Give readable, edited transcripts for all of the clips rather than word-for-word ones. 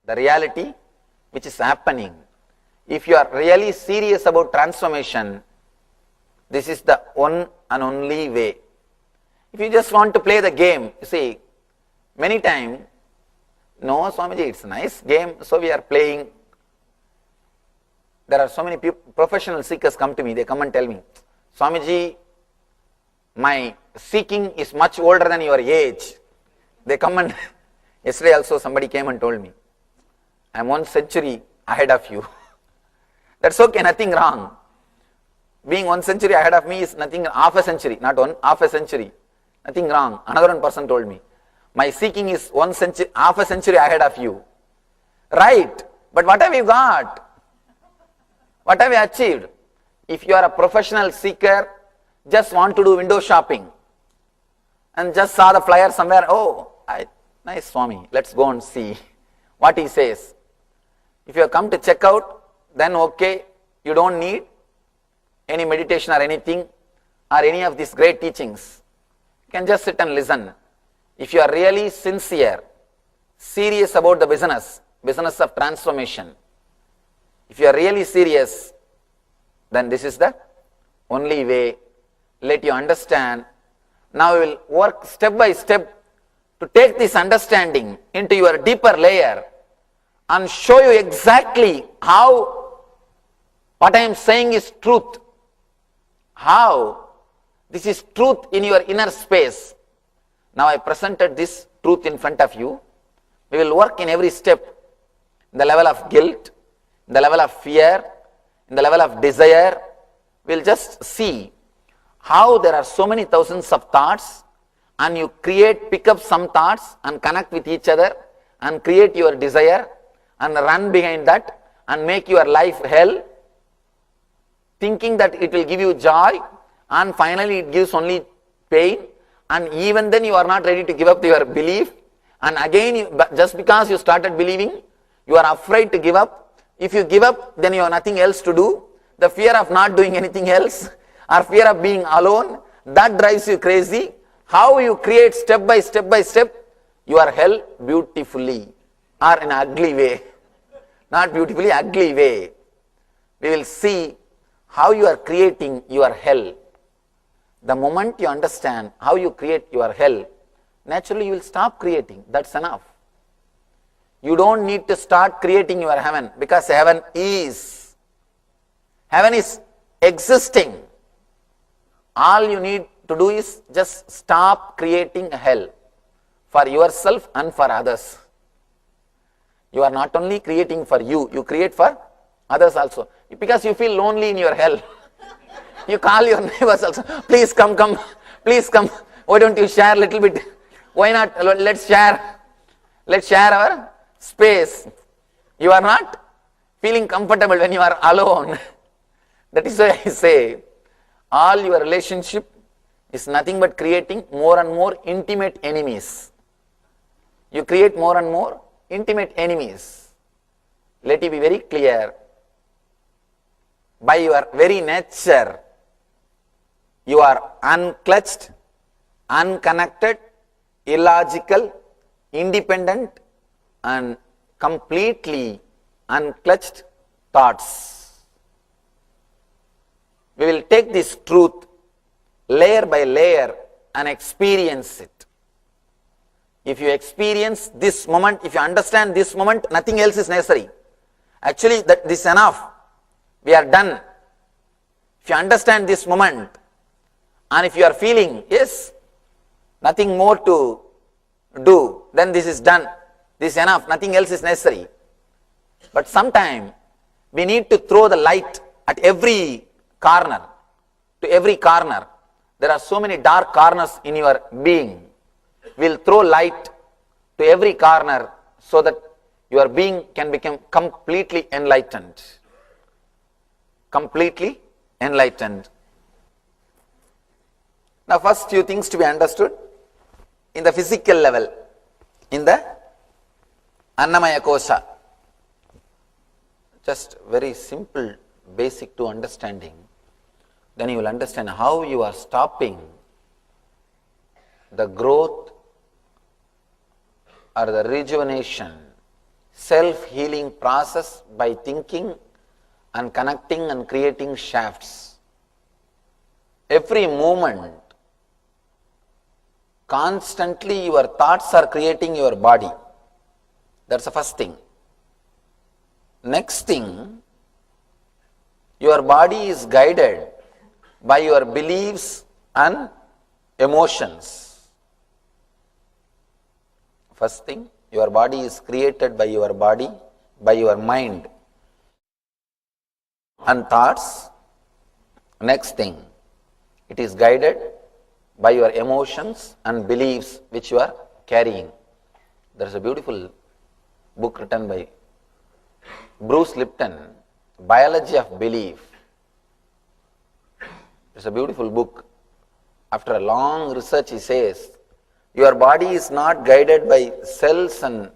the reality which is happening. If you are really serious about transformation, this is the one and only way. If you just want to play the game, you see, many times, no Swamiji, it's a nice game, so we are playing. There are so many professional seekers come to me, they come and tell me, Swamiji, my seeking is much older than your age. They come and, yesterday also somebody came and told me, I am 1 century ahead of you. That's okay, nothing wrong. Being 1 century ahead of me is nothing, half a century, not one, half a century. Nothing wrong. Another one person told me, my seeking is 1 century, half a century ahead of you. Right, but what have you got? What have you achieved? If you are a professional seeker, just want to do window shopping and just saw the flyer somewhere, oh, nice Swami, let's go and see what he says. If you have come to check out, then okay, you don't need any meditation or anything or any of these great teachings. You can just sit and listen. If you are really sincere, serious about the business of transformation, if you are really serious, then this is the only way. Let you understand. Now we will work step by step to take this understanding into your deeper layer and show you exactly how what I am saying is truth. How this is truth in your inner space. Now I presented this truth in front of you. We will work in every step, in the level of guilt, in the level of fear, in the level of desire. We will just see how there are so many thousands of thoughts and you pick up some thoughts and connect with each other and create your desire and run behind that and make your life hell, thinking that it will give you joy and finally it gives only pain, and even then you are not ready to give up your belief, and again just because you started believing, you are afraid to give up. If you give up, then you have nothing else to do. The fear of not doing anything else or fear of being alone, that drives you crazy. How you create step by step your hell beautifully or in an ugly way. Not beautifully, ugly way. We will see how you are creating your hell. The moment you understand how you create your hell, naturally you will stop creating. That's enough. You don't need to start creating your heaven, because heaven is. Heaven is existing. All you need to do is just stop creating hell for yourself and for others. You are not only creating for you, you create for others also. Because you feel lonely in your hell. You call your neighbors also, please come, please come. Why don't you share a little bit? Why not? Let's share our space. You are not feeling comfortable when you are alone. That is why I say, all your relationship is nothing but creating more and more intimate enemies. You create more and more intimate enemies. Let it be very clear. By your very nature, you are unclutched, unconnected, illogical, independent, and completely unclutched thoughts. We will take this truth layer by layer and experience it. If you experience this moment, if you understand this moment, nothing else is necessary. Actually, this is enough. We are done. If you understand this moment, and if you are feeling, yes, nothing more to do, then this is done. This is enough. Nothing else is necessary. But sometimes we need to throw the light at every corner. To every corner. There are so many dark corners in your being. We will throw light to every corner so that your being can become completely enlightened. Completely enlightened. Now, first few things to be understood in the physical level, in the Annamaya Kosha. Just very simple, basic to understanding. Then you will understand how you are stopping the growth or the rejuvenation, self-healing process by thinking and connecting and creating shafts. Every moment, constantly your thoughts are creating your body. That's the first thing. Next thing, your body is guided by your beliefs and emotions. First thing, your body is created by your body, by your mind and thoughts. Next thing, it is guided by your emotions and beliefs which you are carrying. There is a beautiful book written by Bruce Lipton, Biology of Belief. It's a beautiful book. After a long research, he says, your body is not guided by cells and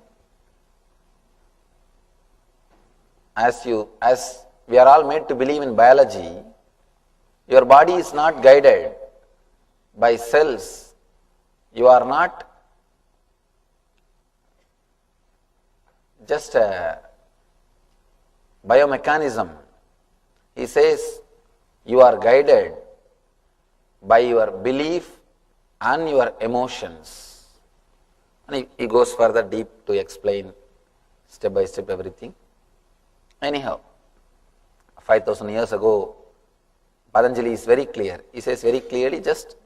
as we are all made to believe in biology, your body is not guided by cells. You are not just a biomechanism. He says you are guided by your belief and your emotions. And he goes further deep to explain step by step everything. Anyhow, 5,000 years ago, Patanjali is very clear. He says very clearly, just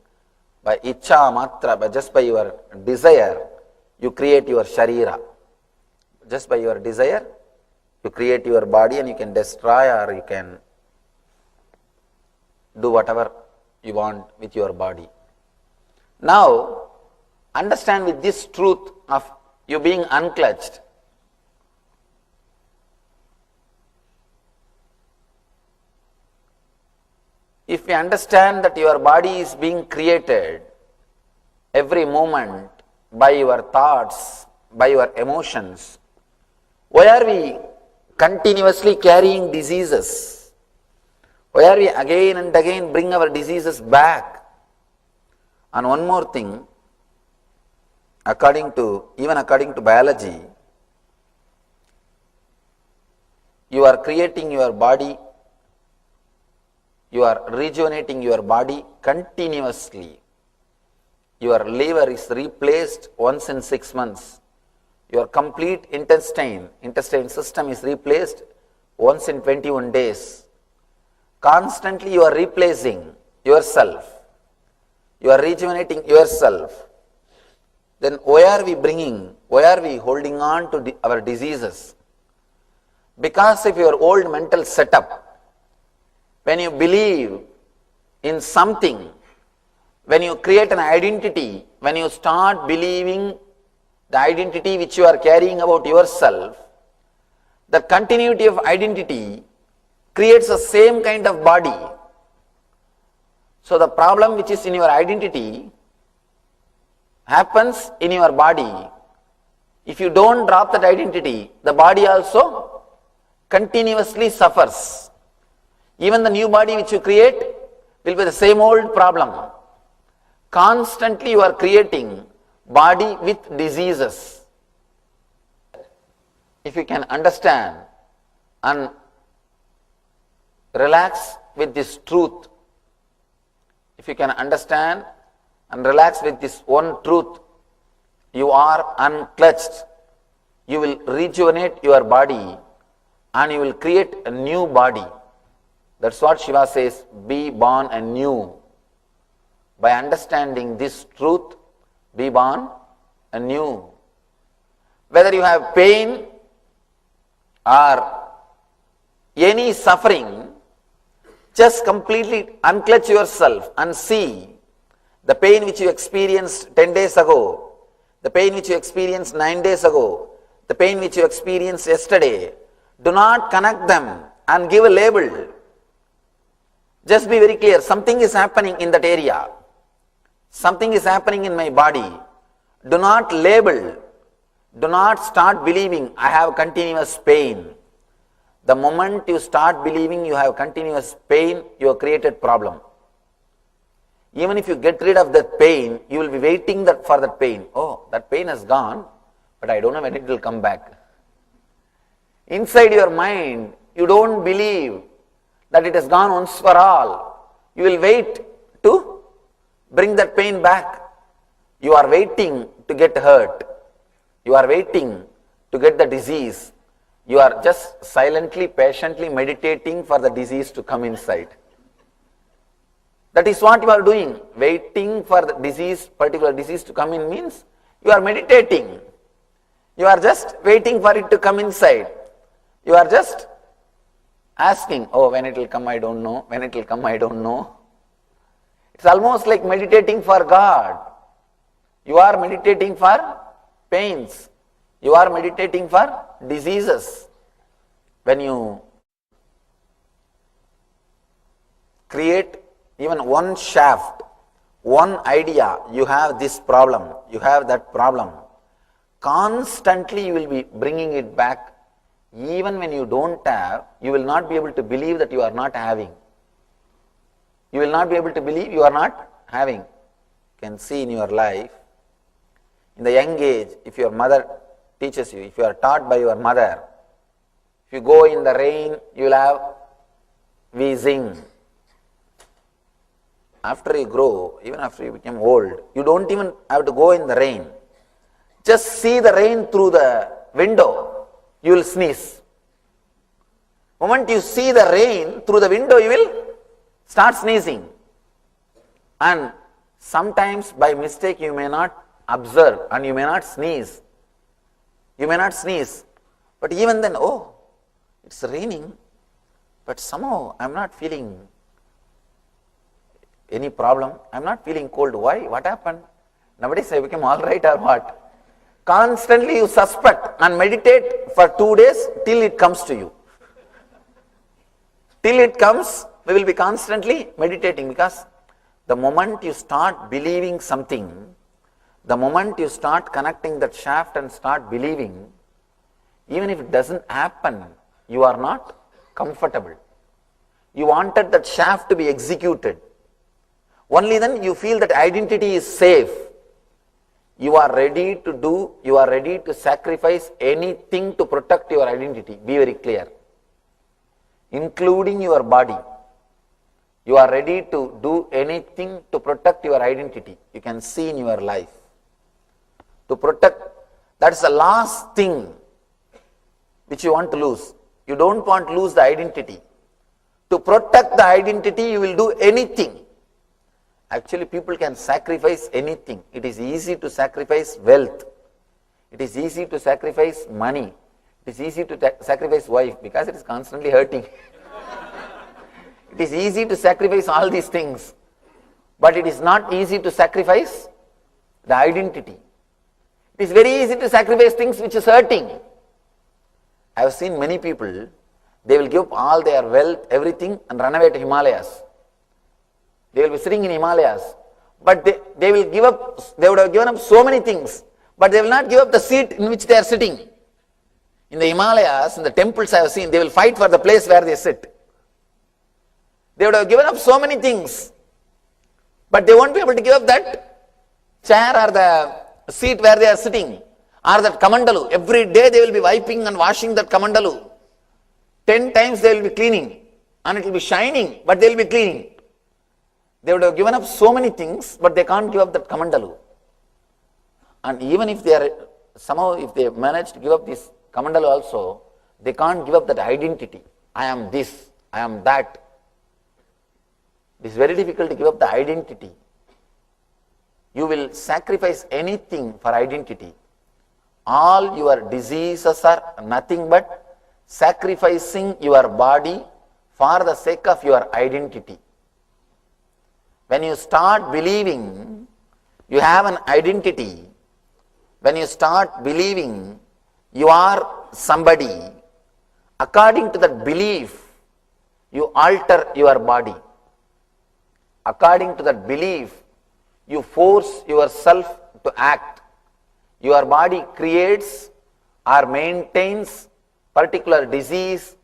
by ichcha matra, just by your desire, you create your sharira. Just by your desire, you create your body and you can destroy or you can do whatever you want with your body. Now, understand with this truth of you being unclutched. If we understand that your body is being created every moment by your thoughts, by your emotions, why are we continuously carrying diseases? Why are we again and again bring our diseases back? And one more thing, even according to biology, you are creating your body, you are rejuvenating your body continuously. Your liver is replaced once in 6 months. Your complete intestine system is replaced once in 21 days. Constantly you are replacing yourself. You are rejuvenating yourself. Then why are we holding on to our diseases? Because of your old mental setup. When you believe in something, when you create an identity, when you start believing the identity which you are carrying about yourself, the continuity of identity creates the same kind of body. So the problem which is in your identity happens in your body. If you don't drop that identity, the body also continuously suffers. Even the new body which you create will be the same old problem. Constantly you are creating body with diseases. If you can understand and relax with this truth, if you can understand and relax with this one truth, you are unclutched. You will rejuvenate your body and you will create a new body. That's what Shiva says, be born anew. By understanding this truth, be born anew. Whether you have pain or any suffering, just completely unclutch yourself and see the pain which you experienced 10 days ago, the pain which you experienced 9 days ago, the pain which you experienced yesterday. Do not connect them and give a label. Just be very clear, something is happening in that area. Something is happening in my body. Do not label. Do not start believing I have continuous pain. The moment you start believing you have continuous pain, you have created problem. Even if you get rid of that pain, you will be waiting for that pain. Oh, that pain has gone, but I don't know when it will come back. Inside your mind, you don't believe that it has gone once for all. You will wait to bring that pain back. You are waiting to get hurt. You are waiting to get the disease. You are just silently, patiently meditating for the disease to come inside. That is what you are doing. Waiting for the disease, particular disease to come in means you are meditating. You are just waiting for it to come inside. You are just asking, oh, when it will come, I don't know. When it will come, I don't know. It's almost like meditating for God. You are meditating for pains. You are meditating for diseases. When you create even one shaft, one idea, you have this problem, you have that problem. Constantly you will be bringing it back. Even when you don't have, you will not be able to believe that you are not having. You will not be able to believe you are not having. You can see in your life, in the young age, if your mother teaches you, if you are taught by your mother, if you go in the rain, you will have wheezing. After you grow, even after you become old, you don't even have to go in the rain. Just see the rain through the window, you will sneeze. The moment you see the rain through the window, you will start sneezing. And sometimes by mistake you may not observe and you may not sneeze. You may not sneeze. But even then, oh, it's raining, but somehow I am not feeling any problem. I am not feeling cold. Why? What happened? Nowadays I became all right or what? Constantly you suspect and meditate for 2 days till it comes to you. Till it comes, we will be constantly meditating, because the moment you start believing something, the moment you start connecting that shaft and start believing, even if it doesn't happen, you are not comfortable. You wanted that shaft to be executed. Only then you feel that identity is safe. You are ready to do, you are ready to sacrifice anything to protect your identity. Be very clear. Including your body. You are ready to do anything to protect your identity. You can see in your life. To protect, that's the last thing which you want to lose. You don't want to lose the identity. To protect the identity, you will do anything. Actually, people can sacrifice anything. It is easy to sacrifice wealth. It is easy to sacrifice money. It is easy to sacrifice wife, because it is constantly hurting. It is easy to sacrifice all these things. But it is not easy to sacrifice the identity. It is very easy to sacrifice things which is hurting. I have seen many people, they will give up all their wealth, everything, and run away to Himalayas. They will be sitting in Himalayas, but they will give up, they would have given up so many things, but they will not give up the seat in which they are sitting. In the Himalayas, in the temples I have seen, they will fight for the place where they sit. They would have given up so many things, but they won't be able to give up that chair or the seat where they are sitting, or that kamandalu. Every day they will be wiping and washing that kamandalu. 10 times they will be cleaning, and it will be shining, but they will be cleaning. They would have given up so many things, but they can't give up that kamandalu. And even if they are, somehow if they manage to give up this kamandalu also, they can't give up that identity. I am this, I am that. It is very difficult to give up the identity. You will sacrifice anything for identity. All your diseases are nothing but sacrificing your body for the sake of your identity. When you start believing you have an identity, when you start believing you are somebody, according to that belief, you alter your body. According to that belief, you force yourself to act. Your body creates or maintains particular disease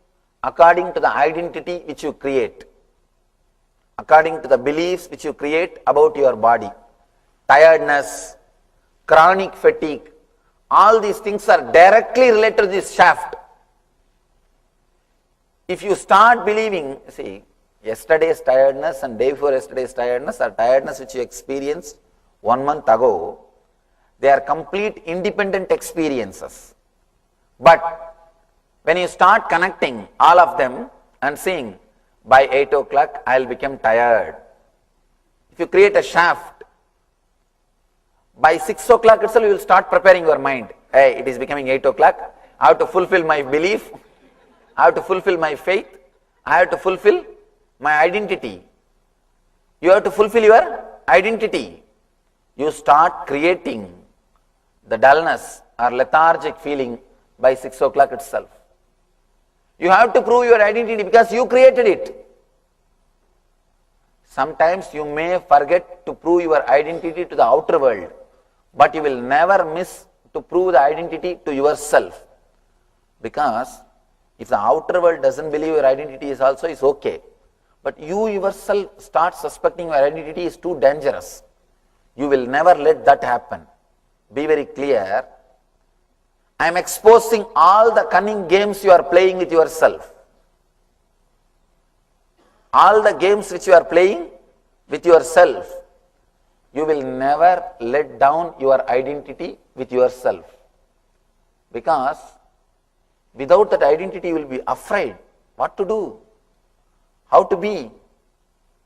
according to the identity which you create. According to the beliefs which you create about your body. Tiredness, chronic fatigue, all these things are directly related to this shaft. If you start believing, see, yesterday's tiredness and day before yesterday's tiredness or tiredness which you experienced 1 month ago, they are complete independent experiences. But when you start connecting all of them and seeing, by 8 o'clock I will become tired. If you create a shaft, by 6 o'clock itself you will start preparing your mind. Hey, it is becoming 8 o'clock. I have to fulfill my belief. I have to fulfill my faith. I have to fulfill my identity. You have to fulfill your identity. You start creating the dullness or lethargic feeling by 6 o'clock itself. You have to prove your identity because you created it. Sometimes you may forget to prove your identity to the outer world, but you will never miss to prove the identity to yourself. Because if the outer world doesn't believe your identity is also is okay, but you yourself start suspecting your identity is too dangerous, you will never let that happen. Be very clear. I am exposing all the cunning games you are playing with yourself. All the games which you are playing with yourself, you will never let down your identity with yourself. Because without that identity you will be afraid what to do, how to be.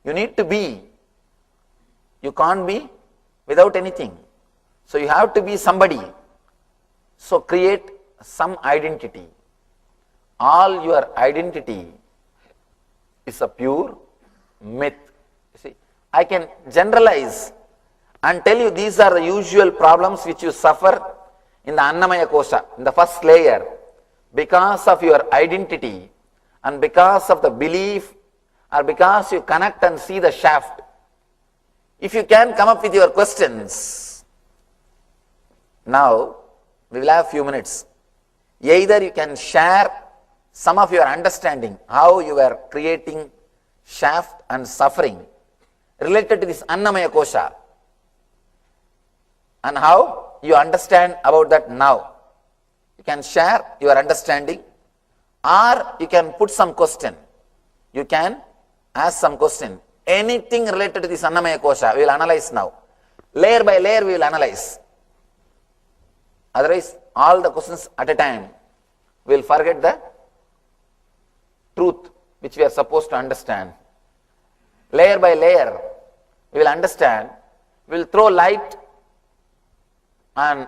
You need to be. You can't be without anything. So you have to be somebody. So create some identity. All your identity is a pure myth. You see, I can generalize and tell you these are the usual problems which you suffer in the Annamaya Kosha, in the first layer, because of your identity and because of the belief or because you connect and see the shaft. If you can come up with your questions, now we will have a few minutes. Either you can share some of your understanding, how you are creating shaft and suffering related to this Annamaya Kosha, and how you understand about that now. You can share your understanding, or you can put some question. You can ask some question. Anything related to this Annamaya Kosha, we will analyze now. Layer by layer we will analyze. Otherwise, all the questions at a time, we will forget the truth which we are supposed to understand. Layer by layer, we will understand, we will throw light and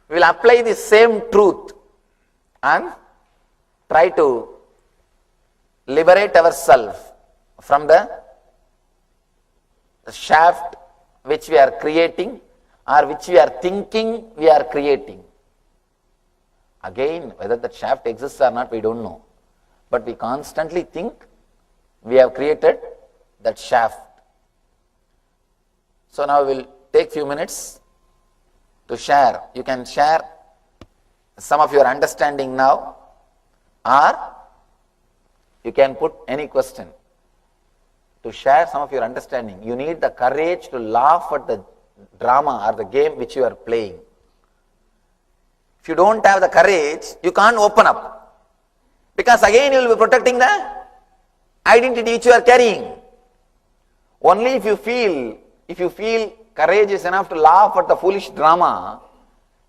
we will apply the same truth and try to liberate ourselves from the shaft which we are creating or which we are thinking we are creating. Again, whether that shaft exists or not, we don't know. But we constantly think we have created that shaft. So now we will take few minutes to share. You can share some of your understanding now, or you can put any question. To share some of your understanding, you need the courage to laugh at the drama or the game which you are playing. If you don't have the courage, you can't open up. Because again you will be protecting the identity which you are carrying. Only if you feel courageous enough to laugh at the foolish drama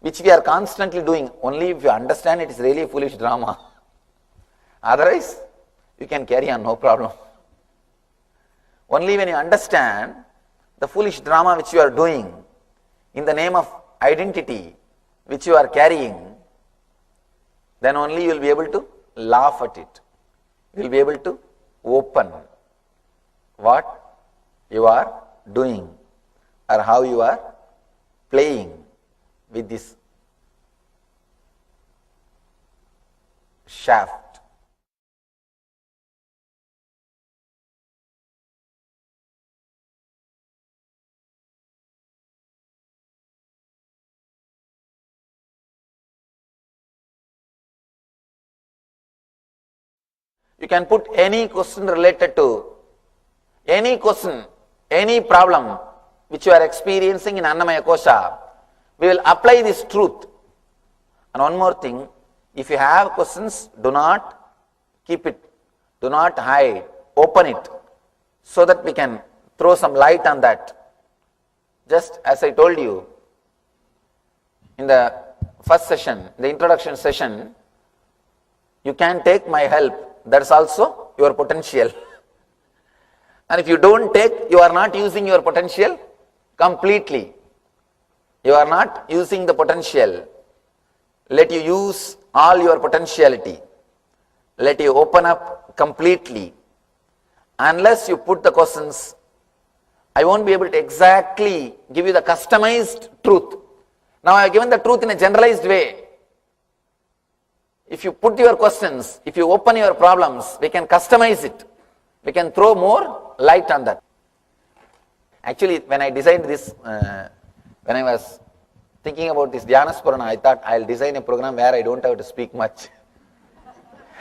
which we are constantly doing, only if you understand it is really a foolish drama. Otherwise, you can carry on, no problem. Only when you understand the foolish drama which you are doing in the name of identity which you are carrying, then only you will be able to laugh at it. You will be able to open what you are doing or how you are playing with this shaft. You can put any question related to any question, any problem which you are experiencing in Annamaya Kosha. We will apply this truth. And one more thing, if you have questions, do not keep it Do not hide. Open it so that we can throw some light on that. Just as I told you in the first session, the introduction session, you can take my help. That is also your potential. And if you don't take, you are not using your potential completely. You are not using the potential. Let you use all your potentiality. Let you open up completely. Unless you put the questions, I won't be able to exactly give you the customized truth. Now I have given the truth in a generalized way. If you put your questions, if you open your problems, we can customize it. We can throw more light on that. Actually, when I designed this, when I was thinking about this Dhyanasparana, I thought I'll design a program where I don't have to speak much.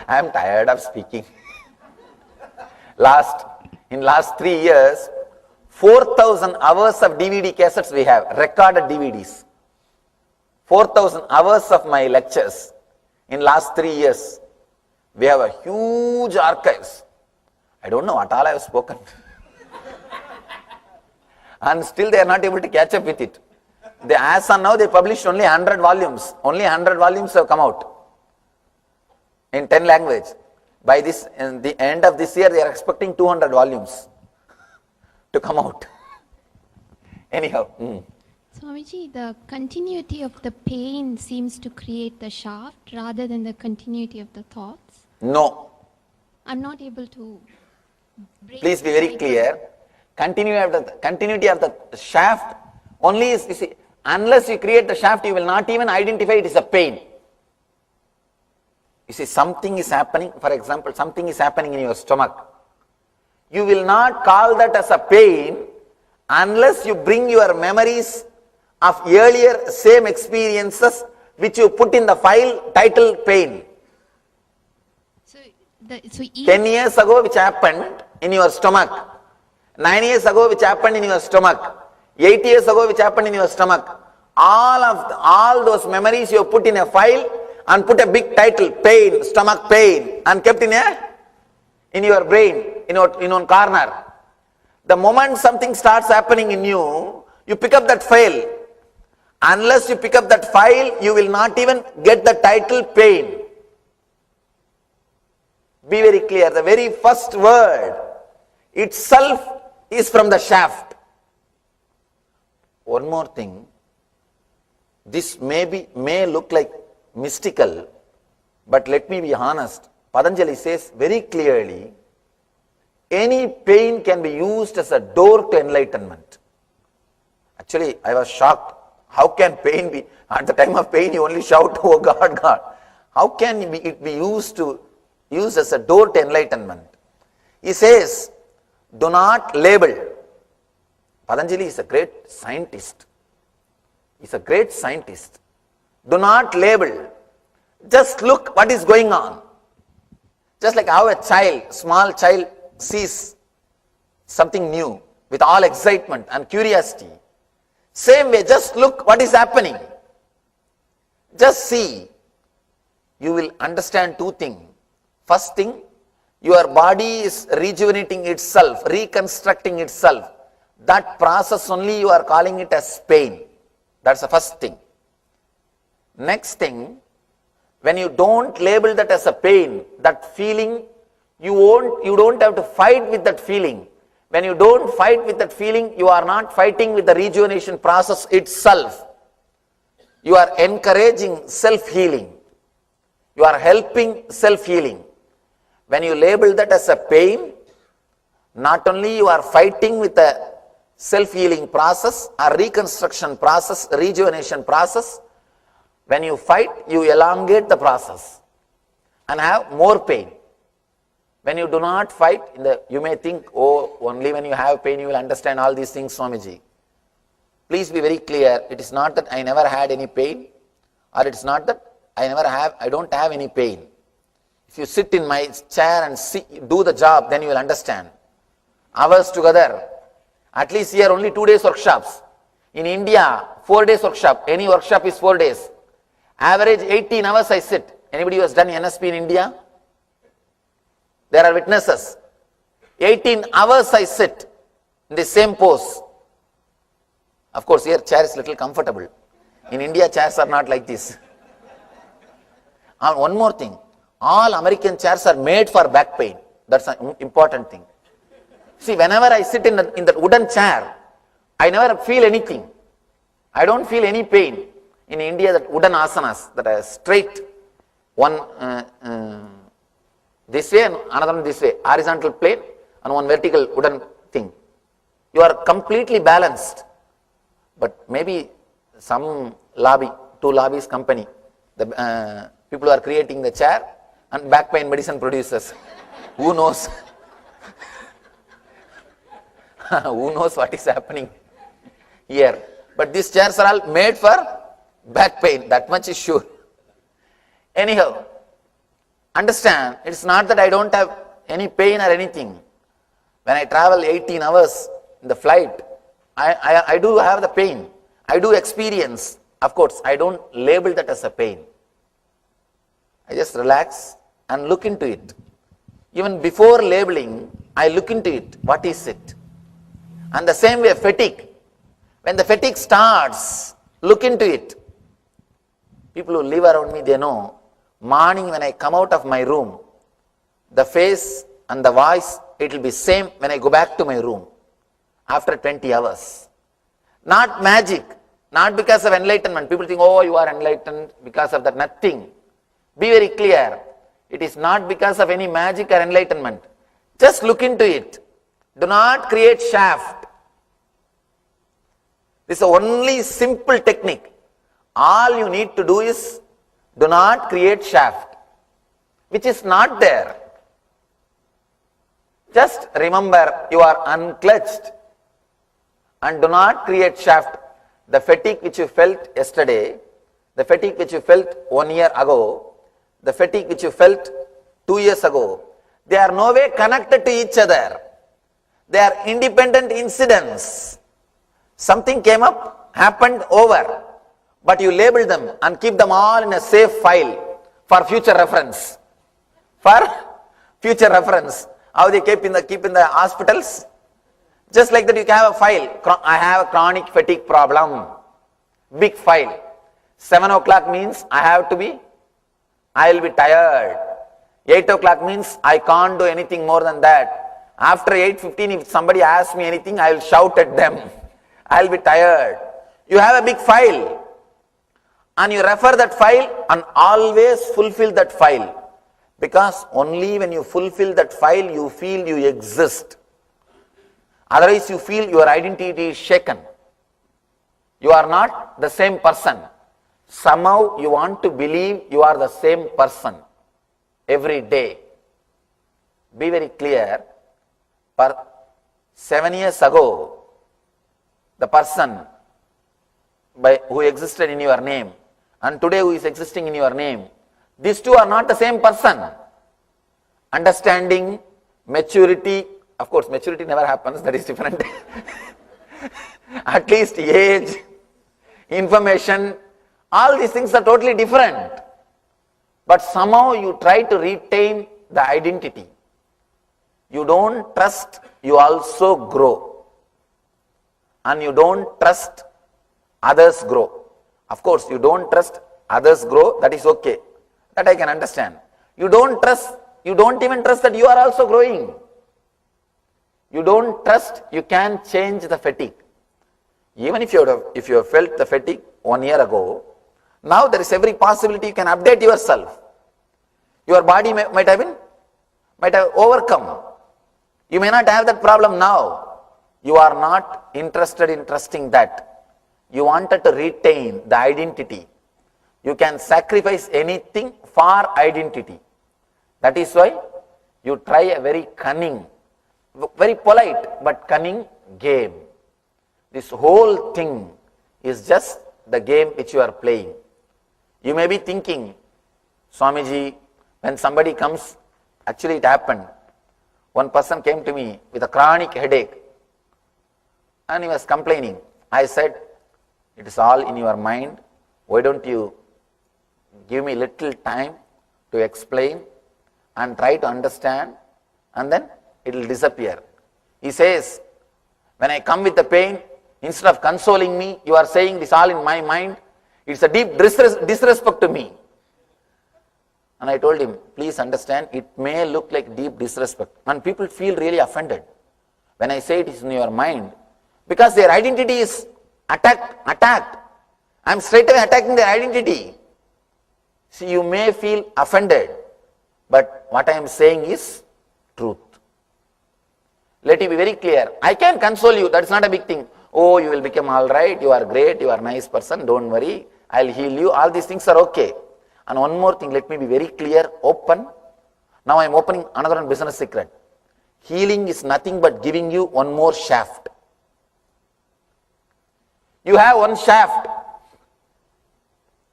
I am tired of speaking. In last 3 years, 4,000 hours of DVD cassettes we have, recorded DVDs. 4,000 hours of my lectures in last 3 years. We have a huge archives. I don't know what all I have spoken. And still they are not able to catch up with it. As of now, they published only 100 volumes. Only 100 volumes have come out in 10 languages. By this, in the end of this year, they are expecting 200 volumes to come out. Anyhow. Swamiji, the continuity of the pain seems to create the shaft rather than the continuity of the thoughts. No. I'm not able to break. Please be very clear. Continuity of the shaft only is, you see, unless you create the shaft, you will not even identify it as a pain. You see, something is happening, for example, something is happening in your stomach. You will not call that as a pain unless you bring your memories of earlier same experiences which you put in the file titled pain. So 10 years ago which happened in your stomach, 9 years ago which happened in your stomach, 8 years ago which happened in your stomach, all those memories you put in a file and put a big title, pain, stomach pain, and kept in your brain, in one corner. The moment something starts happening in you, you pick up that file. Unless you pick up that file, you will not even get the title pain. Be very clear, the very first word itself is from the shaft. One more thing, this may look like mystical, but let me be honest. Patanjali says very clearly, any pain can be used as a door to enlightenment. Actually, I was shocked. How can pain be, at the time of pain you only shout, oh God, God. How can it be used as a door to enlightenment? He says, do not label. Patanjali is a great scientist. He's a great scientist. Do not label. Just look what is going on. Just like how a small child sees something new with all excitement and curiosity. Same way, just look what is happening. Just see. You will understand two things. First thing, your body is rejuvenating itself, reconstructing itself. That process only you are calling it as pain. That's the first thing. Next thing, when you don't label that as a pain, that feeling, you don't have to fight with that feeling. When you don't fight with that feeling, you are not fighting with the rejuvenation process itself. You are encouraging self-healing. You are helping self-healing. When you label that as a pain, not only you are fighting with the self-healing process, or reconstruction process, rejuvenation process, when you fight, you elongate the process and have more pain. When you do not fight, you may think, oh, only when you have pain you will understand all these things, Swamiji. Please be very clear. It is not that I never had any pain, or it is not that I don't have any pain. If you sit in my chair and do the job, then you will understand. Hours together. At least here only 2 days workshops. In India, 4 days workshop. Any workshop is 4 days. Average 18 hours I sit. Anybody who has done NSP in India? There are witnesses. 18 hours I sit in the same pose. Of course, here chair is little comfortable. In India, chairs are not like this. And one more thing, all American chairs are made for back pain. That's an important thing. See, whenever I sit in the wooden chair, I never feel anything. I don't feel any pain. In India, that wooden asanas, that are straight, one this way and another one this way, horizontal plane and one vertical wooden thing. You are completely balanced. But maybe some lobby, two lobbies company, the people who are creating the chair and back pain medicine producers. Who knows? Who knows what is happening here? But these chairs are all made for back pain, that much is sure. Anyhow, understand, it's not that I don't have any pain or anything. When I travel 18 hours in the flight, I do have the pain. I do experience. Of course, I don't label that as a pain. I just relax and look into it. Even before labeling, I look into it. What is it? And the same way, fatigue. When the fatigue starts, look into it. People who live around me, they know, morning when I come out of my room, the face and the voice, it will be same when I go back to my room after 20 hours. Not magic, not because of enlightenment. People think, oh, you are enlightened because of that. Nothing. Be very clear. It is not because of any magic or enlightenment. Just look into it. Do not create shaft. This is the only simple technique. All you need to do is do not create shaft, which is not there. Just remember you are unclutched and do not create shaft. The fatigue which you felt yesterday, the fatigue which you felt 1 year ago, the fatigue which you felt 2 years ago, they are no way connected to each other. They are independent incidents. Something came up, happened, over. But you label them and keep them all in a safe file for future reference. For future reference. How they keep in the hospitals? Just like that you can have a file. I have a chronic fatigue problem. Big file. 7 o'clock means I will be tired. 8 o'clock means I can't do anything more than that. After 8:15, if somebody asks me anything, I will shout at them. I will be tired. You have a big file. And you refer that file and always fulfill that file. Because only when you fulfill that file, you feel you exist. Otherwise, you feel your identity is shaken. You are not the same person. Somehow you want to believe you are the same person every day. Be very clear. 7 years ago, the person who existed in your name and today who is existing in your name, these two are not the same person. Understanding, maturity, of course maturity never happens, that is different. At least age, information, all these things are totally different. But somehow you try to retain the identity. You don't trust, you also grow. And you don't trust, others grow. Of course, you don't trust, others grow, that is okay. That I can understand. You don't even trust that you are also growing. You don't trust you can change the fatigue. Even if you have felt the fatigue 1 year ago, now there is every possibility you can update yourself. Your body might have overcome. You may not have that problem now. You are not interested in trusting that. You wanted to retain the identity. You can sacrifice anything for identity. That is why you try a very cunning, very polite but cunning game. This whole thing is just the game which you are playing. You may be thinking, Swamiji, when somebody comes, actually it happened. One person came to me with a chronic headache and he was complaining. I said, it is all in your mind. Why don't you give me little time to explain and try to understand and then it will disappear. He says, when I come with the pain, instead of consoling me, you are saying this all in my mind. It's a deep disrespect to me. And I told him, please understand, it may look like deep disrespect. And people feel really offended when I say it is in your mind. Because their identity is attacked. I am straight away attacking their identity. See, you may feel offended, but what I am saying is truth. Let it be very clear. I can console you, that's not a big thing. Oh, you will become all right, you are great, you are a nice person, don't worry, I'll heal you, all these things are okay. And one more thing, let me be very clear, open. Now I am opening another one business secret. Healing is nothing but giving you one more shaft. You have one shaft.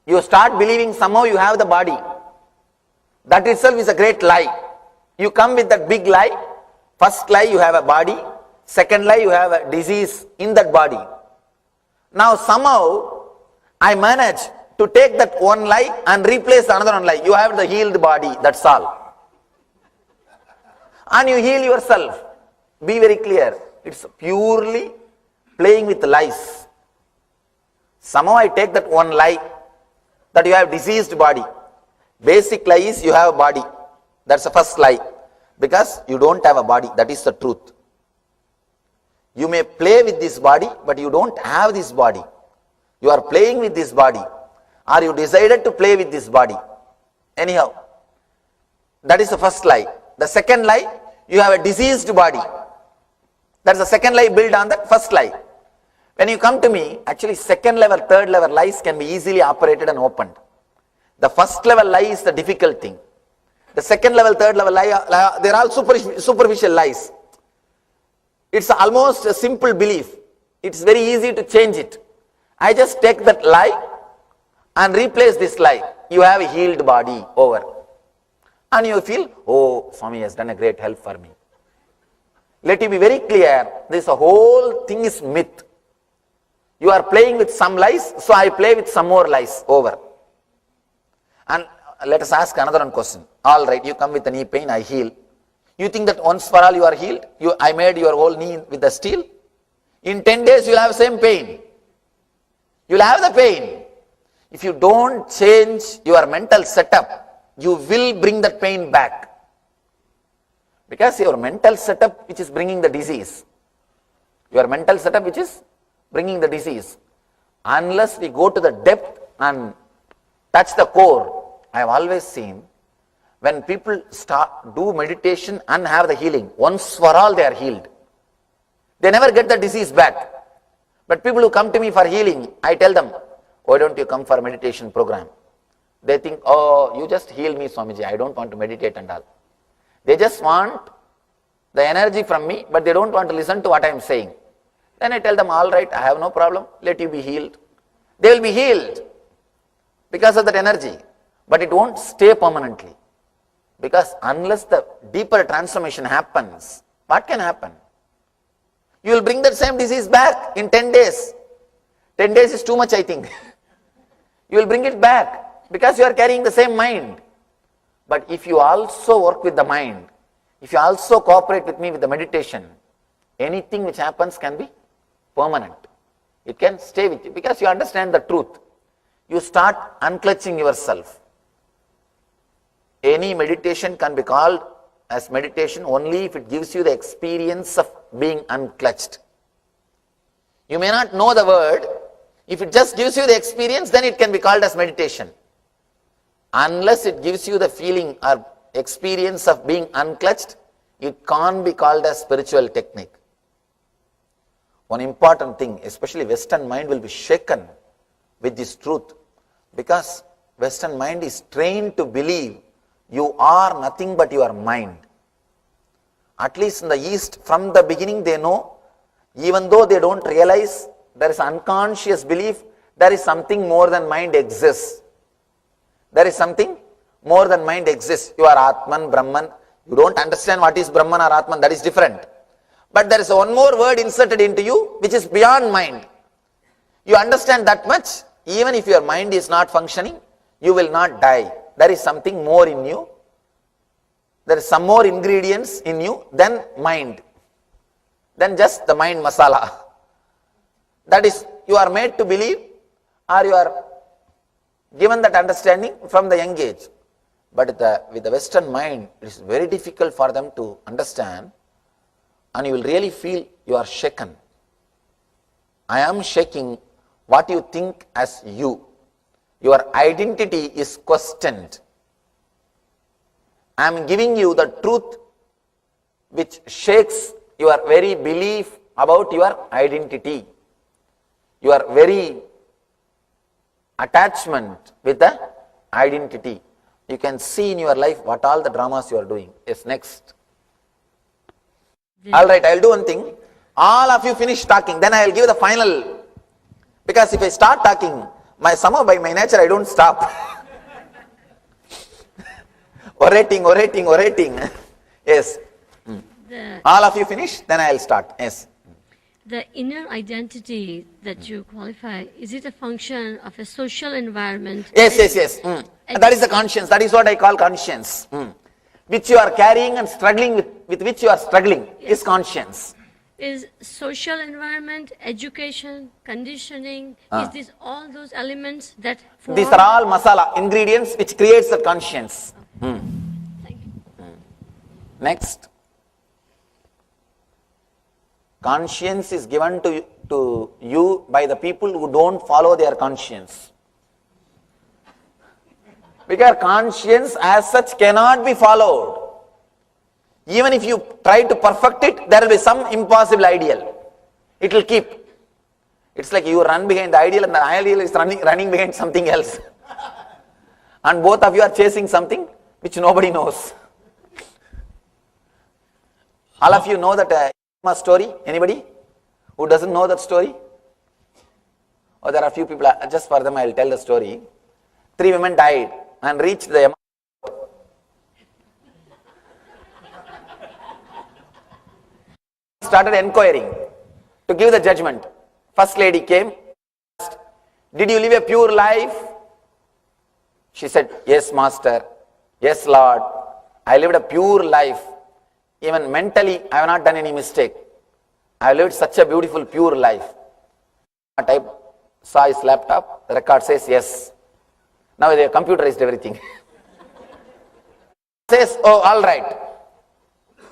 You start believing somehow you have the body. That itself is a great lie. You come with that big lie. First lie, you have a body. Second lie, you have a disease in that body. Now somehow I manage to take that one lie and replace another one lie. You have the healed body, that's all. And you heal yourself. Be very clear. It's purely playing with lies. Somehow I take that one lie that you have diseased body. Basic lie is you have a body. That's the first lie. Because you don't have a body. That is the truth. You may play with this body, but you don't have this body. You are playing with this body. Or you decided to play with this body. Anyhow, that is the first lie. The second lie, you have a diseased body. That's the second lie built on that first lie. When you come to me, actually second level, third level lies can be easily operated and opened. The first level lie is the difficult thing. The second level, third level lie, they are all superficial lies. It's almost a simple belief. It's very easy to change it. I just take that lie and replace this lie. You have a healed body, over. And you feel, oh, Swami has done a great help for me. Let it be very clear, this whole thing is myth. You are playing with some lies, so I play with some more lies, over. And let us ask another one question. All right, you come with a knee pain, I heal. You think that once for all you are healed? I made your whole knee with the steel? In 10 days you will have same pain. You will have the pain. If you don't change your mental setup, you will bring that pain back. Because your mental setup which is bringing the disease. Your mental setup which is bringing the disease. Unless we go to the depth and touch the core, I have always seen when people do meditation and have the healing, once for all they are healed. They never get the disease back. But people who come to me for healing, I tell them, why don't you come for a meditation program? They think, oh, you just heal me, Swamiji, I don't want to meditate and all. They just want the energy from me, but they don't want to listen to what I am saying. Then I tell them, all right, I have no problem, let you be healed. They will be healed because of that energy, but it won't stay permanently. Because unless the deeper transformation happens, what can happen? You will bring that same disease back in 10 days. 10 days is too much, I think. You will bring it back because you are carrying the same mind. But if you also work with the mind, if you also cooperate with me with the meditation, anything which happens can be permanent. It can stay with you because you understand the truth. You start unclutching yourself. Any meditation can be called as meditation only if it gives you the experience of being unclutched. You may not know the word. If it just gives you the experience, then it can be called as meditation. Unless it gives you the feeling or experience of being unclutched, it can't be called as spiritual technique. One important thing, especially Western mind will be shaken with this truth because Western mind is trained to believe you are nothing but your mind. At least in the East, from the beginning they know, even though they don't realize, there is unconscious belief, there is something more than mind exists. There is something more than mind exists. You are Atman, Brahman. You don't understand what is Brahman or Atman, that is different. But there is one more word inserted into you which is beyond mind. You understand that much, even if your mind is not functioning, you will not die. There is something more in you. there is some more ingredients in you than mind, than just the mind masala. That is, you are made to believe, or you are given that understanding from the young age. But with the Western mind, it is very difficult for them to understand, and you will really feel you are shaken. I am shaking what you think as you. Your identity is questioned. I am giving you the truth which shakes your very belief about your identity, your very attachment with the identity. You can see in your life what all the dramas you are doing. Yes, next. All right, I will do one thing. All of you finish talking, then I will give the final. Because if I start talking, somehow by my nature I don't stop. orating. Yes. All of you finish, then I will start. Yes. The inner identity that you qualify, is it a function of a social environment? Yes. That is the conscience. That is what I call conscience. Which you are carrying and struggling with which you are struggling is conscience. Is social environment, education, conditioning, is this all those elements that form? These are all masala, ingredients which creates the conscience. Thank you. Next. Conscience is given to you by the people who don't follow their conscience. Because conscience as such cannot be followed. Even if you try to perfect it, there will be some impossible ideal. It will keep. It's like you run behind the ideal and the ideal is running behind something else. And both of you are chasing something which nobody knows. All of you know that story? Anybody who doesn't know that story? Or there are few people, just for them I will tell the story. 3 women died and reached the Yama. Started inquiring to give the judgment. First lady came. Did you live a pure life? She said, yes, master. Yes, Lord. I lived a pure life. Even mentally, I have not done any mistake. I have lived such a beautiful, pure life. I saw his laptop. The record says yes. Now they have computerized everything. Says, oh, all right.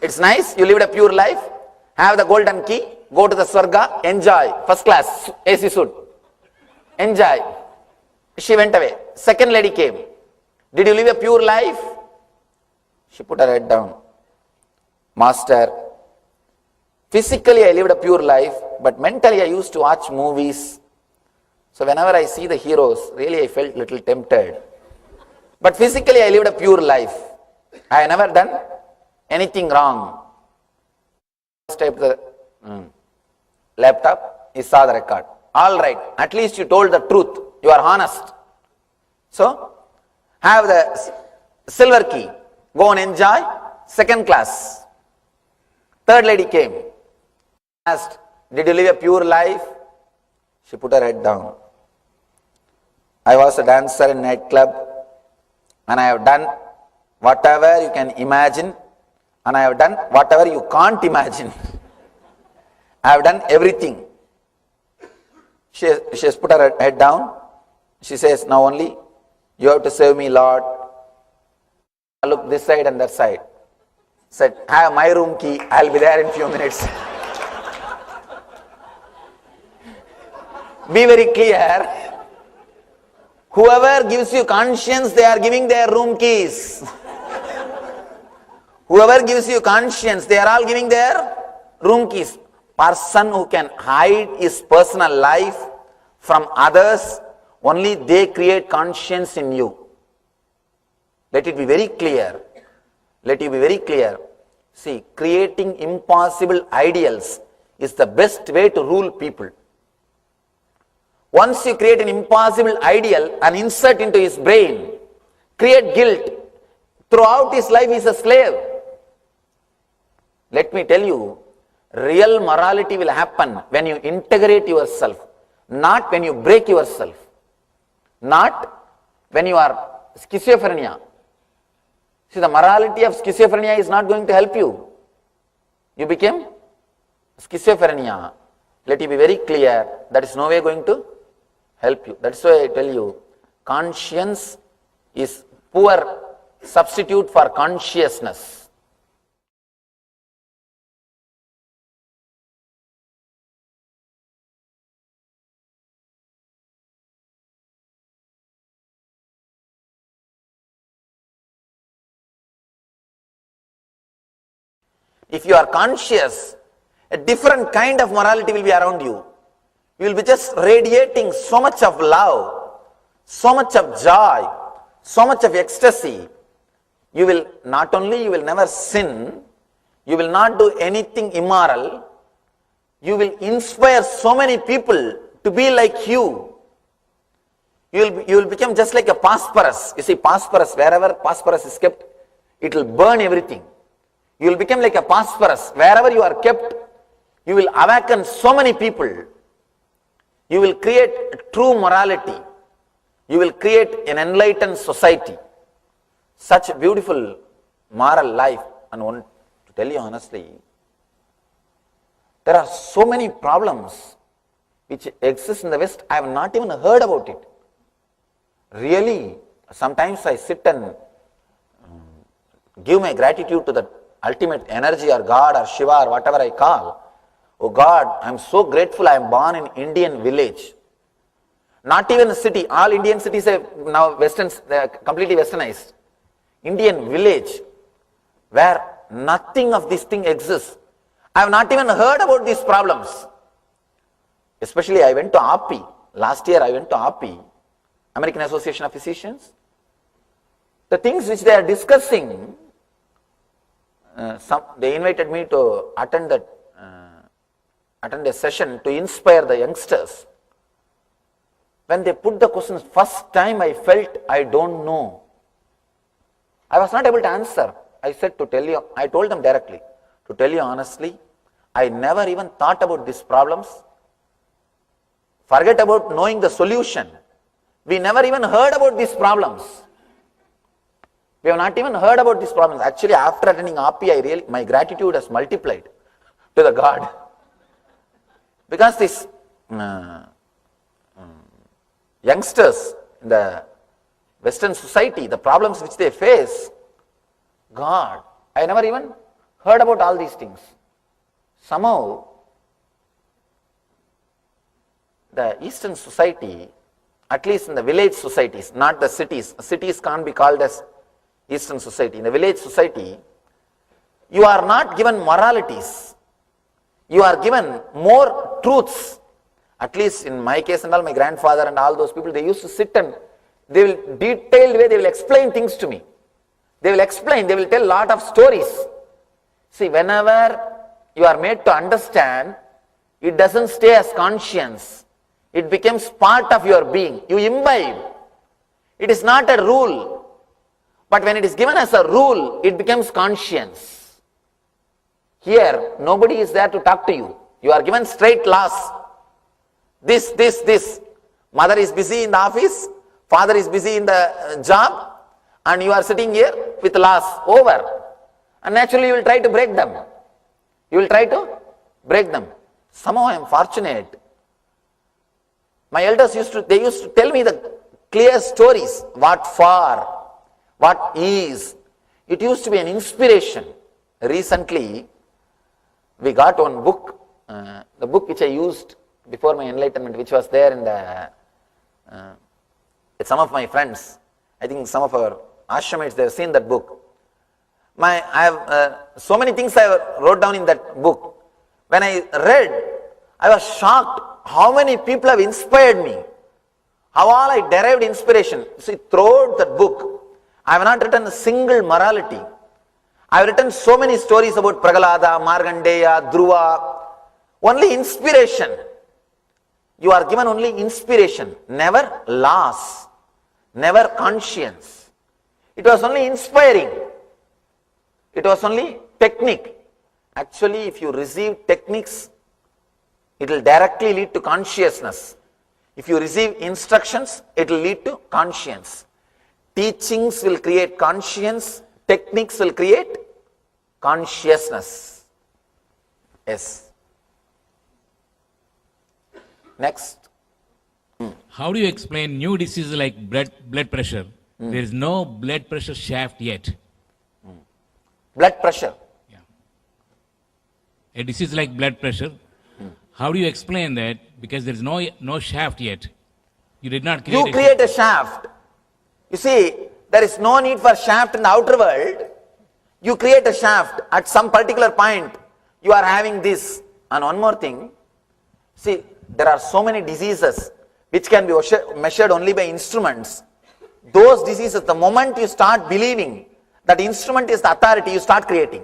It's nice. You lived a pure life. Have the golden key. Go to the Swarga. Enjoy. First class. AC suit. Enjoy. She went away. Second lady came. Did you live a pure life? She put her head down. Master, physically I lived a pure life, but mentally I used to watch movies. So whenever I see the heroes, really I felt little tempted. But physically I lived a pure life. I have never done anything wrong. Typed the laptop, he saw the record. All right, at least you told the truth. You are honest. So, have the silver key. Go and enjoy second class. Third lady came. Asked, did you live a pure life? She put her head down. I was a dancer in nightclub and I have done whatever you can imagine and I have done whatever you can't imagine. I have done everything. She has put her head down. She says, now only you have to save me, Lord. I look this side and that side. Said, I have my room key. I'll be there in few minutes. Be very clear. Whoever gives you conscience, they are giving their room keys. Whoever gives you conscience, they are all giving their room keys. Person who can hide his personal life from others, only they create conscience in you. Let it be very clear. Let you be very clear. See, creating impossible ideals is the best way to rule people. Once you create an impossible ideal and insert into his brain, create guilt, throughout his life he is a slave. Let me tell you, real morality will happen when you integrate yourself, not when you break yourself, not when you are schizophrenia. See, the morality of schizophrenia is not going to help you. You became schizophrenia. Let you be very clear, that is no way going to help you. That's why I tell you, conscience is poor substitute for consciousness. If you are conscious, a different kind of morality will be around you. You will be just radiating so much of love, so much of joy, so much of ecstasy. You will not only, you will never sin, you will not do anything immoral, you will inspire so many people to be like you. You will become just like a phosphorus. You see, phosphorus, wherever phosphorus is kept, it will burn everything. You will become like a phosphorus. Wherever you are kept, you will awaken so many people. You will create true morality. You will create an enlightened society. Such a beautiful moral life. And I want to tell you honestly, there are so many problems which exist in the West. I have not even heard about it. Really, sometimes I sit and give my gratitude to the ultimate energy or God or Shiva or whatever I call. Oh God, I am so grateful I am born in Indian village. Not even a city. All Indian cities are now completely westernized. Indian village where nothing of this thing exists. I have not even heard about these problems. Especially I went to API. Last year I went to API, American Association of Physicians. The things which they are discussing, they invited me to attend a session to inspire the youngsters. When they put the questions, first time I felt I don't know. I was not able to answer. I told them directly, to tell you honestly, I never even thought about these problems. Forget about knowing the solution. We never even heard about these problems. We have not even heard about these problems. Actually, after attending API, my gratitude has multiplied to the God. Because these youngsters in the Western society, the problems which they face, God, I never even heard about all these things. Somehow, the Eastern society, at least in the village societies, not the cities, cities can't be called as Eastern society. In the village society, you are not given moralities. You are given more truths. At least in my case and all, my grandfather and all those people, they used to sit and they will detailed way, they will explain things to me. They will explain, they will tell lot of stories. See, whenever you are made to understand, it doesn't stay as conscience. It becomes part of your being. You imbibe. It is not a rule. But when it is given as a rule, it becomes conscience. Here, nobody is there to talk to you. You are given straight laws. This. Mother is busy in the office, father is busy in the job, and you are sitting here with laws over. And naturally you will try to break them. You will try to break them. Somehow I am fortunate. My elders used to tell me the clear stories. What for? What is? It used to be an inspiration. Recently, we got one book, the book which I used before my enlightenment, which was there in with some of my friends. I think some of our ashramites, they have seen that book. I have so many things I wrote down in that book. When I read, I was shocked how many people have inspired me. How all I derived inspiration. See, throughout that book, I have not written a single morality. I have written so many stories about Pragalada, Margandeya, Dhruva. Only inspiration. You are given only inspiration, never laws, never conscience. It was only inspiring. It was only technique. Actually, if you receive techniques, it will directly lead to consciousness. If you receive instructions, it will lead to conscience. Teachings will create conscience, techniques will create consciousness. Yes. Next. How do you explain new diseases like blood pressure? There is no blood pressure shaft yet. Blood pressure. Yeah. A disease like blood pressure, how do you explain that? Because there is no shaft yet. You did not create You create a shaft. You see, there is no need for shaft in the outer world. You create a shaft at some particular point. You are having this. And one more thing. See, there are so many diseases which can be measured only by instruments. Those diseases, the moment you start believing that instrument is the authority, you start creating.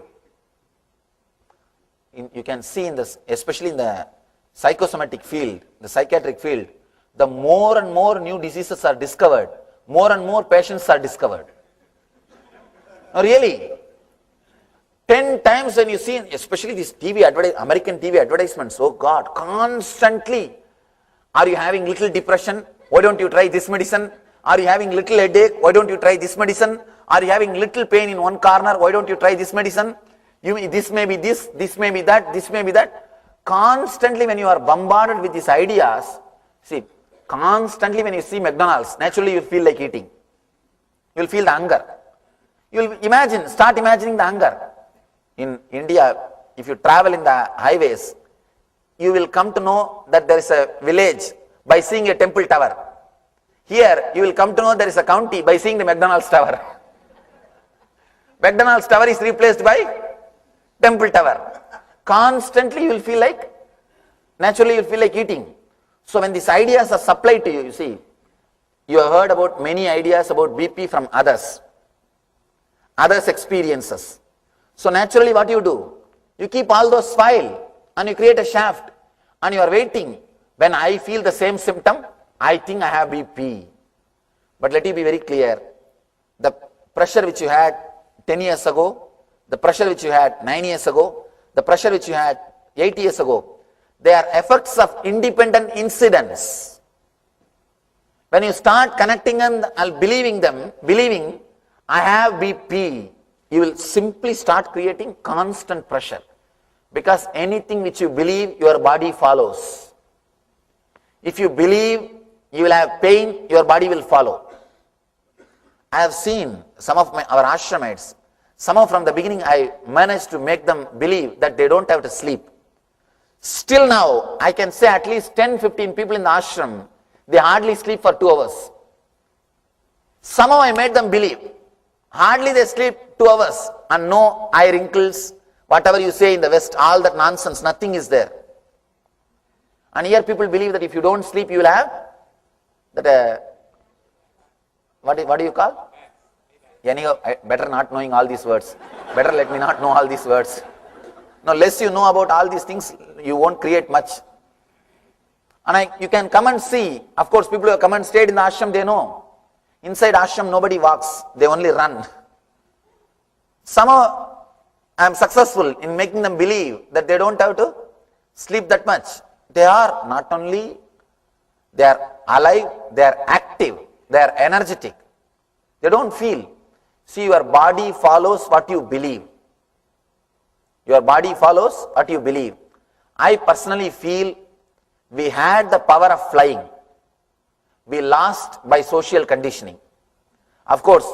You can see in this, especially in the psychosomatic field, the psychiatric field, the more and more new diseases are discovered, more and more patients are discovered. No, really. 10 times when you see, especially these American TV advertisements, oh God, constantly, are you having little depression? Why don't you try this medicine? Are you having little headache? Why don't you try this medicine? Are you having little pain in one corner? Why don't you try this medicine? This may be this may be that, this may be that. Constantly when you are bombarded with these ideas, see, constantly when you see McDonald's, naturally you feel like eating. You will feel the hunger. You will start imagining the hunger. In India, if you travel in the highways, you will come to know that there is a village by seeing a temple tower. Here, you will come to know there is a county by seeing the McDonald's tower. McDonald's tower is replaced by temple tower. Constantly you will feel like, naturally you will feel like eating. So when these ideas are supplied to you, you see, you have heard about many ideas about BP from others experiences. So naturally what you do? You keep all those file and you create a shaft and you are waiting. When I feel the same symptom, I think I have BP. But let me be very clear. The pressure which you had 10 years ago, the pressure which you had 9 years ago, the pressure which you had 8 years ago, they are effects of independent incidents. When you start connecting them and believing I have BP, you will simply start creating constant pressure. Because anything which you believe, your body follows. If you believe you will have pain, your body will follow. I have seen some of our ashramites, somehow from the beginning I managed to make them believe that they don't have to sleep. Still now, I can say at least 10-15 people in the ashram, they hardly sleep for 2 hours. Somehow I made them believe. Hardly they sleep 2 hours and no eye wrinkles, whatever you say in the West, all that nonsense, nothing is there. And here people believe that if you don't sleep, you will have that, what do you call? Anyhow, better not knowing all these words. Better let me not know all these words. Now, less you know about all these things, you won't create much. And you can come and see. Of course, people who have come and stayed in the ashram, they know. Inside ashram, nobody walks. They only run. Somehow, I am successful in making them believe that they don't have to sleep that much. They are not only, they are alive, they are active, they are energetic. They don't feel. See, your body follows what you believe. Your body follows what you believe. I personally feel we had the power of flying. We lost by social conditioning. Of course,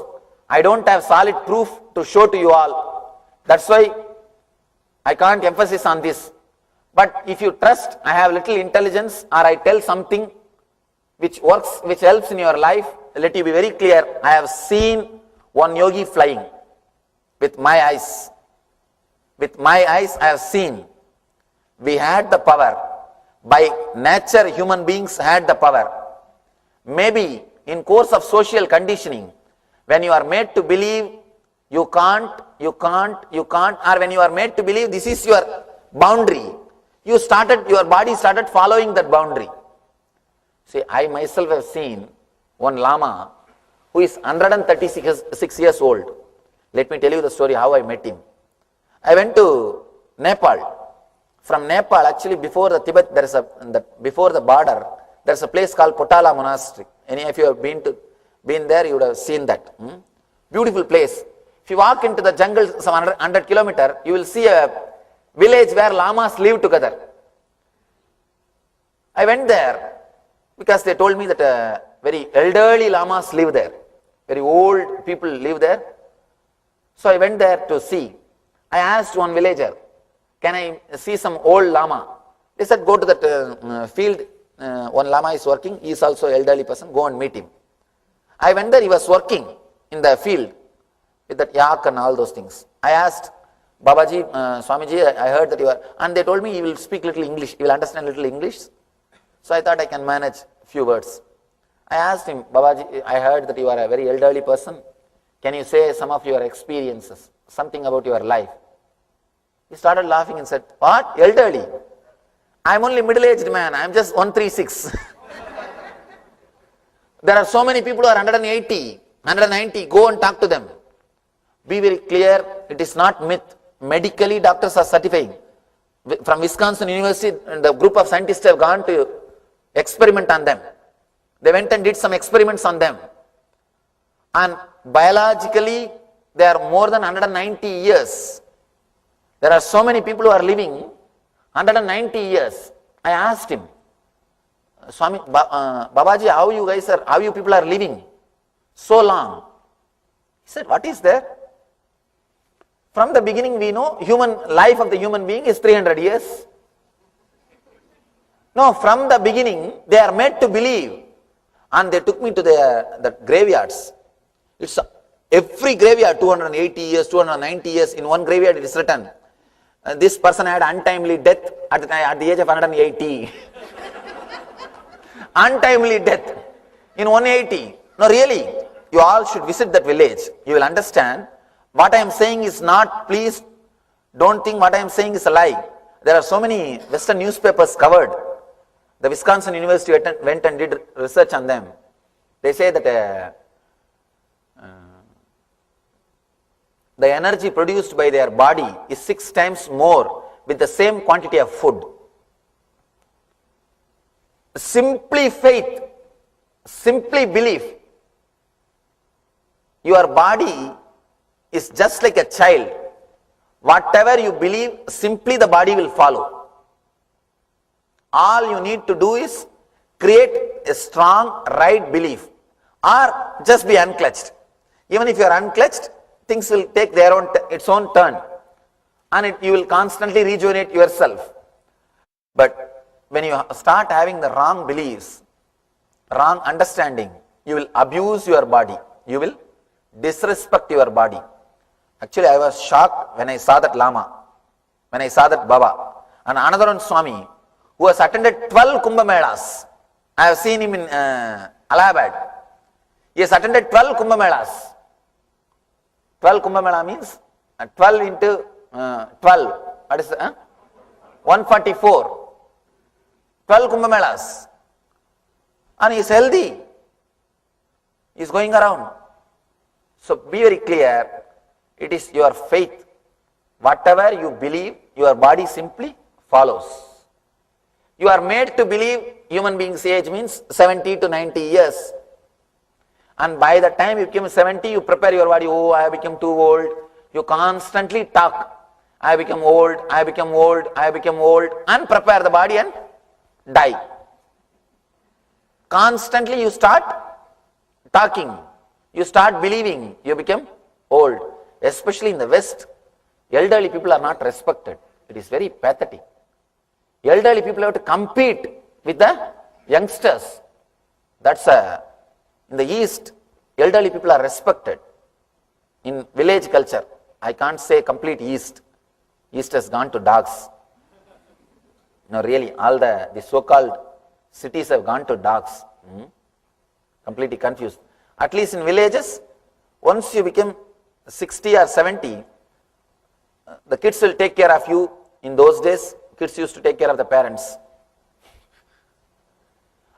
I don't have solid proof to show to you all. That's why I can't emphasize on this. But if you trust, I have little intelligence, or I tell something which works, which helps in your life, let you be very clear. I have seen one yogi flying with my eyes. With my eyes, I have seen. We had the power. By nature, human beings had the power. Maybe in course of social conditioning, when you are made to believe you can't, or when you are made to believe this is your boundary, your body started following that boundary. See, I myself have seen one Lama who is 136 years old. Let me tell you the story how I met him. I went to Nepal. From Nepal, actually before the Tibet, before the border, there is a place called Potala Monastery. Any of you have been there, you would have seen that. Beautiful place. If you walk into the jungle some 100 kilometers, you will see a village where lamas live together. I went there because they told me that very elderly lamas live there. Very old people live there. So I went there to see. I asked one villager, can I see some old lama? They said, go to that field. One lama is working. He is also an elderly person. Go and meet him. I went there. He was working in the field with that yak and all those things. I asked, Babaji, Swamiji, I heard that you are, and they told me he will speak little English. He will understand little English. So I thought I can manage few words. I asked him, Babaji, I heard that you are a very elderly person. Can you say some of your experiences, something about your life? He started laughing and said, what? Elderly? I am only middle-aged man. I am just 136. There are so many people who are 180, 190. Go and talk to them. Be very clear. It is not myth. Medically, doctors are certifying. From Wisconsin University, the group of scientists have gone to experiment on them. They went and did some experiments on them. And biologically, they are more than 190 years. There are so many people who are living 190 years. I asked him, Swami, Babaji, how you people are living so long? He said, what is there? From the beginning we know human life of the human being is 300 years. No, from the beginning they are made to believe. And they took me to the graveyards. It's every graveyard 280 years, 290 years. In one graveyard it is written, this person had untimely death at the age of 180. Untimely death in 180. No, really, you all should visit that village. You will understand. What I am saying is not, please don't think what I am saying is a lie. There are so many Western newspapers covered. The Wisconsin University went and did research on them. They say that the energy produced by their body is 6 times more with the same quantity of food. Simply faith, simply belief. Your body is just like a child. Whatever you believe, simply the body will follow. All you need to do is create a strong right belief or just be unclutched. Even if you are unclutched, things will take its own turn and you will constantly rejuvenate yourself. But when you start having the wrong beliefs, wrong understanding, you will abuse your body. You will disrespect your body. Actually, I was shocked when I saw that Lama, when I saw that Baba. And another one Swami, who has attended 12 Kumbh Melas. I have seen him in Allahabad. He has attended 12 Kumbh Melas. 12 Kumbh Mela means 12 into 12. What is 144. 12 Kumbh Melas. And he is healthy. He is going around. So be very clear. It is your faith. Whatever you believe, your body simply follows. You are made to believe human being's age means 70 to 90 years. And by the time you become 70, you prepare your body, oh, I have become too old. You constantly talk, I become old, I become old, I become old, and prepare the body and die. Constantly you start talking, you start believing, you become old. Especially in the West, elderly people are not respected. It is very pathetic. Elderly people have to compete with the youngsters. That's in the East, elderly people are respected. In village culture, I can't say complete East. East has gone to dogs. No, really, all the so-called cities have gone to dogs. Completely confused. At least in villages, once you become 60 or 70, the kids will take care of you. In those days, kids used to take care of the parents.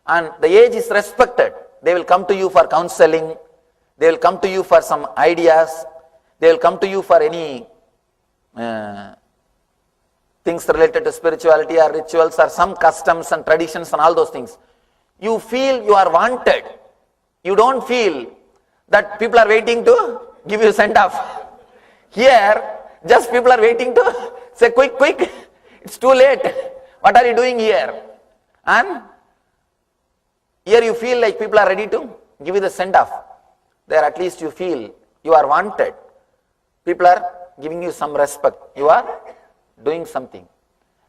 And the age is respected. They will come to you for counseling. They will come to you for some ideas. They will come to you for any things related to spirituality or rituals or some customs and traditions and all those things. You feel you are wanted. You don't feel that people are waiting to give you send off. Here, just people are waiting to say, quick, quick, it's too late. What are you doing here? And here you feel like people are ready to give you the send-off. There at least you feel you are wanted. People are giving you some respect. You are doing something.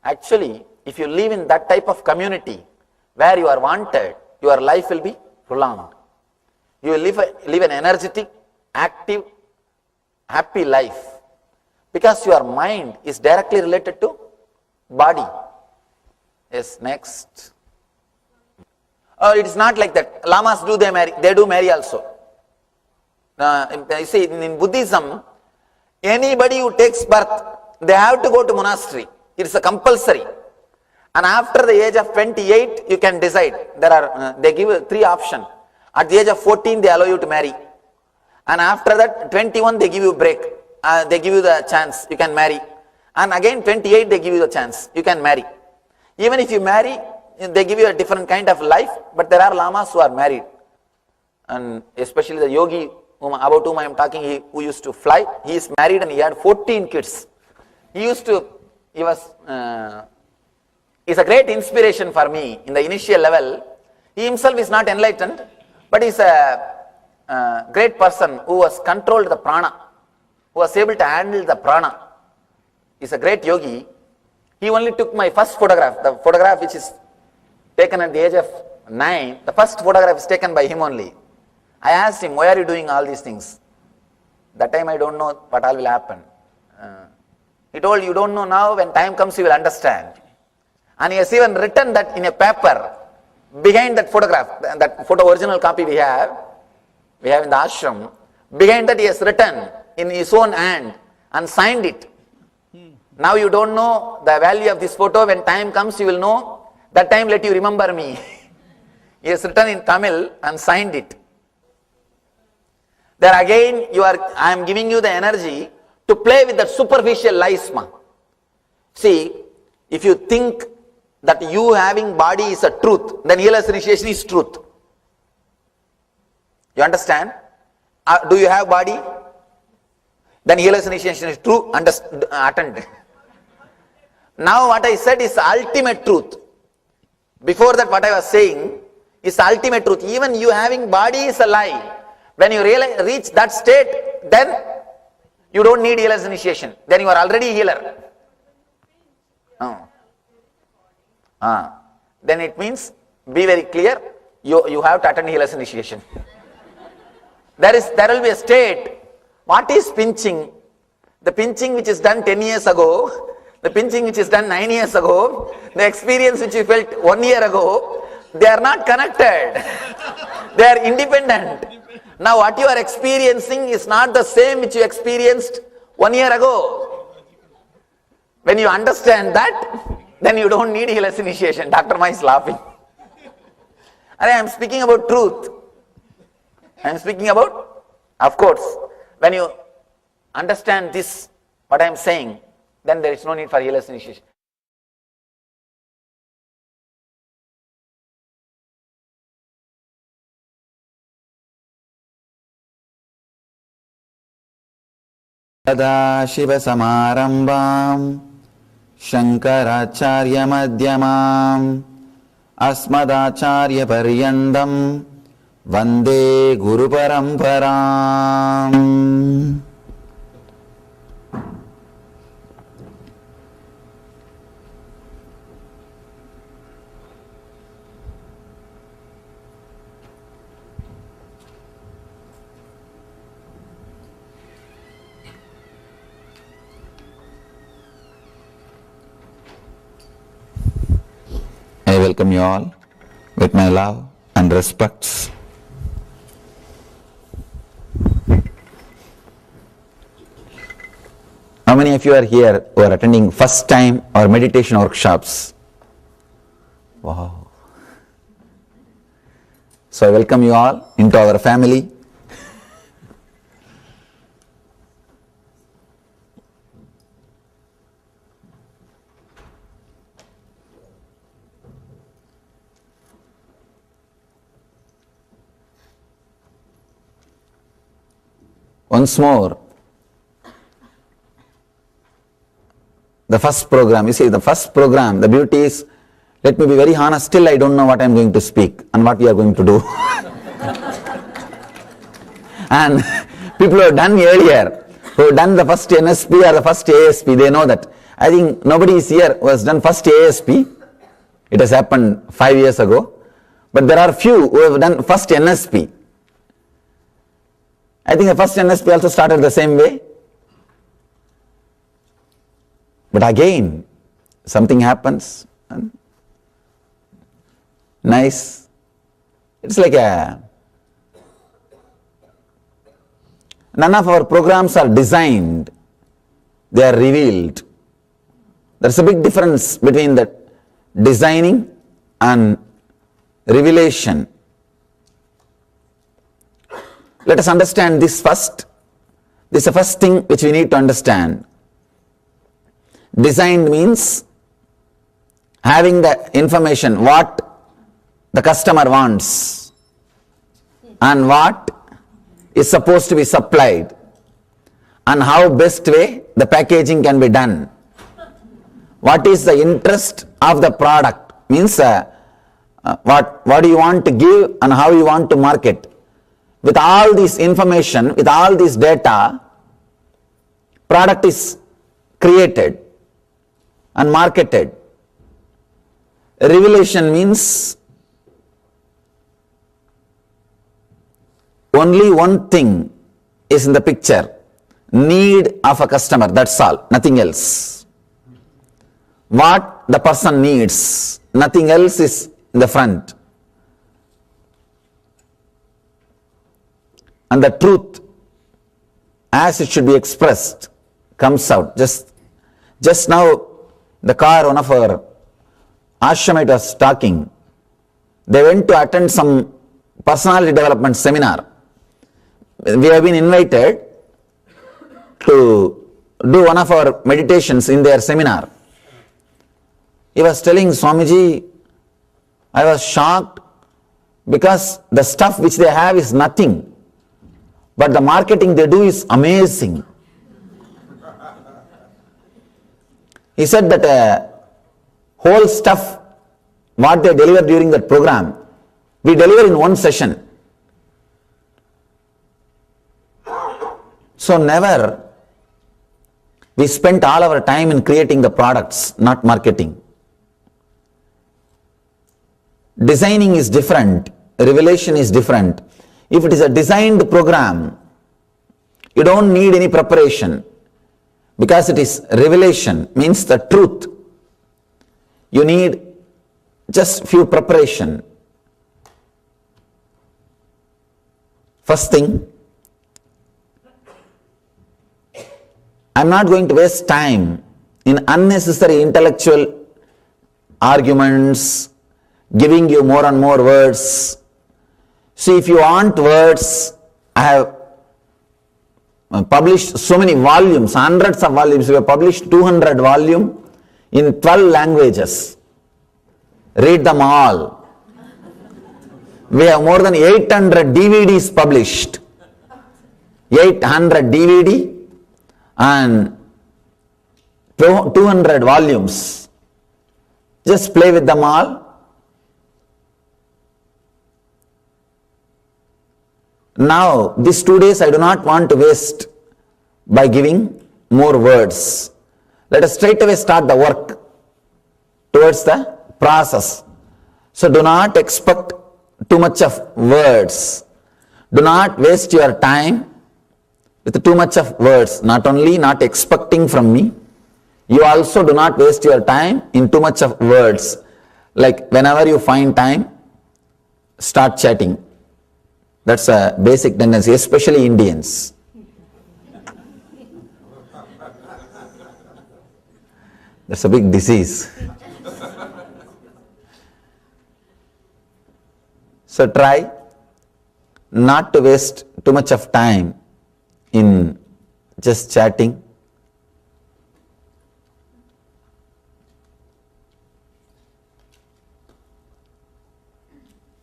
Actually, if you live in that type of community where you are wanted, your life will be prolonged. You will live an energetic, active, happy life. Because your mind is directly related to body. Yes, next. It is not like that. Lamas they do marry also. You see, in Buddhism, anybody who takes birth, they have to go to monastery. It is a compulsory. And after the age of 28, you can decide. They give 3 options. At the age of 14, they allow you to marry. And after that, 21, they give you a break. They give you the chance, you can marry. And again, 28, they give you the chance, you can marry. Even if you marry, they give you a different kind of life, but there are lamas who are married. And especially the yogi about whom I am talking, who used to fly, he is married and he had 14 kids. He's a great inspiration for me in the initial level. He himself is not enlightened, but he's a great person who has controlled the prana, who was able to handle the prana. He's a great yogi. He only took my first photograph, the photograph which is taken at the age of 9. The first photograph is taken by him only. I asked him, why are you doing all these things? That time I don't know what all will happen. He told, you don't know now, when time comes you will understand. And he has even written that in a paper, behind that photograph, that photo original copy we have in the ashram, behind that he has written in his own hand and signed it. Now you don't know the value of this photo, when time comes you will know, that time let you remember me. He has written in Tamil and signed it. There again, I am giving you the energy to play with that superficial lies. See, if you think that you having body is a truth, then healer's initiation is truth. You understand? Do you have body? Then healer's initiation is true, attend. Now what I said is ultimate truth. Before that what I was saying is ultimate truth. Even you having body is a lie. When you reach that state, then you don't need healer's initiation. Then you are already healer. Then it means, be very clear, you have to attend healer's initiation. There will be a state. What is pinching? The pinching which is done 10 years ago, the pinching which is done 9 years ago, the experience which you felt 1 year ago, they are not connected. They are independent. Now what you are experiencing is not the same which you experienced 1 year ago. When you understand that, then you don't need healer's initiation. Dr. Ma is laughing. I am speaking about truth. I am speaking about, of course, when you understand this, what I am saying, then there is no need for healer's initiation. Sadaशिवसमारम्भाम् शङ्कराचार्यमध्यमाम् अस्मदाचार्यपर्यन्तम् वन्दे गुरुपरम्पराम्. I welcome you all with my love and respects. How many of you are here who are attending first time or meditation workshops? Wow. So I welcome you all into our family. Once more, the first program. You see, the first program, the beauty is, let me be very honest, still I don't know what I am going to speak and what we are going to do. And people who have done earlier, who have done the first NSP or the first ASP, they know that. I think nobody is here who has done first ASP. It has happened 5 years ago. But there are few who have done first NSP. I think the first NSP also started the same way. But again, something happens. Nice. It's like none of our programs are designed, they are revealed. There's a big difference between the designing and revelation. Let us understand this first. This is the first thing which we need to understand. Designed means having the information, what the customer wants and what is supposed to be supplied and how best way the packaging can be done. What is the interest of the product means what do you want to give and how you want to market. With all this information, with all this data, product is created and marketed. Revelation means only one thing is in the picture, need of a customer, that's all, nothing else. What the person needs, nothing else is in the front. And the truth, as it should be expressed, comes out. Just now, the car, one of our ashramite was talking. They went to attend some personality development seminar. We have been invited to do one of our meditations in their seminar. He was telling Swamiji, I was shocked because the stuff which they have is nothing. But the marketing they do is amazing. He said that whole stuff, what they deliver during that program, we deliver in one session. So never we spent all our time in creating the products, not marketing. Designing is different, revelation is different. If it is a designed program, you don't need any preparation because it is revelation, means the truth. You need just few preparation. First thing, I'm not going to waste time in unnecessary intellectual arguments, giving you more and more words. See, if you want words, I have published so many volumes, hundreds of volumes. We have published 200 volumes in 12 languages. Read them all. We have more than 800 DVDs published. 800 DVD and 200 volumes. Just play with them all. Now, these 2 days I do not want to waste by giving more words. Let us straight away start the work towards the process. So do not expect too much of words. Do not waste your time with too much of words. Not only not expecting from me, you also do not waste your time in too much of words. Like whenever you find time, start chatting. That's a basic tendency, especially Indians. That's a big disease. So try not to waste too much of time in just chatting.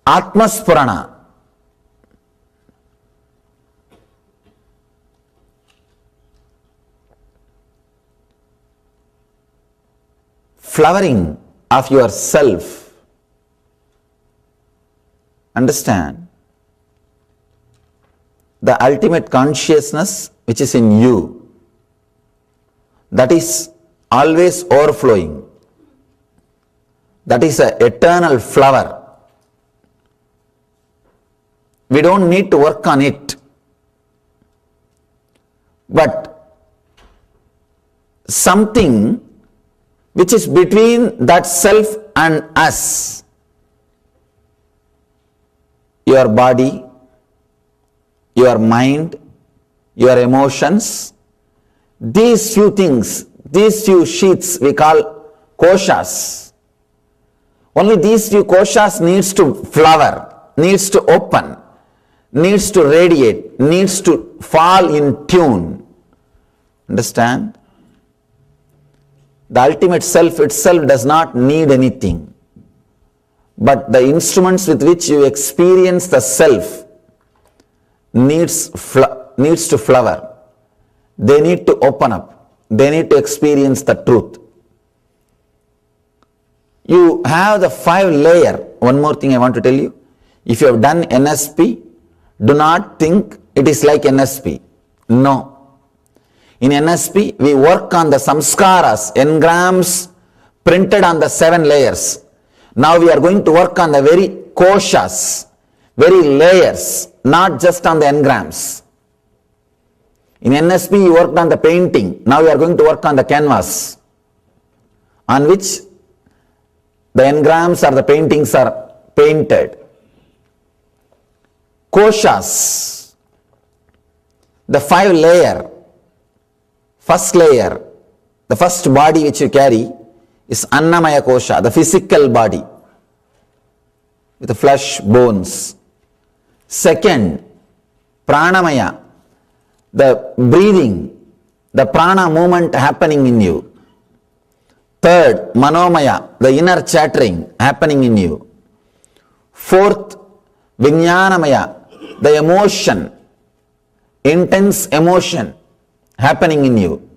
Atmaspurana. flowering of your self. Understand? The ultimate consciousness which is in you, that is always overflowing. That is an eternal flower. We don't need to work on it. But something which is between that self and us, your body, your mind, your emotions, these few things, these few sheets we call koshas. Only these few koshas needs to flower, needs to open, needs to radiate, needs to fall in tune. Understand? The ultimate self itself does not need anything. But the instruments with which you experience the self needs to flower. They need to open up. They need to experience the truth. You have the 5-layer. One more thing I want to tell you. If you have done NSP, do not think it is like NSP. No. In NSP, we work on the samskaras, engrams printed on the 7 layers. Now we are going to work on the very koshas, very layers, not just on the engrams. In NSP, you worked on the painting. Now we are going to work on the canvas, on which the engrams or the paintings are painted. Koshas, the 5-layer, first layer, the first body which you carry is Annamaya Kosha, the physical body with the flesh, bones. Second, Pranamaya, the breathing, the prana movement happening in you. Third, Manomaya, the inner chattering happening in you. Fourth, Vijnanamaya, the emotion, intense emotion happening in you.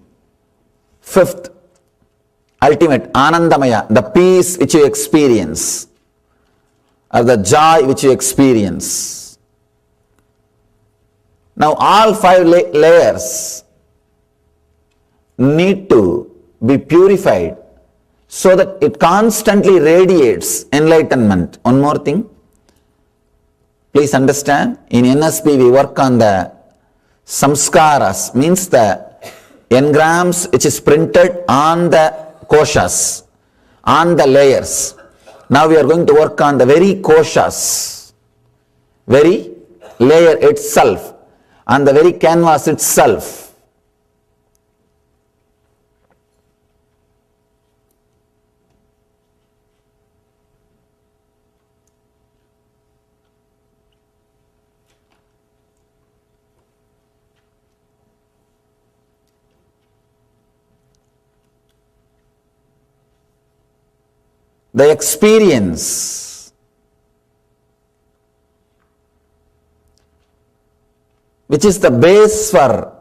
Fifth, ultimate, Anandamaya, the peace which you experience, or the joy which you experience. Now all 5 layers need to be purified so that it constantly radiates enlightenment. One more thing, please understand, in NSP we work on the samskaras, means the engrams which is printed on the koshas, on the layers. Now we are going to work on the very koshas, very layer itself, on the very canvas itself. The experience which is the base for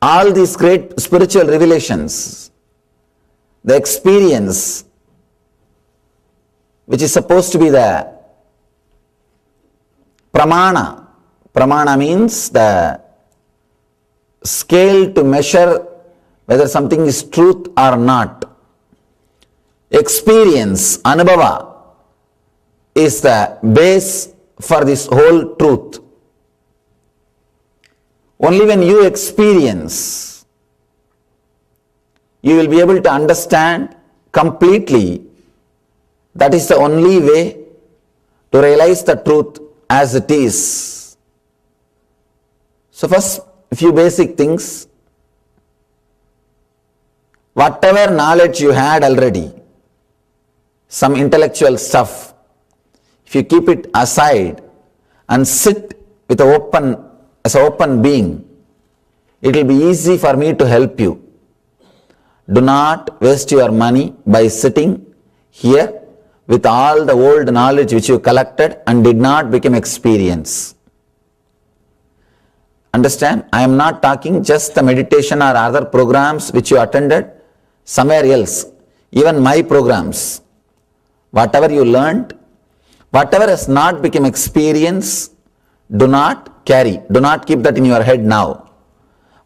all these great spiritual revelations, the experience which is supposed to be the pramana. Pramana means the scale to measure whether something is truth or not. Experience, anubhava, is the base for this whole truth. Only when you experience, you will be able to understand completely. That is the only way to realize the truth as it is. So first, a few basic things. Whatever knowledge you had already, some intellectual stuff, if you keep it aside and sit with as an open being, it will be easy for me to help you. Do not waste your money by sitting here with all the old knowledge which you collected and did not become experience. Understand? I am not talking just the meditation or other programs which you attended somewhere else. Even my programs, whatever you learned, whatever has not become experience, do not carry. Do not keep that in your head now.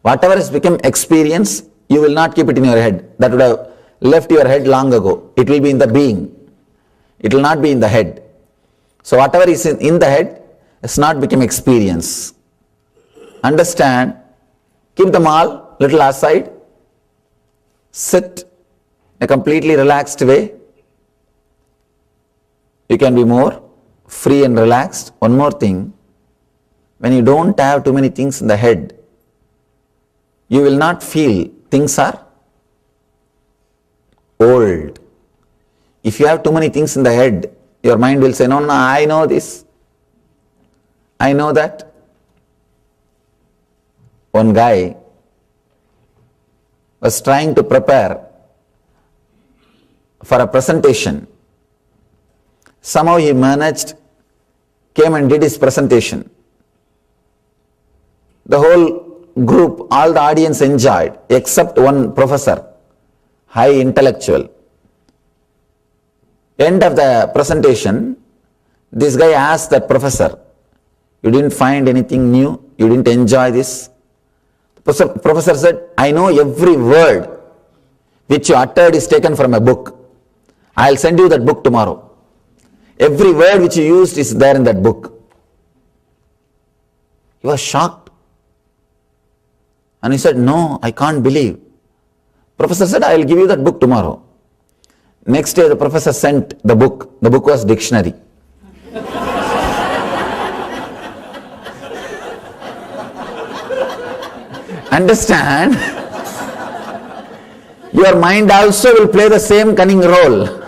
Whatever has become experience, you will not keep it in your head. That would have left your head long ago. It will be in the being. It will not be in the head. So whatever is in the head has not become experience. Understand, keep them all little aside, sit in a completely relaxed way. You can be more free and relaxed. One more thing, when you don't have too many things in the head, you will not feel things are old. If you have too many things in the head, your mind will say, no, I know this, I know that. One guy was trying to prepare for a presentation. Somehow he managed, came and did his presentation. The whole group, all the audience enjoyed, except one professor, high intellectual. End of the presentation, this guy asked that professor, you didn't find anything new? You didn't enjoy this? The professor said, I know every word which you uttered is taken from a book. I'll send you that book tomorrow. Every word which you used is there in that book. He was shocked. And he said, no, I can't believe. Professor said, I will give you that book tomorrow. Next day the professor sent the book. The book was dictionary. Understand? Your mind also will play the same cunning role.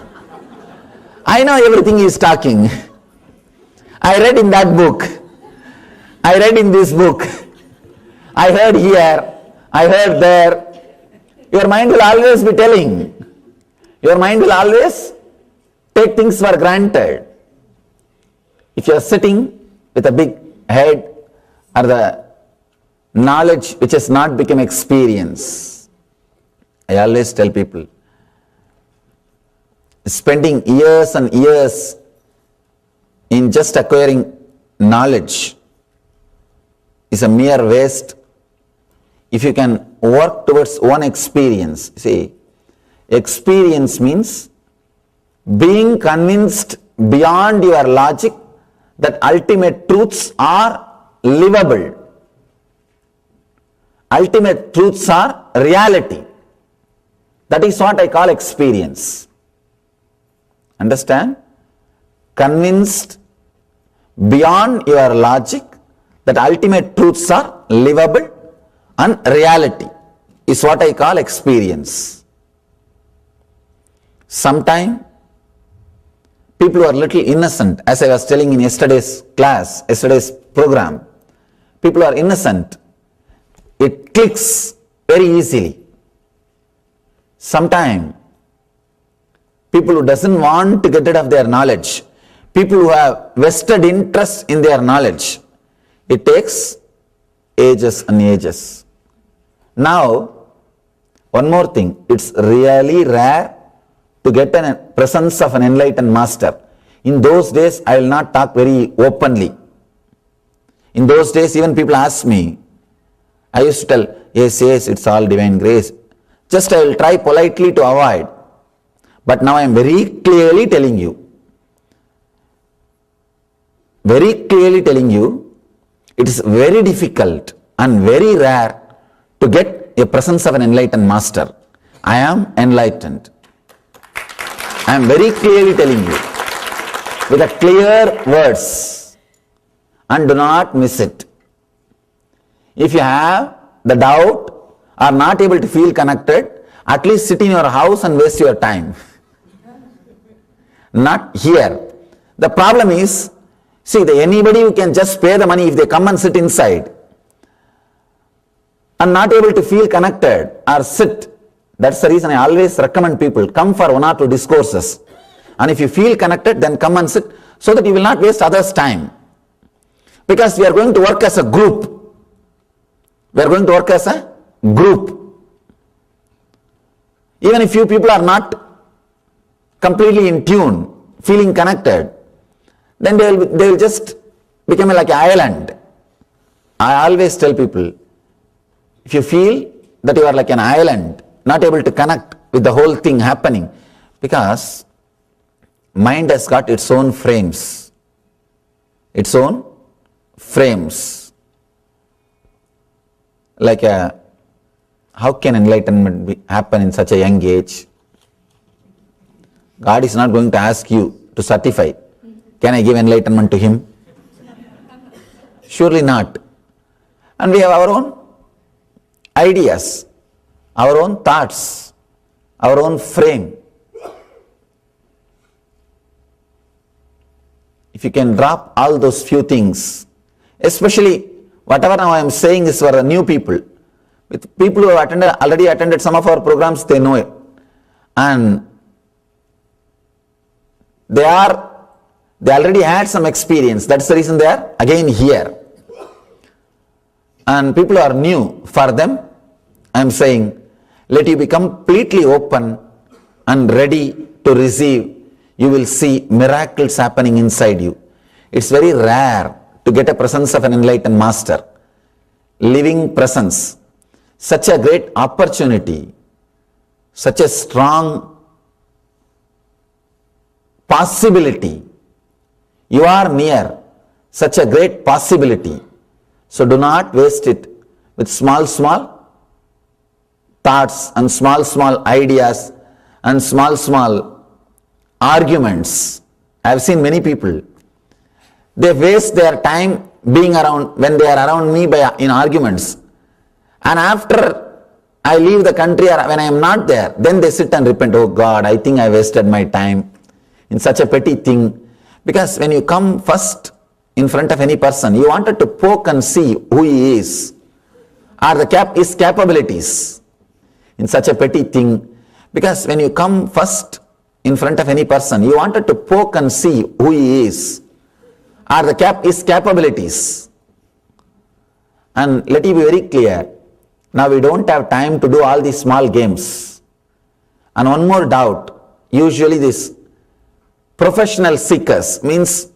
I know everything he is talking. I read in that book. I read in this book. I heard here. I heard there. Your mind will always be telling. Your mind will always take things for granted. If you are sitting with a big head or the knowledge which has not become experience, I always tell people, spending years and years in just acquiring knowledge is a mere waste. If you can work towards one experience, see, experience means being convinced beyond your logic that ultimate truths are livable. Ultimate truths are reality. That is what I call experience. Understand? Convinced beyond your logic that ultimate truths are livable and reality is what I call experience. Sometimes people who are little innocent, as I was telling in yesterday's class, yesterday's program, people are innocent. It clicks very easily. Sometimes people who doesn't want to get rid of their knowledge, people who have vested interest in their knowledge, it takes ages and ages. Now, one more thing, it's really rare to get a presence of an enlightened master. In those days, I will not talk very openly. In those days, even people ask me, I used to tell, yes, it's all divine grace. Just I will try politely to avoid. But now I am very clearly telling you, it is very difficult and very rare to get a presence of an enlightened master. I am enlightened. I am very clearly telling you with a clear words, and do not miss it. If you have the doubt or not able to feel connected, at least sit in your house and waste your time. Not here. The problem is, see, anybody who can just pay the money if they come and sit inside and not able to feel connected or sit. That's the reason I always recommend people, come for 1 or 2 discourses. And if you feel connected, then come and sit so that you will not waste others' time. Because we are going to work as a group. We are going to work as a group. Even if few people are not completely in tune, feeling connected, then they will just become like an island. I always tell people, if you feel that you are like an island, not able to connect with the whole thing happening, because mind has got its own frames. Its own frames. Like how can enlightenment happen in such a young age? God is not going to ask you to certify. Can I give enlightenment to him? Surely not. And we have our own ideas, our own thoughts, our own frame. If you can drop all those few things, especially whatever now I am saying is for new people. With people who have already attended some of our programs, they know it. And they already had some experience. That's the reason they are again here. And people who are new, for them, I am saying, let you be completely open and ready to receive. You will see miracles happening inside you. It's very rare to get a presence of an enlightened master. Living presence. Such a great opportunity. Such a strong possibility. You are near such a great possibility. So do not waste it with small thoughts and small ideas and small arguments. I have seen many people. They waste their time being around, when they are around me in arguments. And after I leave the country or when I am not there, then they sit and repent. Oh God, I think I wasted my time in such a petty thing. Because when you come first in front of any person, you wanted to poke and see who he is, or his capabilities in such a petty thing. Because when you come first in front of any person, you wanted to poke and see who he is, or his capabilities. And let it be very clear, now we don't have time to do all these small games. And one more doubt, usually these professional seekers, means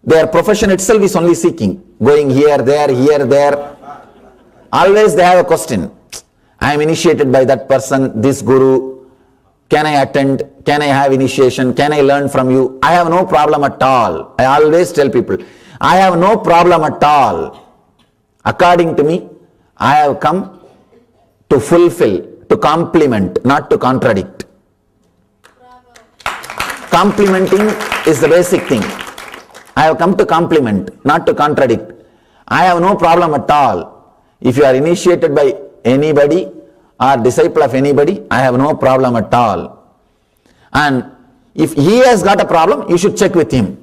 their profession itself is only seeking, going here, there. Always they have a question. I am initiated by that person, this guru. Can I attend? Can I have initiation? Can I learn from you? I have no problem at all. I always tell people, I have no problem at all. According to me, I have come to fulfill, to complement, not to contradict. Complimenting is the basic thing. I have come to compliment, not to contradict. I have no problem at all. If you are initiated by anybody or disciple of anybody, I have no problem at all. And if he has got a problem, you should check with him.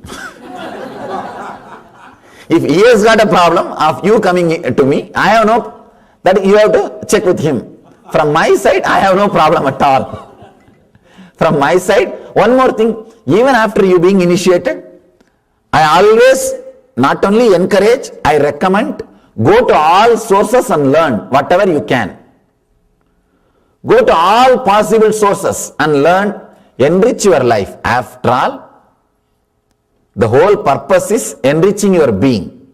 If he has got a problem of you coming to me, I have no, that you have to check with him. From my side, I have no problem at all. From my side, one more thing, even after you being initiated, I always not only encourage, I recommend, go to all sources and learn whatever you can. Go to all possible sources and learn, enrich your life. After all, the whole purpose is enriching your being,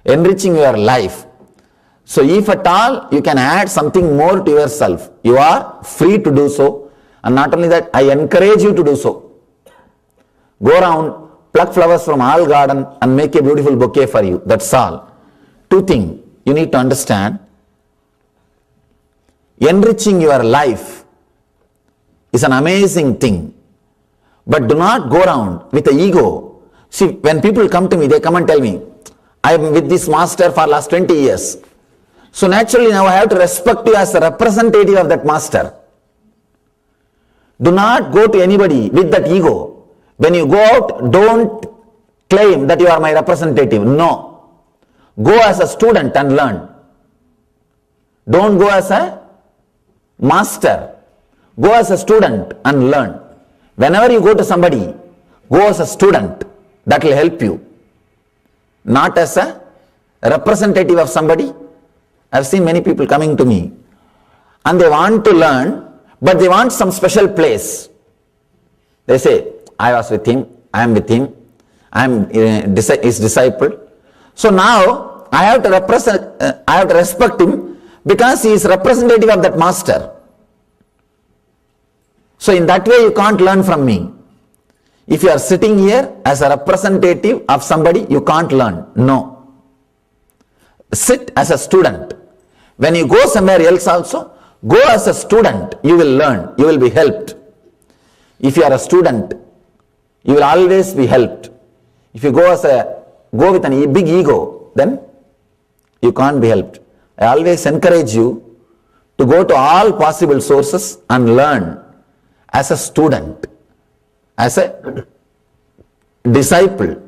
enriching your life. So if at all you can add something more to yourself, you are free to do so. And not only that, I encourage you to do so. Go around, pluck flowers from all garden and make a beautiful bouquet for you. That's all. Two things you need to understand. Enriching your life is an amazing thing. But do not go around with the ego. See, when people come to me, they come and tell me, I am with this master for last 20 years. So naturally now I have to respect you as a representative of that master. Do not go to anybody with that ego. When you go out, don't claim that you are my representative. No. Go as a student and learn. Don't go as a master. Go as a student and learn. Whenever you go to somebody, go as a student. That will help you. Not as a representative of somebody. I have seen many people coming to me and they want to learn, but they want some special place. They say, I was with him, I am with him, I am his disciple. So now I have to respect him because he is representative of that master. So in that way you can't learn from me. If you are sitting here as a representative of somebody, you can't learn. No. Sit as a student. When you go somewhere else also, go as a student, you will learn, you will be helped. If you are a student, you will always be helped. If you go with a big ego, then you can't be helped. I always encourage you to go to all possible sources and learn as a student, as a disciple,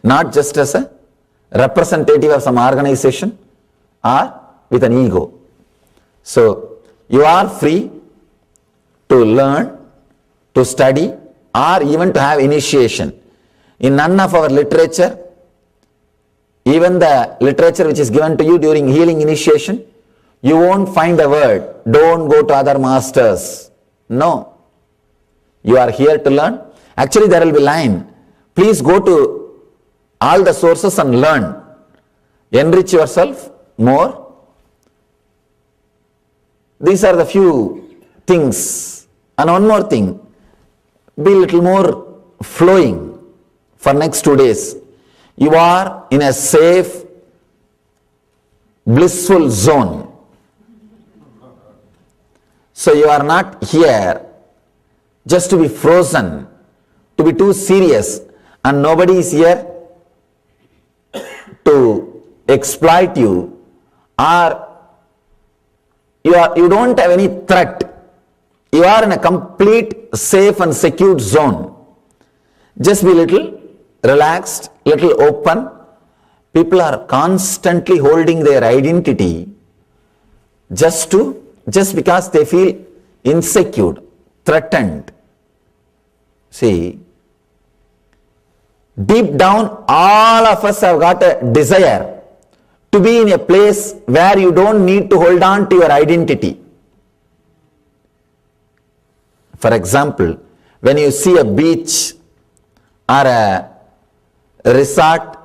not just as a representative of some organization or with an ego. So you are free to learn, to study, or even to have initiation. In none of our literature, even the literature which is given to you during healing initiation, you won't find a word, don't go to other masters. No. You are here to learn. Actually, there will be line. Please go to all the sources and learn. Enrich yourself more. These are the few things. And one more thing. Be a little more flowing for next 2 days. You are in a safe, blissful zone. So you are not here just to be frozen, to be too serious, and nobody is here to exploit you, or you don't have any threat. You are in a complete safe and secure zone. Just be little relaxed, little open. People are constantly holding their identity just because they feel insecure, threatened. See, deep down all of us have got a desire to be in a place where you don't need to hold on to your identity. For example, when you see a beach or a resort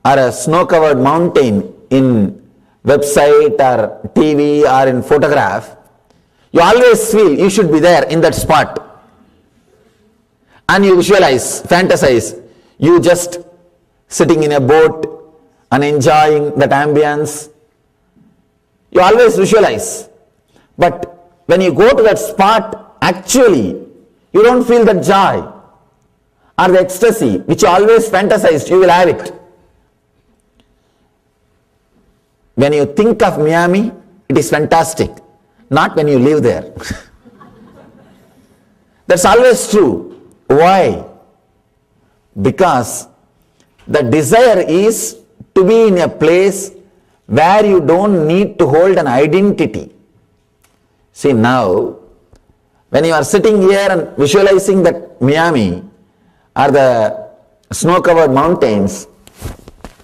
or a snow-covered mountain in website or TV or in photograph, you always feel you should be there in that spot. And you visualize, fantasize, you just sitting in a boat and enjoying that ambience. You always visualize. But when you go to that spot, actually, you don't feel that joy or the ecstasy which you always fantasized, you will have it. When you think of Miami, it is fantastic. Not when you live there. That's always true. Why? Because the desire is to be in a place where you don't need to hold an identity. See, now, when you are sitting here and visualizing that Miami or the snow-covered mountains,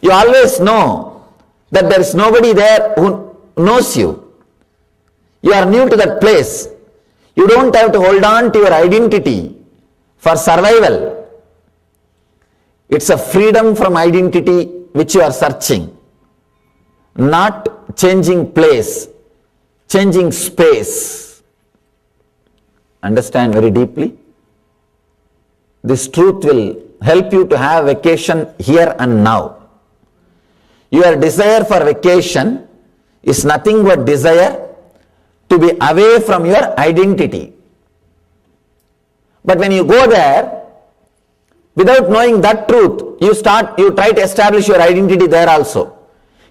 you always know that there is nobody there who knows you. You are new to that place. You don't have to hold on to your identity for survival. It's a freedom from identity which you are searching. Not changing place, changing space. Understand very deeply? This truth will help you to have vacation here and now. Your desire for vacation is nothing but desire to be away from your identity. But when you go there, without knowing that truth, you try to establish your identity there also.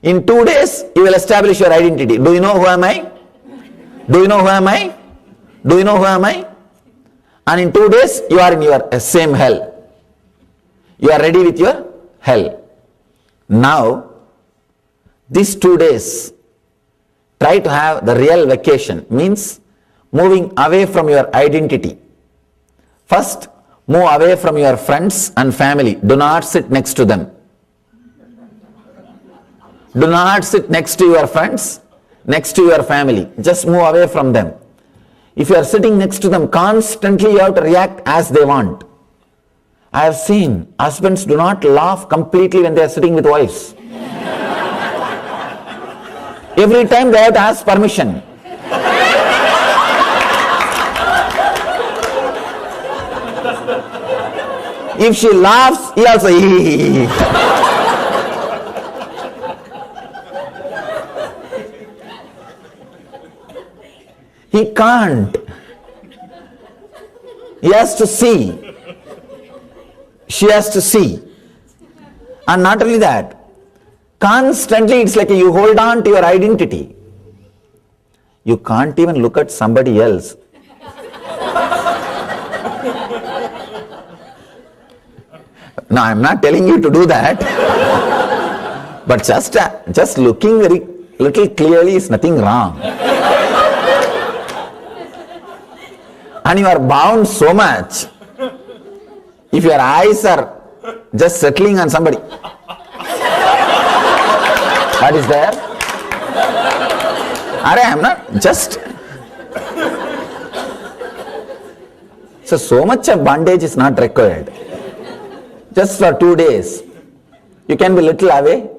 In 2 days, you will establish your identity. Do you know who am I? Do you know who am I? Do you know who am I? And in 2 days, you are in your same hell. You are ready with your hell. Now, these 2 days, try to have the real vacation, means moving away from your identity. First, move away from your friends and family. Do not sit next to them. Do not sit next to your friends, next to your family. Just move away from them. If you are sitting next to them, constantly you have to react as they want. I have seen husbands do not laugh completely when they are sitting with wives. Every time they have to ask permission. If she laughs, he also He can't. He has to see. She has to see. And not only that, constantly it's like you hold on to your identity. You can't even look at somebody else. No, I'm not telling you to do that. But just looking very little clearly is nothing wrong. And you are bound so much. If your eyes are just settling on somebody. What is there? I am not just. So much of bondage is not required. Just for 2 days. You can be little away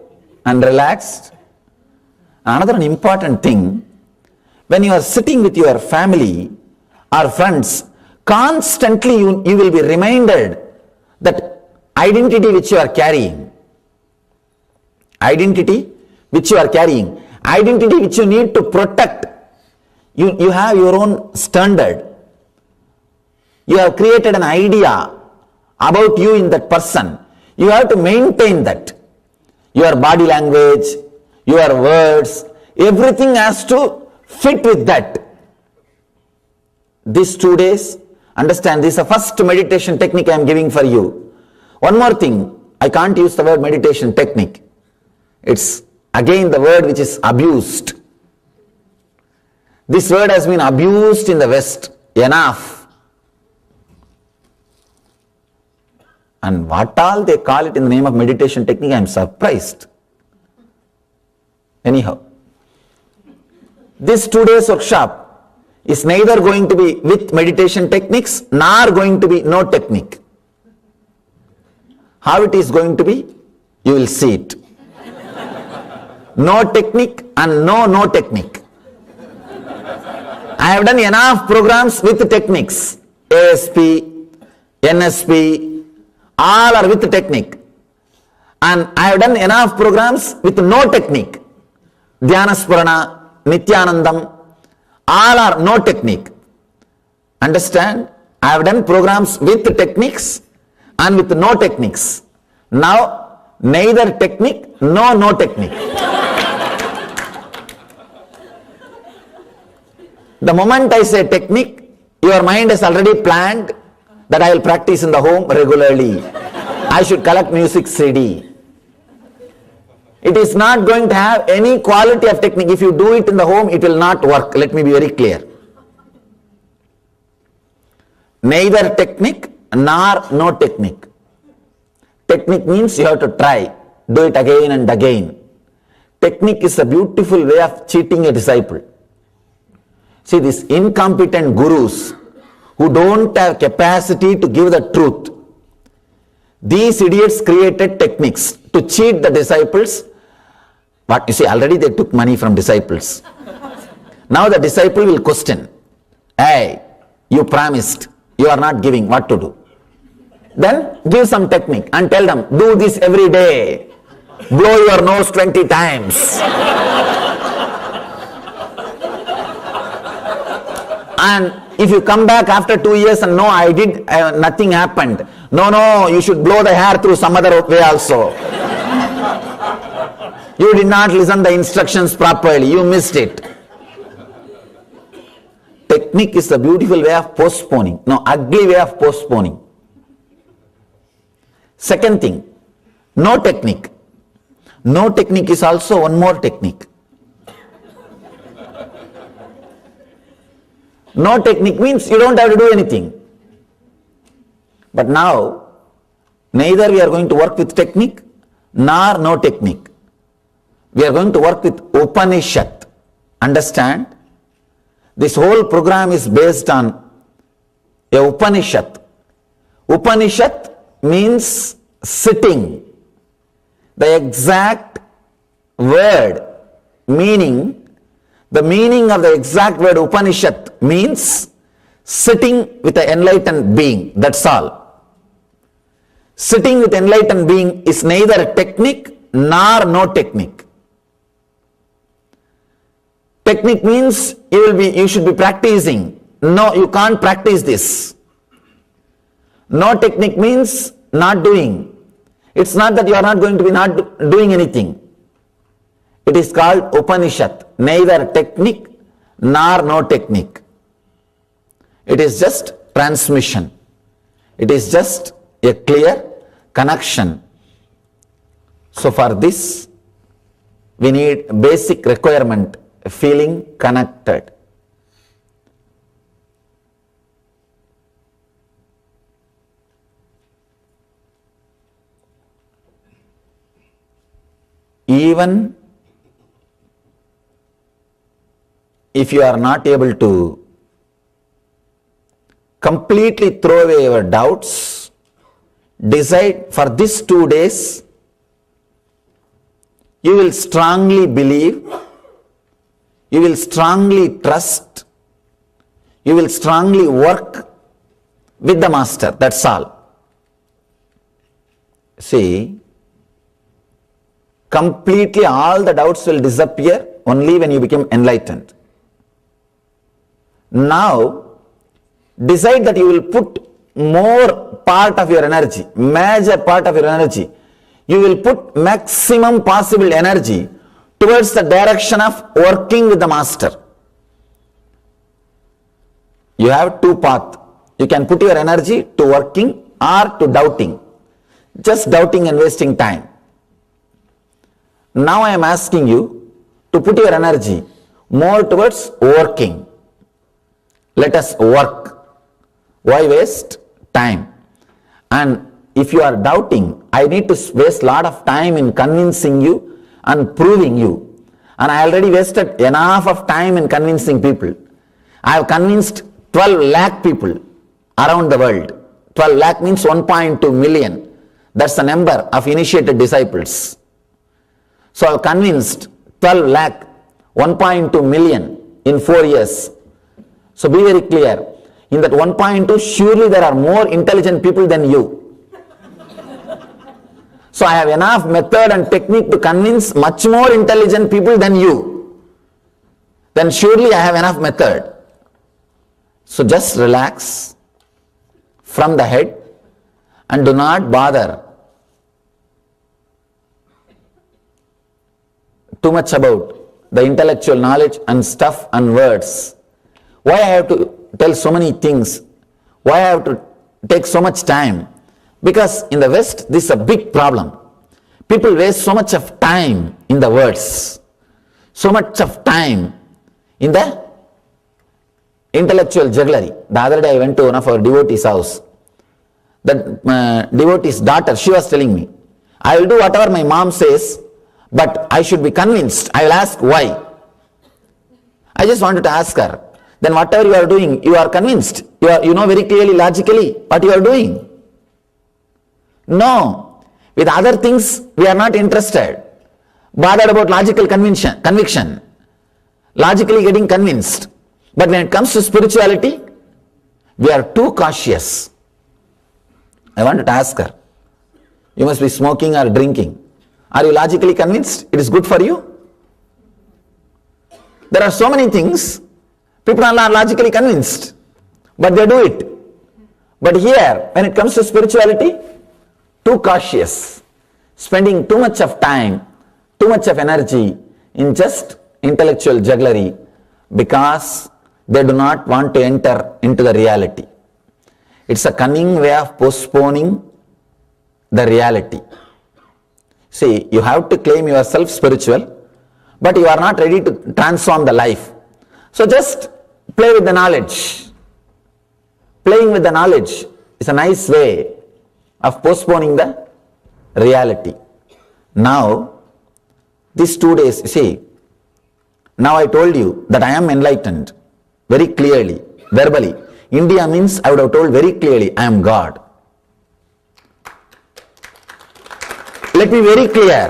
and relaxed. Another important thing, when you are sitting with your family or friends, constantly you will be reminded that identity which you are carrying. Identity which you are carrying. Identity which you need to protect. You have your own standard. You have created an idea about you in that person. You have to maintain that. Your body language, your words, everything has to fit with that. These 2 days, understand, this is the first meditation technique I am giving for you. One more thing, I can't use the word meditation technique. It's again the word which is abused. This word has been abused in the West enough. And what all they call it in the name of meditation technique, I am surprised. Anyhow, this 2 days workshop is neither going to be with meditation techniques nor going to be no technique. How it is going to be? You will see it. No technique and no technique. I have done enough programs with techniques. ASP, NSP, all are with technique. And I have done enough programs with no technique. Dhyanasparana, Nithyanandam, all are no technique. Understand? I have done programs with techniques and with no techniques. Now, neither technique, no technique. The moment I say technique, your mind has already planned that I will practice in the home regularly. I should collect music CD. It is not going to have any quality of technique. If you do it in the home, it will not work. Let me be very clear. Neither technique nor no technique. Technique means you have to try. Do it again and again. Technique is a beautiful way of cheating a disciple. See, these incompetent gurus who don't have capacity to give the truth, these idiots created techniques to cheat the disciples. But you see, already they took money from disciples. Now the disciple will question, hey, you promised, you are not giving, what to do? Then give some technique and tell them, do this every day. Blow your nose 20 times. And if you come back after 2 years and no, I did, nothing happened. No, you should blow the hair through some other way also. You did not listen the instructions properly. You missed it. Technique is a beautiful way of postponing. No, ugly way of postponing. Second thing, no technique. No technique is also one more technique. No technique means you don't have to do anything. But now, neither we are going to work with technique nor no technique. We are going to work with Upanishad. Understand? This whole program is based on a Upanishad. Upanishad means sitting. The exact word meaning, the meaning of the exact word Upanishad means sitting with an enlightened being. That's all. Sitting with enlightened being is neither technique nor no technique. Technique means you should be practicing. No, you can't practice this. No technique means not doing. It's not that you are not going to be not doing anything. It is called Upanishad, neither technique nor no technique. It is just transmission. It is just a clear connection. So for this, we need basic requirement, feeling connected. Even if you are not able to completely throw away your doubts, decide for these 2 days, you will strongly believe, you will strongly trust, you will strongly work with the Master. That's all. See, completely all the doubts will disappear only when you become enlightened. Now, decide that you will put more part of your energy, major part of your energy. You will put maximum possible energy towards the direction of working with the Master. You have two paths. You can put your energy to working or to doubting. Just doubting and wasting time. Now I am asking you to put your energy more towards working. Let us work. Why waste time? And if you are doubting, I need to waste a lot of time in convincing you and proving you. And I already wasted enough of time in convincing people. I have convinced 12 lakh people around the world. 12 lakh means 1.2 million. That's the number of initiated disciples. So I have convinced 12 lakh, 1.2 million in 4 years. So be very clear. In that 1.2, surely there are more intelligent people than you. So I have enough method and technique to convince much more intelligent people than you. Then surely I have enough method. So just relax from the head and do not bother too much about the intellectual knowledge and stuff and words. Why I have to tell so many things? Why I have to take so much time? Because in the West, this is a big problem. People waste so much of time in the words, so much of time in the intellectual jugglery. The other day I went to one of our devotees' house. The devotee's daughter, she was telling me, I will do whatever my mom says, but I should be convinced. I will ask why. I just wanted to ask her, then whatever you are doing, you are convinced. You know very clearly, logically, what you are doing. No. With other things, we are not interested. Bothered about logical conviction. Logically getting convinced. But when it comes to spirituality, we are too cautious. I wanted to ask her, you must be smoking or drinking. Are you logically convinced it is good for you? There are so many things, people are not logically convinced, but they do it. But here, when it comes to spirituality, too cautious, spending too much of time, too much of energy in just intellectual jugglery because they do not want to enter into the reality. It's a cunning way of postponing the reality. See, you have to claim yourself spiritual, but you are not ready to transform the life. So just play with the knowledge. Playing with the knowledge is a nice way of postponing the reality. Now, these 2 days, see, now I told you that I am enlightened. very clearly, verbally. India means I would have told very clearly, I am God. Let me be very clear.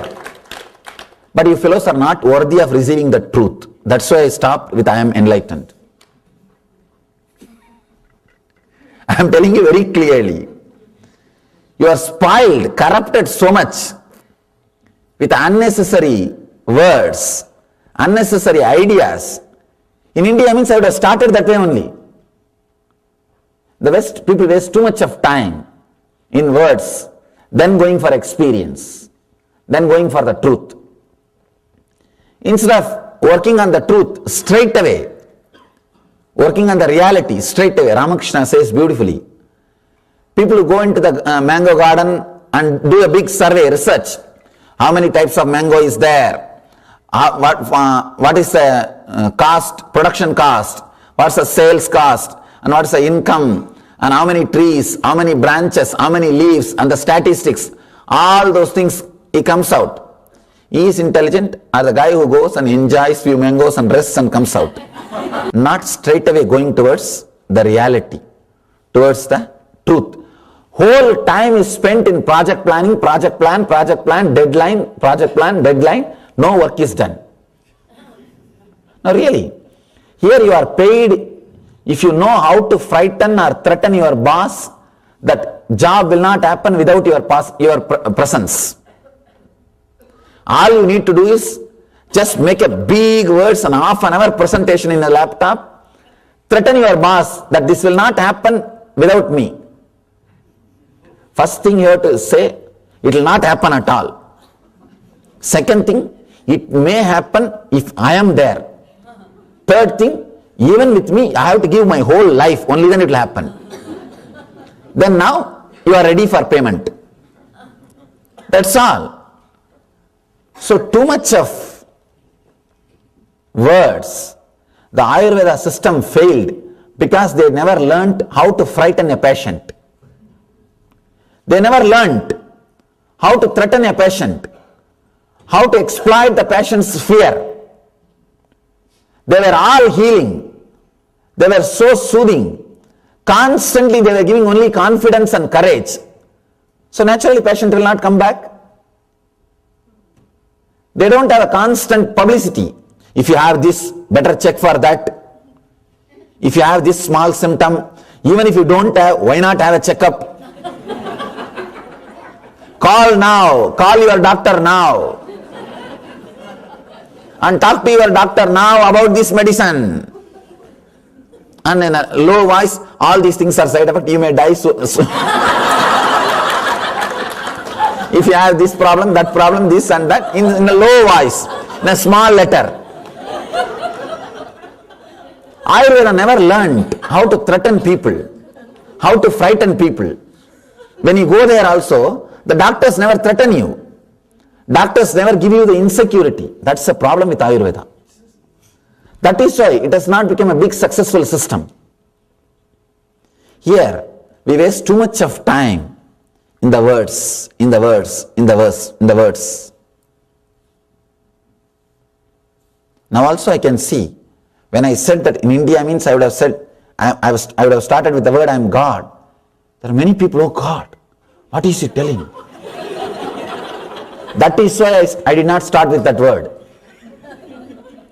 But you fellows are not worthy of receiving the truth. That's why I stopped with I am enlightened. I am telling you very clearly. You are spoiled, corrupted so much with unnecessary words, unnecessary ideas. In India means I would have started that way only. The West people waste too much of time in words, then going for experience, then going for the truth. Instead of working on the truth straight away, working on the reality straight away, Ramakrishna says beautifully, people who go into the mango garden and do a big survey, research, how many types of mango is there, what is the cost, production cost, what's the sales cost, and what's the income, and how many trees, how many branches, how many leaves, and the statistics, all those things, he comes out. He is intelligent, or the guy who goes and enjoys few mangoes and rests and comes out. Not straight away going towards the reality, towards the truth. Whole time is spent in project planning, project plan, deadline, project plan, deadline. No work is done. Now really, here you are paid. If you know how to frighten or threaten your boss, that job will not happen without your presence. All you need to do is just make a big words and half an hour presentation in a laptop, threaten your boss that this will not happen without me. First thing you have to say, it will not happen at all. Second thing, it may happen if I am there. Third thing, even with me, I have to give my whole life, only then it will happen. Then now, you are ready for payment. That's all. So too much of words. The Ayurveda system failed because they never learnt how to frighten a patient. They never learnt how to threaten a patient, how to exploit the patient's fear. They were all healing. They were so soothing. Constantly they were giving only confidence and courage. So naturally patient will not come back. They don't have a constant publicity. If you have this, better check for that. If you have this small symptom, even if you don't have, why not have a checkup? Call now, call your doctor now. And talk to your doctor now about this medicine. And in a low voice, all these things are side effect, you may die soon. If you have this problem, that problem, this and that, in a low voice, in a small letter. Ayurveda never learned how to threaten people, how to frighten people. When you go there also, the doctors never threaten you. Doctors never give you the insecurity. That's the problem with Ayurveda. That is why it has not become a big successful system. Here, we waste too much of time in the words. Now also I can see, when I said that in India means I would have said, I would have started with the word I am God. There are many people, oh God, what is he telling? That is why I did not start with that word.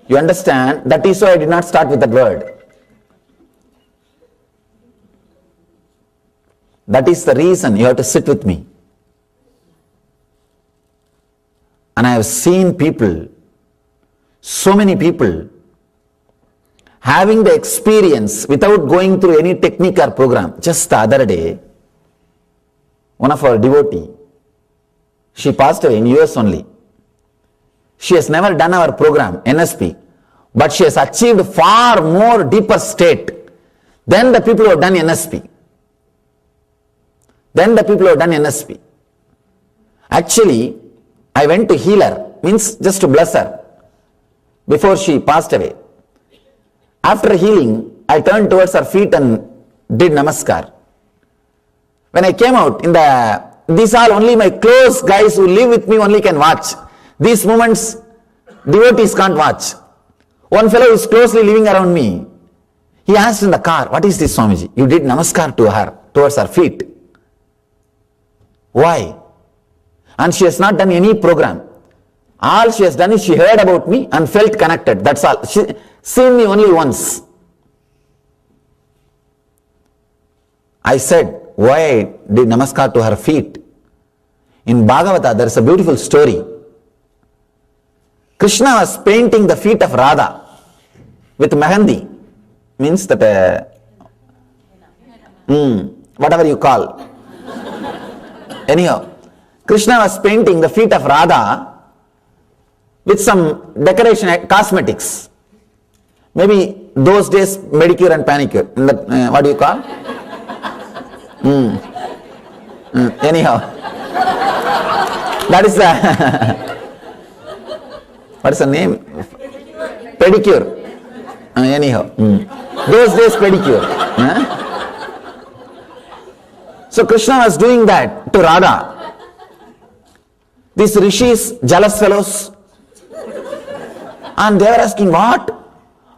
You understand? That is why I did not start with that word. That is the reason you have to sit with me. And I have seen people, so many people, having the experience without going through any technique or program. Just the other day, one of our devotee, she passed away in US only. She has never done our program, NSP, but she has achieved far more deeper state than the people who have done NSP. Actually, I went to heal her, means just to bless her, before she passed away. After healing, I turned towards her feet and did namaskar. When I came out, these are only my close guys who live with me only can watch. These moments, devotees can't watch. One fellow is closely living around me. He asked in the car, what is this, Swamiji? You did namaskar to her, towards her feet. Why? And she has not done any program. All she has done is she heard about me and felt connected. That's all. She seen me only once. I said, why I did namaskar to her feet? In Bhagavata, there is a beautiful story. Krishna was painting the feet of Radha with Mehandi. Means that, whatever you call. Anyhow, Krishna was painting the feet of Radha with some decoration, cosmetics. Maybe those days, medicure and panicure. What do you call? Anyhow, that is the, what is the name? Pedicure. Anyhow, those days pedicure. So Krishna was doing that to Radha. These rishis, jealous fellows, and they were asking, what?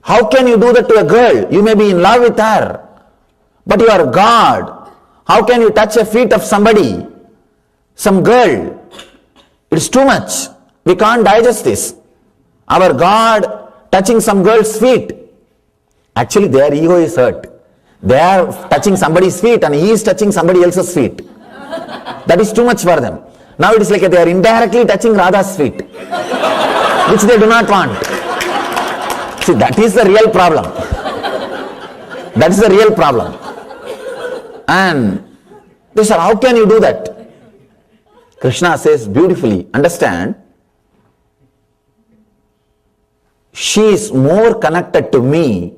How can you do that to a girl? You may be in love with her, but you are God. How can you touch the feet of somebody, some girl? It's too much. We can't digest this. Our God touching some girl's feet. Actually, their ego is hurt. They are touching somebody's feet and he is touching somebody else's feet. That is too much for them. Now it is like they are indirectly touching Radha's feet, which they do not want. See, that is the real problem. That is the real problem. And they said, how can you do that? Krishna says beautifully, understand, she is more connected to me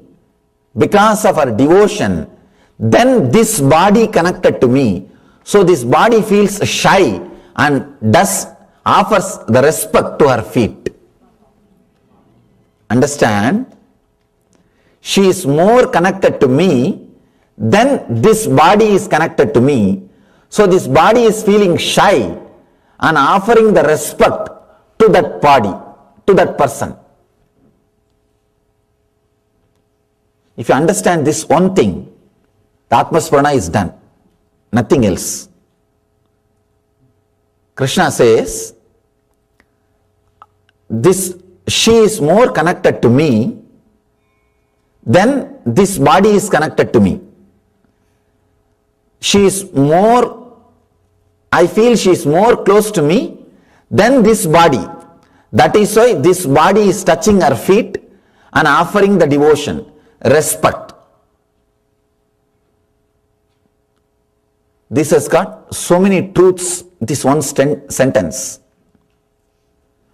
because of her devotion than this body connected to me. So this body feels shy and thus offers the respect to her feet. Understand? She is more connected to me than this body is connected to me. So this body is feeling shy and offering the respect to that body, to that person. If you understand this one thing, the Atmasparana is done. Nothing else. Krishna says, she is more connected to me than this body is connected to me. I feel she is more close to me than this body. That is why this body is touching her feet and offering the devotion, respect. This has got so many truths, this one sentence.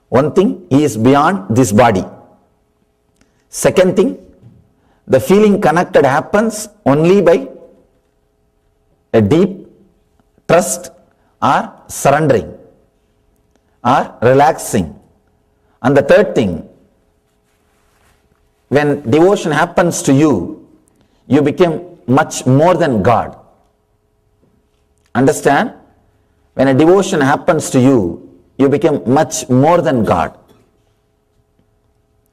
One thing, he is beyond this body. Second thing, the feeling connected happens only by a deep trust or surrendering or relaxing. And the third thing, when devotion happens to you, you become much more than God. Understand? When a devotion happens to you, you become much more than God.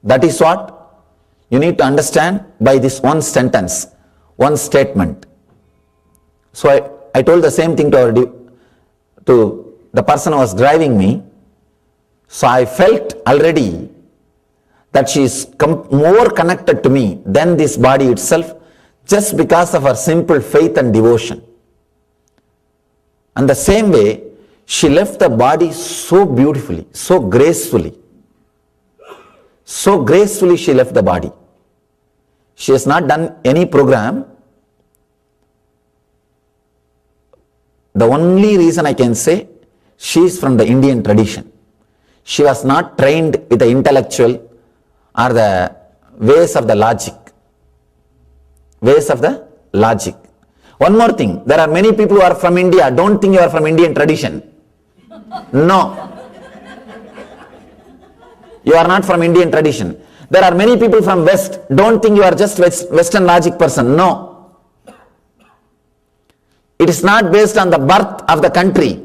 That is what you need to understand by this one sentence, one statement. So I told the same thing to the person who was driving me. So I felt already that she is more connected to me than this body itself, just because of her simple faith and devotion. And the same way, she left the body so beautifully, so gracefully. So gracefully she left the body. She has not done any program. The only reason I can say, she is from the Indian tradition. She was not trained with the intellectual or the ways of the logic. Ways of the logic. One more thing, there are many people who are from India. Don't think you are from Indian tradition. No. You are not from Indian tradition. There are many people from West. Don't think you are just Western logic person. No. It is not based on the birth of the country.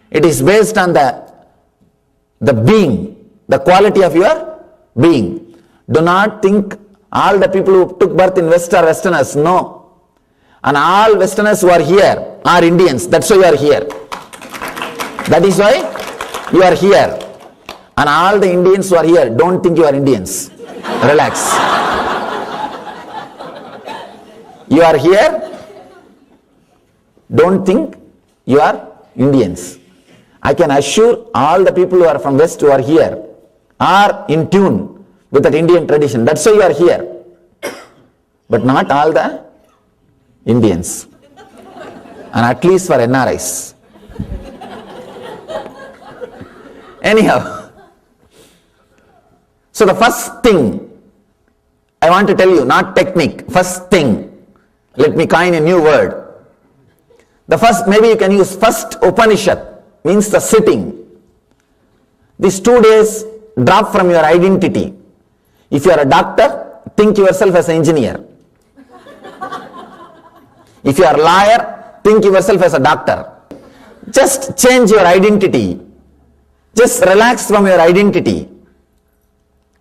It is based on the being, the quality of your being. Do not think All the people who took birth in West are Westerners. No. And all Westerners who are here are Indians. That's why you are here. That is why you are here. And all the Indians who are here, don't think you are Indians. Relax. You are here. Don't think you are Indians. I can assure all the people who are from West who are here are in tune with that Indian tradition. That's why you are here. But not all the Indians. And at least for NRIs. Anyhow. So the first thing I want to tell you, not technique, first thing, let me coin a new word. The first, maybe you can use first Upanishad, means the sitting. These 2 days drop from your identity. If you are a doctor, think yourself as an engineer. If you are a lawyer, think yourself as a doctor. Just change your identity. Just relax from your identity.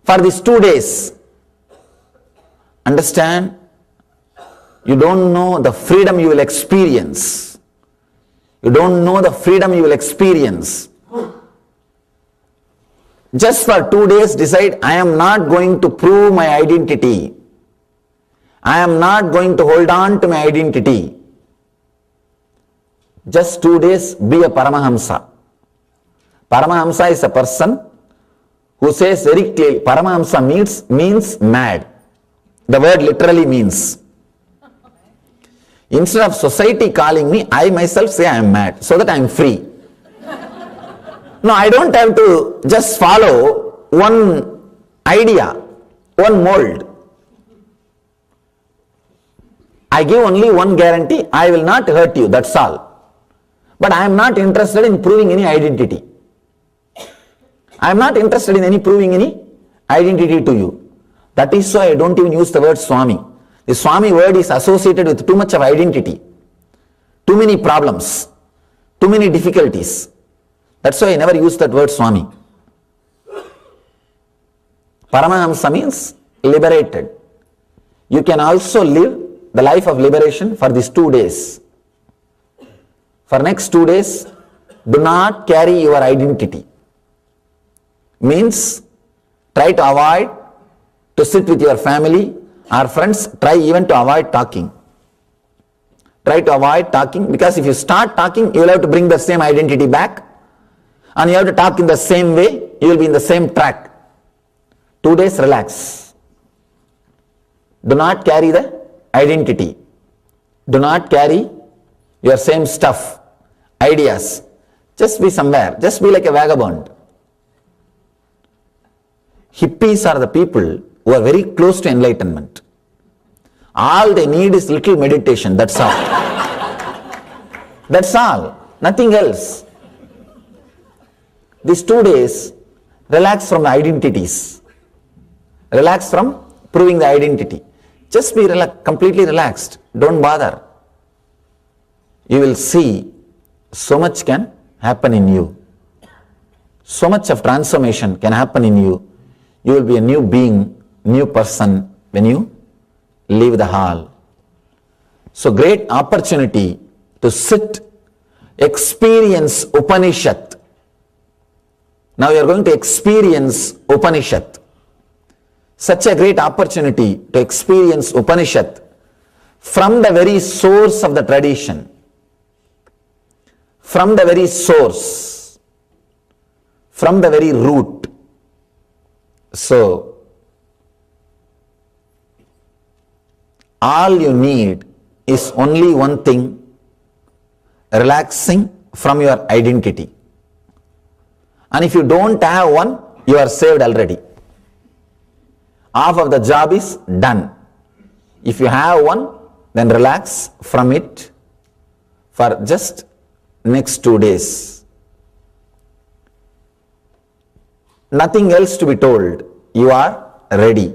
For these 2 days, understand, you don't know the freedom you will experience. You don't know the freedom you will experience. Just for 2 days decide, I am not going to prove my identity. I am not going to hold on to my identity. Just 2 days be a Paramahamsa. Paramahamsa is a person who says very clearly, Paramahamsa means mad. The word literally means. Instead of society calling me, I myself say I am mad, so that I am free. No, I don't have to just follow one idea, one mold. I give only one guarantee, I will not hurt you, that's all. But I am not interested in proving any identity. I am not interested in proving any identity to you. That is why I don't even use the word Swami. The Swami word is associated with too much of identity, too many problems, too many difficulties. That's why I never use that word Swami. Paramahamsa means liberated. You can also live the life of liberation for these 2 days. For next 2 days, do not carry your identity. Means, try to avoid to sit with your family or friends, try even to avoid talking. Try to avoid talking, because if you start talking, you will have to bring the same identity back, and you have to talk in the same way, you will be in the same track. 2 days relax. Do not carry the identity. Do not carry your same stuff, ideas. Just be somewhere, just be like a vagabond. Hippies are the people who are very close to enlightenment. All they need is little meditation, that's all. That's all, nothing else. These 2 days, relax from the identities. Relax from proving the identity. Just be completely relaxed, don't bother. You will see so much can happen in you. So much of transformation can happen in you. You will be a new being, new person when you leave the hall. So great opportunity to sit, experience Upanishad. Now you are going to experience Upanishad. Such a great opportunity to experience Upanishad from the very source of the tradition. From the very source. From the very root. So, all you need is only one thing, relaxing from your identity. And if you don't have one, you are saved already. Half of the job is done. If you have one, then relax from it for just next 2 days. Nothing else to be told. You are ready.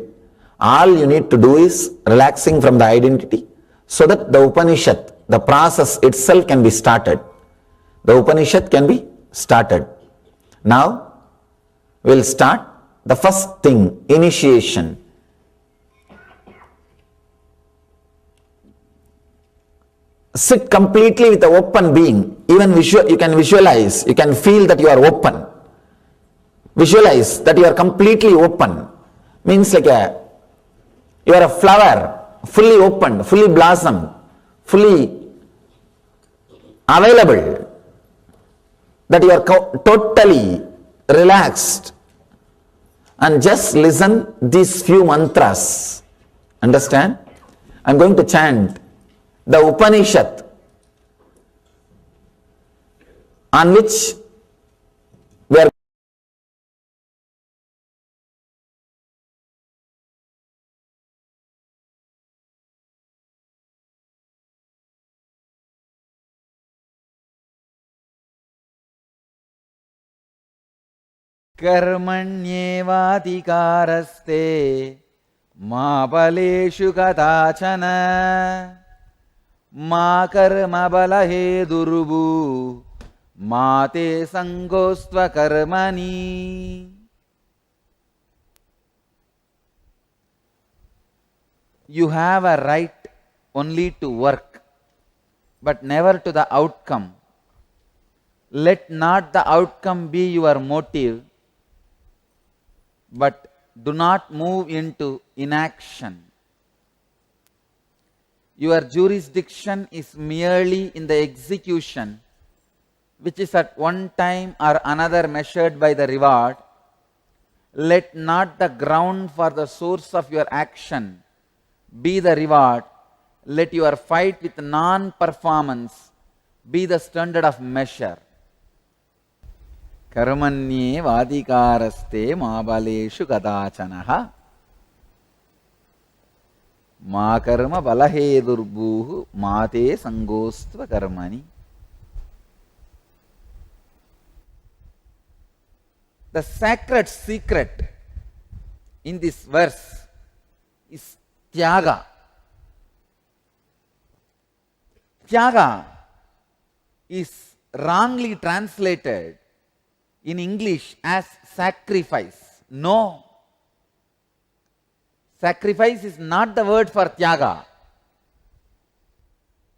All you need to do is relaxing from the identity so that the Upanishad, the process itself can be started. The Upanishad can be started. Now, we'll start the first thing, initiation. sit completely with the open being. Even you can visualize, you can feel that you are open. Visualize that you are completely open. Means like you are a flower, fully open, fully blossom, fully available. That you are totally relaxed. And just listen these few mantras. Understand? I am going to chant the Upanishad on which we are कर्मण्येवाधिकारस्ते मा बलेषु कदाचन मा कर्मबलहेतुर्भू मा ते सङ्गोऽस्त्वकर्मणि. You have a right only to work, but never to the outcome. Let not the outcome be your motive, but do not move into inaction. Your jurisdiction is merely in the execution, which is at one time or another measured by the reward. Let not the ground for the source of your action be the reward. Let your fight with non-performance be the standard of measure. Karmanye vadikaraste mabaleshu kadachanaha ma karma balahedurbuhu mate sangostva karmani. The sacred secret in this verse is Tyaga. Tyaga is wrongly translated in English as sacrifice. No. Sacrifice is not the word for Tyaga.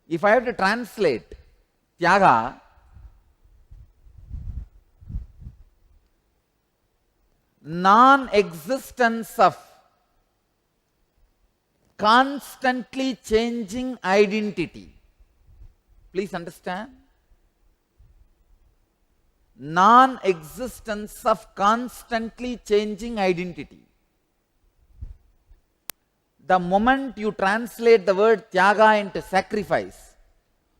If I have to translate Tyaga, non-existence of constantly changing identity. Please understand. Non-existence of constantly changing identity. The moment you translate the word Tyaga into sacrifice,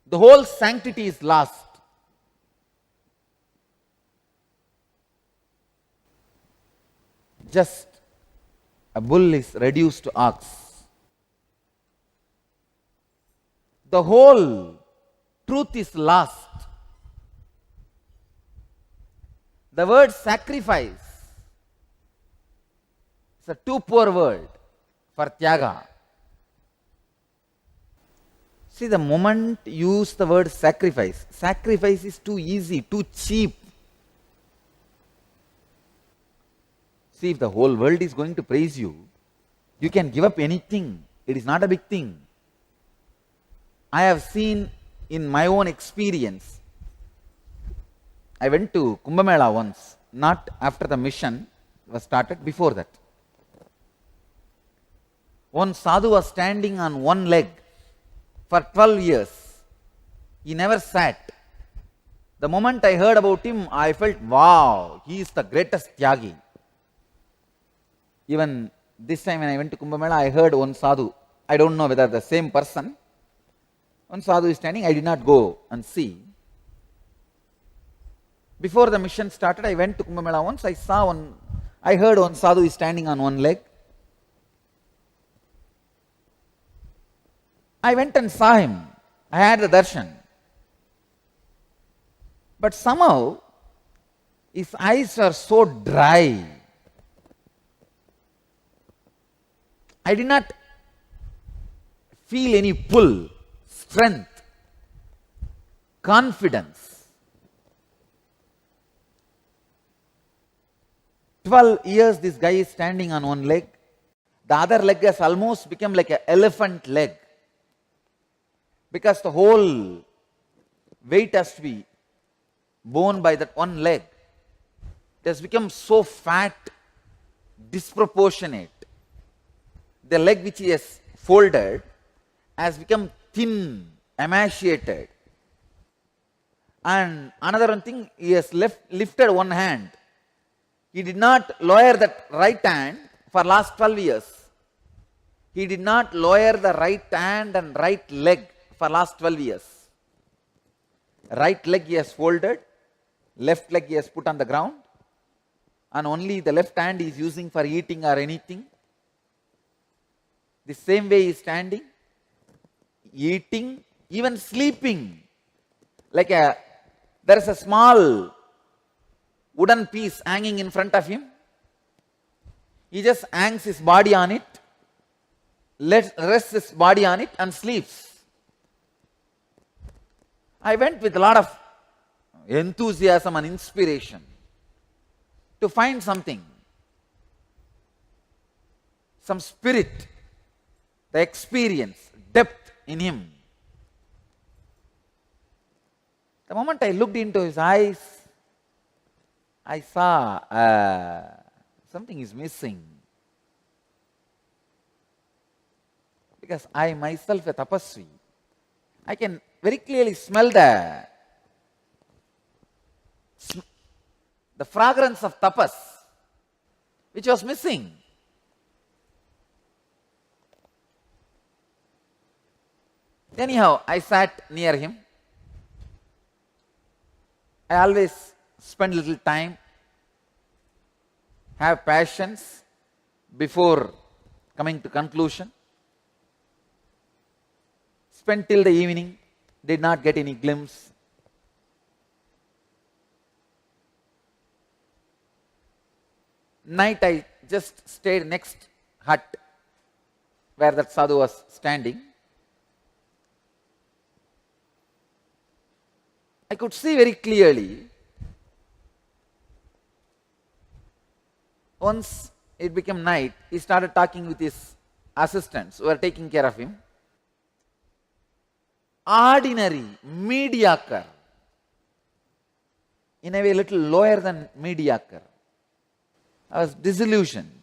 the whole sanctity is lost. Just a bull is reduced to ox. The whole truth is lost. The word sacrifice is a too poor word for Tyaga. See, the moment you use the word sacrifice, sacrifice is too easy, too cheap. See, if the whole world is going to praise you, you can give up anything. It is not a big thing. I have seen in my own experience, I went to Kumbh Mela once, not after the mission was started, before that. One sadhu was standing on one leg for 12 years. He never sat. The moment I heard about him, I felt, wow, he is the greatest Tyagi. Even this time when I went to Kumbh Mela, I heard one sadhu. I don't know whether the same person. One sadhu is standing. I did not go and see. Before the mission started, I went to Kumbh Mela once. I heard one sadhu is standing on one leg. I went and saw him. I had the darshan. But somehow, his eyes were so dry. I did not feel any pull, strength, confidence. 12 years this guy is standing on one leg. The other leg has almost become like an elephant leg. because the whole weight has to be borne by that one leg. It has become so fat, disproportionate. The leg which he has folded has become thin, emaciated. And another one thing, he has lifted one hand. He did not lower that right hand for last 12 years. He did not lower the right hand and right leg for last 12 years. Right leg he has folded, left leg he has put on the ground, and only the left hand he is using for eating or anything. The same way he is standing, eating, even sleeping. Like there is a small wooden piece hanging in front of him. He just hangs his body on it, rests his body on it and sleeps. I went with a lot of enthusiasm and inspiration to find something, some spirit, the experience, depth in him. The moment I looked into his eyes, I saw something is missing. Because I myself a tapasvi, I can very clearly smell the fragrance of tapas, which was missing. Anyhow, I sat near him. I always spend little time, have patience before coming to conclusion. Spent till the evening, did not get any glimpse. Night I just stayed next hut where that sadhu was standing. I could see very clearly. Once it became night, he started talking with his assistants who were taking care of him. Ordinary, mediocre, in a way little lower than mediocre. I was disillusioned.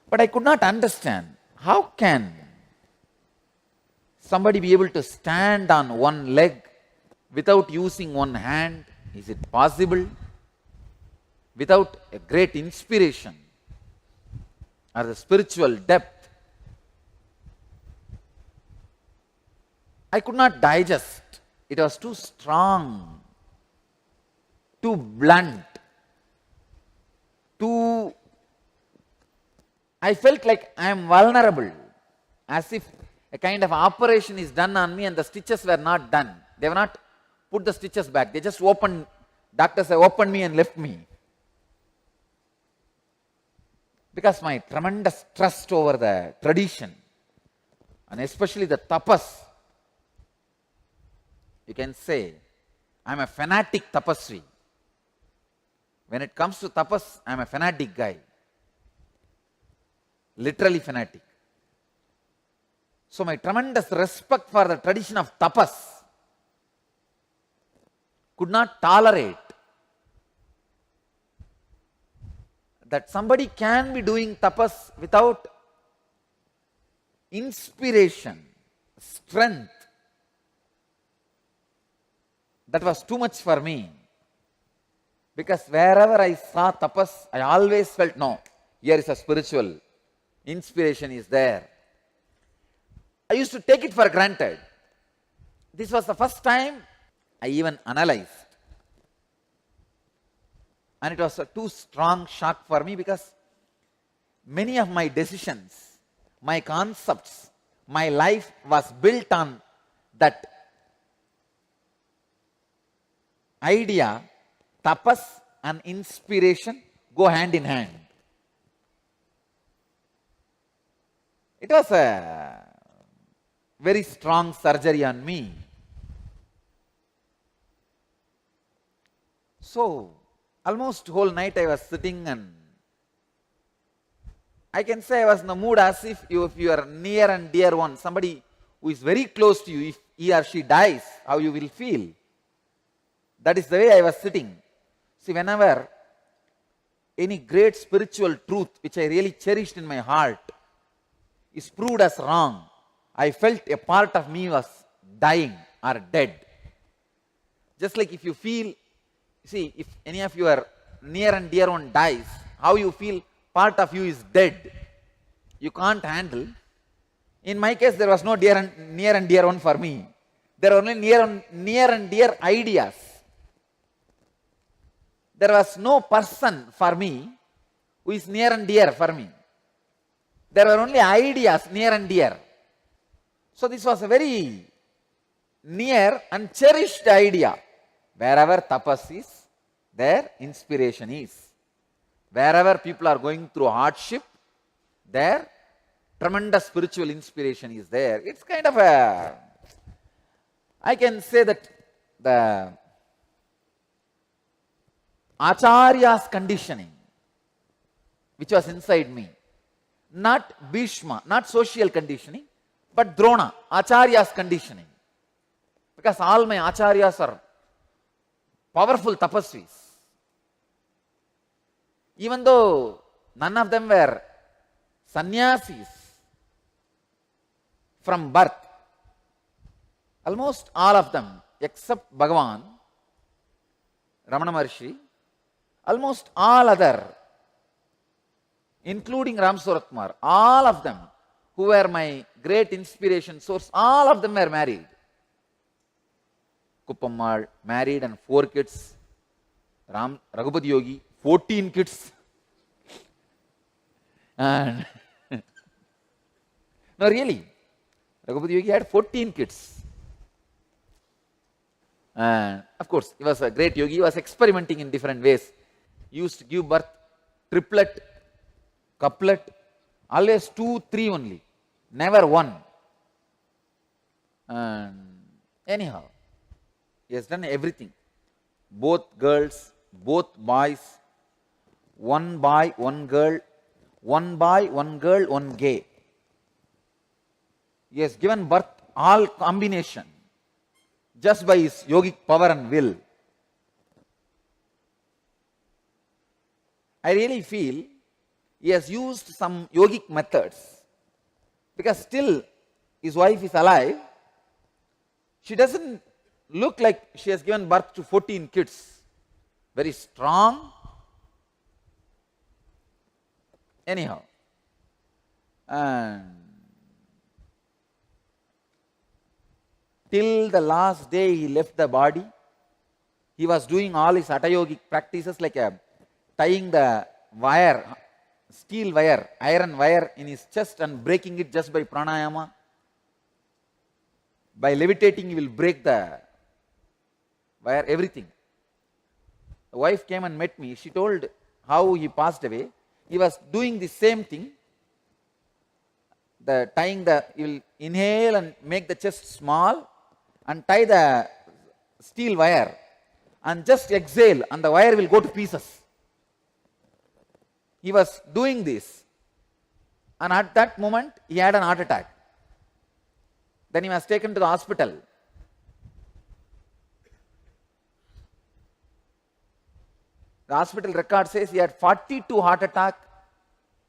But I could not understand, how can somebody be able to stand on one leg without using one hand? Is it possible? Without a great inspiration or the spiritual depth, I could not digest. It was too strong, too blunt, too... I felt like I am vulnerable, as if a kind of operation is done on me and the stitches were not done. They have not put the stitches back. They just opened, doctors have opened me and left me. Because my tremendous trust over the tradition, and especially the tapas, you can say, I am a fanatic tapasvi. When it comes to tapas, I am a fanatic guy. Literally fanatic. So my tremendous respect for the tradition of tapas could not tolerate that somebody can be doing tapas without inspiration, strength. That was too much for me. Because wherever I saw tapas, I always felt, no, here is a spiritual inspiration is there. I used to take it for granted. This was the first time I even analyzed. And it was a too strong shock for me, because many of my decisions, my concepts, my life was built on that idea. Tapas and inspiration go hand in hand. It was a very strong surgery on me. So, almost whole night I was sitting, and I can say I was in the mood as if you are near and dear one, somebody who is very close to you. If he or she dies, how you will feel. That is the way I was sitting. See, whenever any great spiritual truth which I really cherished in my heart is proved as wrong, I felt a part of me was dying or dead. Just like if you feel, see, if any of your near and dear one dies, how you feel part of you is dead. You can't handle. In my case, there was no near and dear one for me. There were only near and dear ideas. There was no person for me who is near and dear for me. There were only ideas near and dear. So this was a very near and cherished idea. Wherever tapas is, there inspiration is. Wherever people are going through hardship, there tremendous spiritual inspiration is there. It's kind of a, I can say that the Acharya's conditioning, which was inside me, not Bhishma, not social conditioning, but Drona, Acharya's conditioning. Because all my Acharyas are powerful tapasvis. Even though none of them were sannyasis from birth, almost all of them, except Bhagavan, Ramana Maharshi, almost all other, including Ram Suratkumar, all of them who were my great inspiration source, all of them were married. Kuppammal married and 4 kids. Raghupati Yogi, 14 kids. And no, really, Raghupati Yogi had 14 kids. And of course, he was a great yogi. He was experimenting in different ways. He used to give birth triplet, couplet, always 2, 3 only, never 1. And anyhow, he has done everything. Both girls, both boys, 1 boy, 1 girl, 1 boy, 1 girl, 1 gay. He has given birth all combination just by his yogic power and will. I really feel he has used some yogic methods because still his wife is alive. She doesn't look like she has given birth to 14 kids. Very strong. Anyhow. And till the last day he left the body, he was doing all his Hatha yogic practices like tying the wire, steel wire, iron wire in his chest and breaking it just by pranayama. By levitating he will break the wire, everything. The wife came and met me. She told how he passed away. He was doing the same thing. He will inhale and make the chest small and tie the steel wire and just exhale and the wire will go to pieces. He was doing this and at that moment he had an heart attack. Then he was taken to the hospital. The hospital record says he had 42 heart attack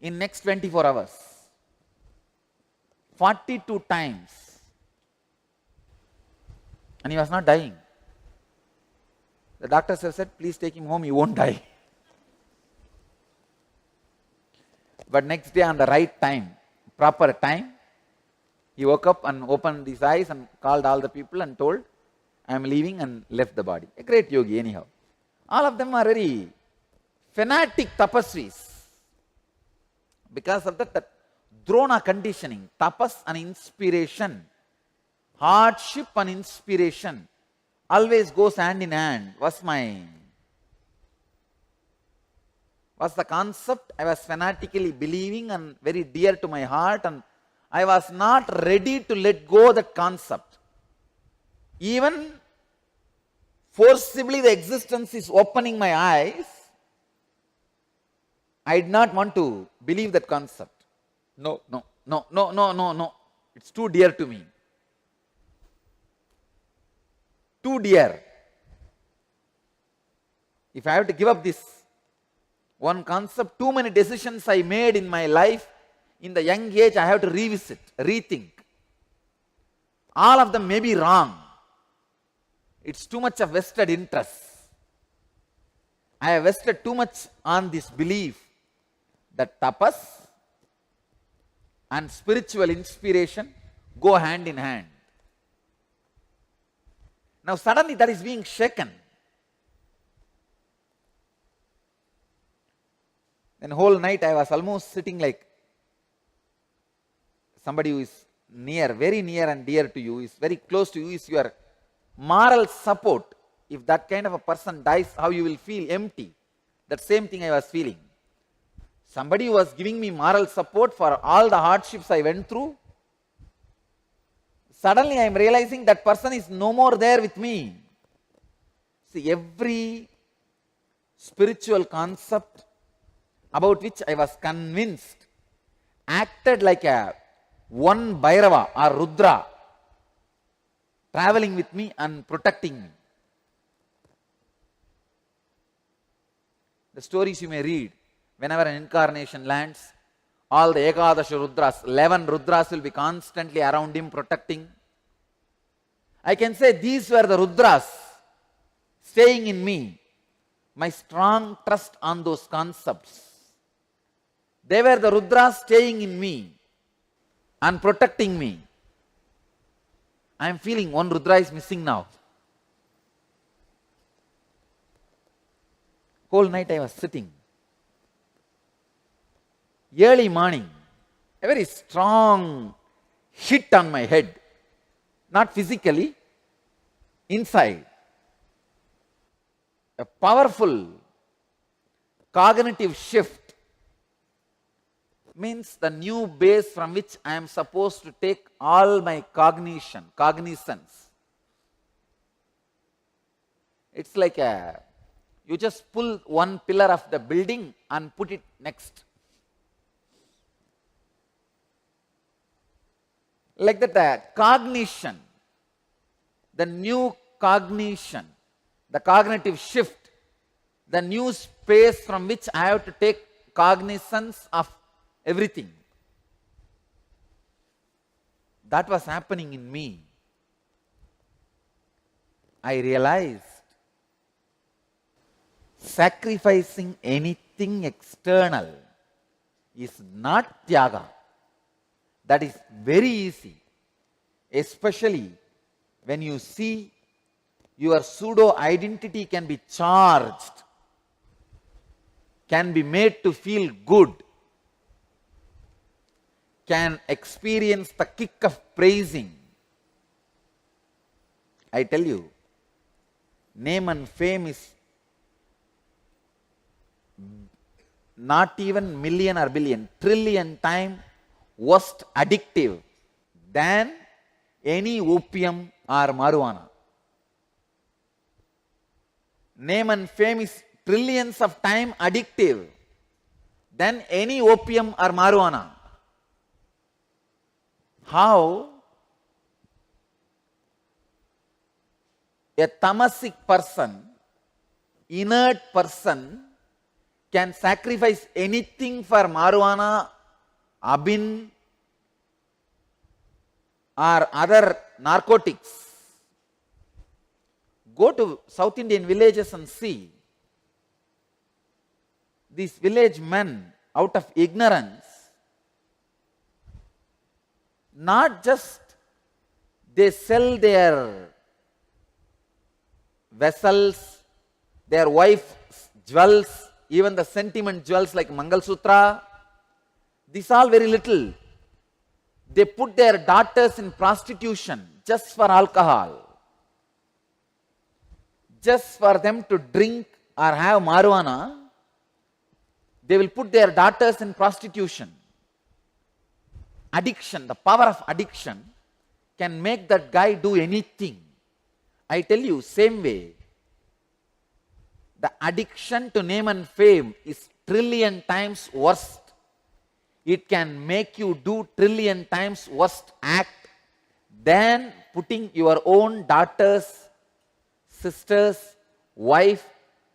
in next 24 hours. 42 times. And he was not dying. The doctors have said, please take him home, he won't die. But next day on the right time, proper time, he woke up and opened his eyes and called all the people and told, I am leaving, and left the body. A great yogi anyhow. All of them are very fanatic tapasvis. Because of that Drona conditioning, tapas and inspiration, hardship and inspiration always goes hand in hand. Was the concept I was fanatically believing and very dear to my heart, and I was not ready to let go of that concept. Even forcibly the existence is opening my eyes, I did not want to believe that concept. No. It's too dear to me. too dear. If I have to give up this one concept, too many decisions I made in my life, in the young age, I have to revisit, rethink. All of them may be wrong. It's too much of vested interest. I have vested too much on this belief that tapas and spiritual inspiration go hand in hand. Now suddenly that is being shaken. Then whole night I was almost sitting like somebody who is near, very near and dear to you, is very close to you, is your moral support. If that kind of a person dies, how you will feel empty. That same thing I was feeling. Somebody was giving me moral support for all the hardships I went through. Suddenly I am realizing that person is no more there with me. See, every spiritual concept about which I was convinced acted like a one Bhairava or Rudra traveling with me and protecting me. The stories you may read, whenever an incarnation lands, all the Ekadasha Rudras, 11 Rudras will be constantly around him protecting. I can say these were the Rudras staying in me, my strong trust on those concepts. They were the Rudras staying in me and protecting me. I am feeling one Rudra is missing now. Whole night I was sitting. Early morning, a very strong hit on my head. Not physically, inside. A powerful cognitive shift means the new base from which I am supposed to take all my cognizance. It's like you just pull one pillar of the building and put it next. Like that, cognition, the new cognition, the cognitive shift, the new space from which I have to take cognizance of everything. That was happening in me. I realized sacrificing anything external is not Tyaga. That is very easy, especially when you see your pseudo identity can be charged, can be made to feel good, can experience the kick of praising. I tell you, name and fame is not even million or billion, trillion times worst addictive than any opium or marijuana. Name and fame is trillions of times addictive than any opium or marijuana. How a tamasic person, inert person, can sacrifice anything for marijuana, abin, or other narcotics. Go to South Indian villages and see. These village men, out of ignorance, not just they sell their vessels, their wife's jewels, even the sentiment jewels like Mangal Sutra, these all very little. They put their daughters in prostitution just for alcohol, just for them to drink or have marijuana. They will put their daughters in prostitution. Addiction, the power of addiction can make that guy do anything. I tell you, same way, the addiction to name and fame is trillion times worse. It can make you do trillion times worst act than putting your own daughters sister's wife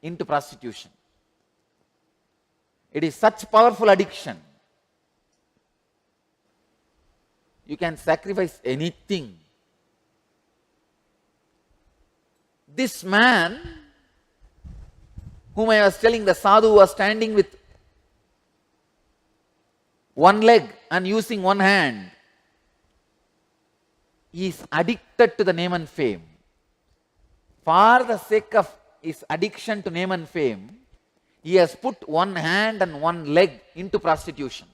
into prostitution. It is such powerful addiction. You can sacrifice anything. This man, whom I was telling, the sadhu was standing with one leg and using one hand, he is addicted to the name and fame. For the sake of his addiction to name and fame, he has put one hand and one leg into prostitution.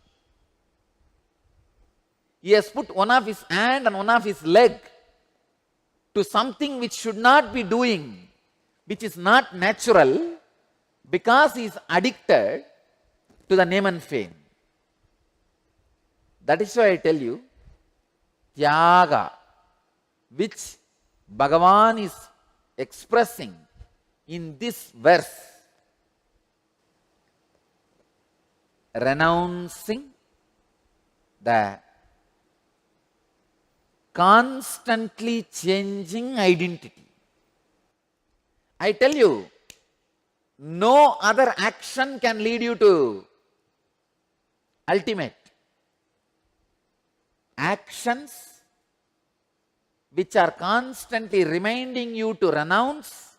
He has put one of his hand and one of his leg to something which should not be doing, which is not natural, because he is addicted to the name and fame. That is why I tell you, Tyaga, which Bhagavan is expressing in this verse, renouncing the constantly changing identity. I tell you, no other action can lead you to ultimate. Actions which are constantly reminding you to renounce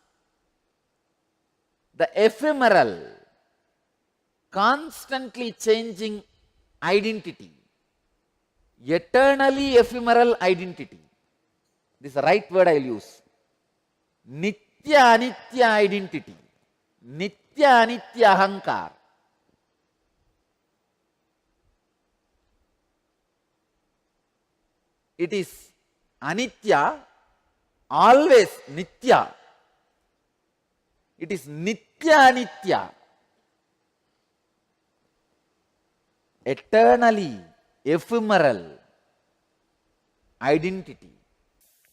the ephemeral, constantly changing identity, eternally ephemeral identity. This is the right word I will use. Nitya anitya identity. Nitya anitya ahankar. It is anitya, always nitya. It is nitya anitya. Eternally ephemeral identity.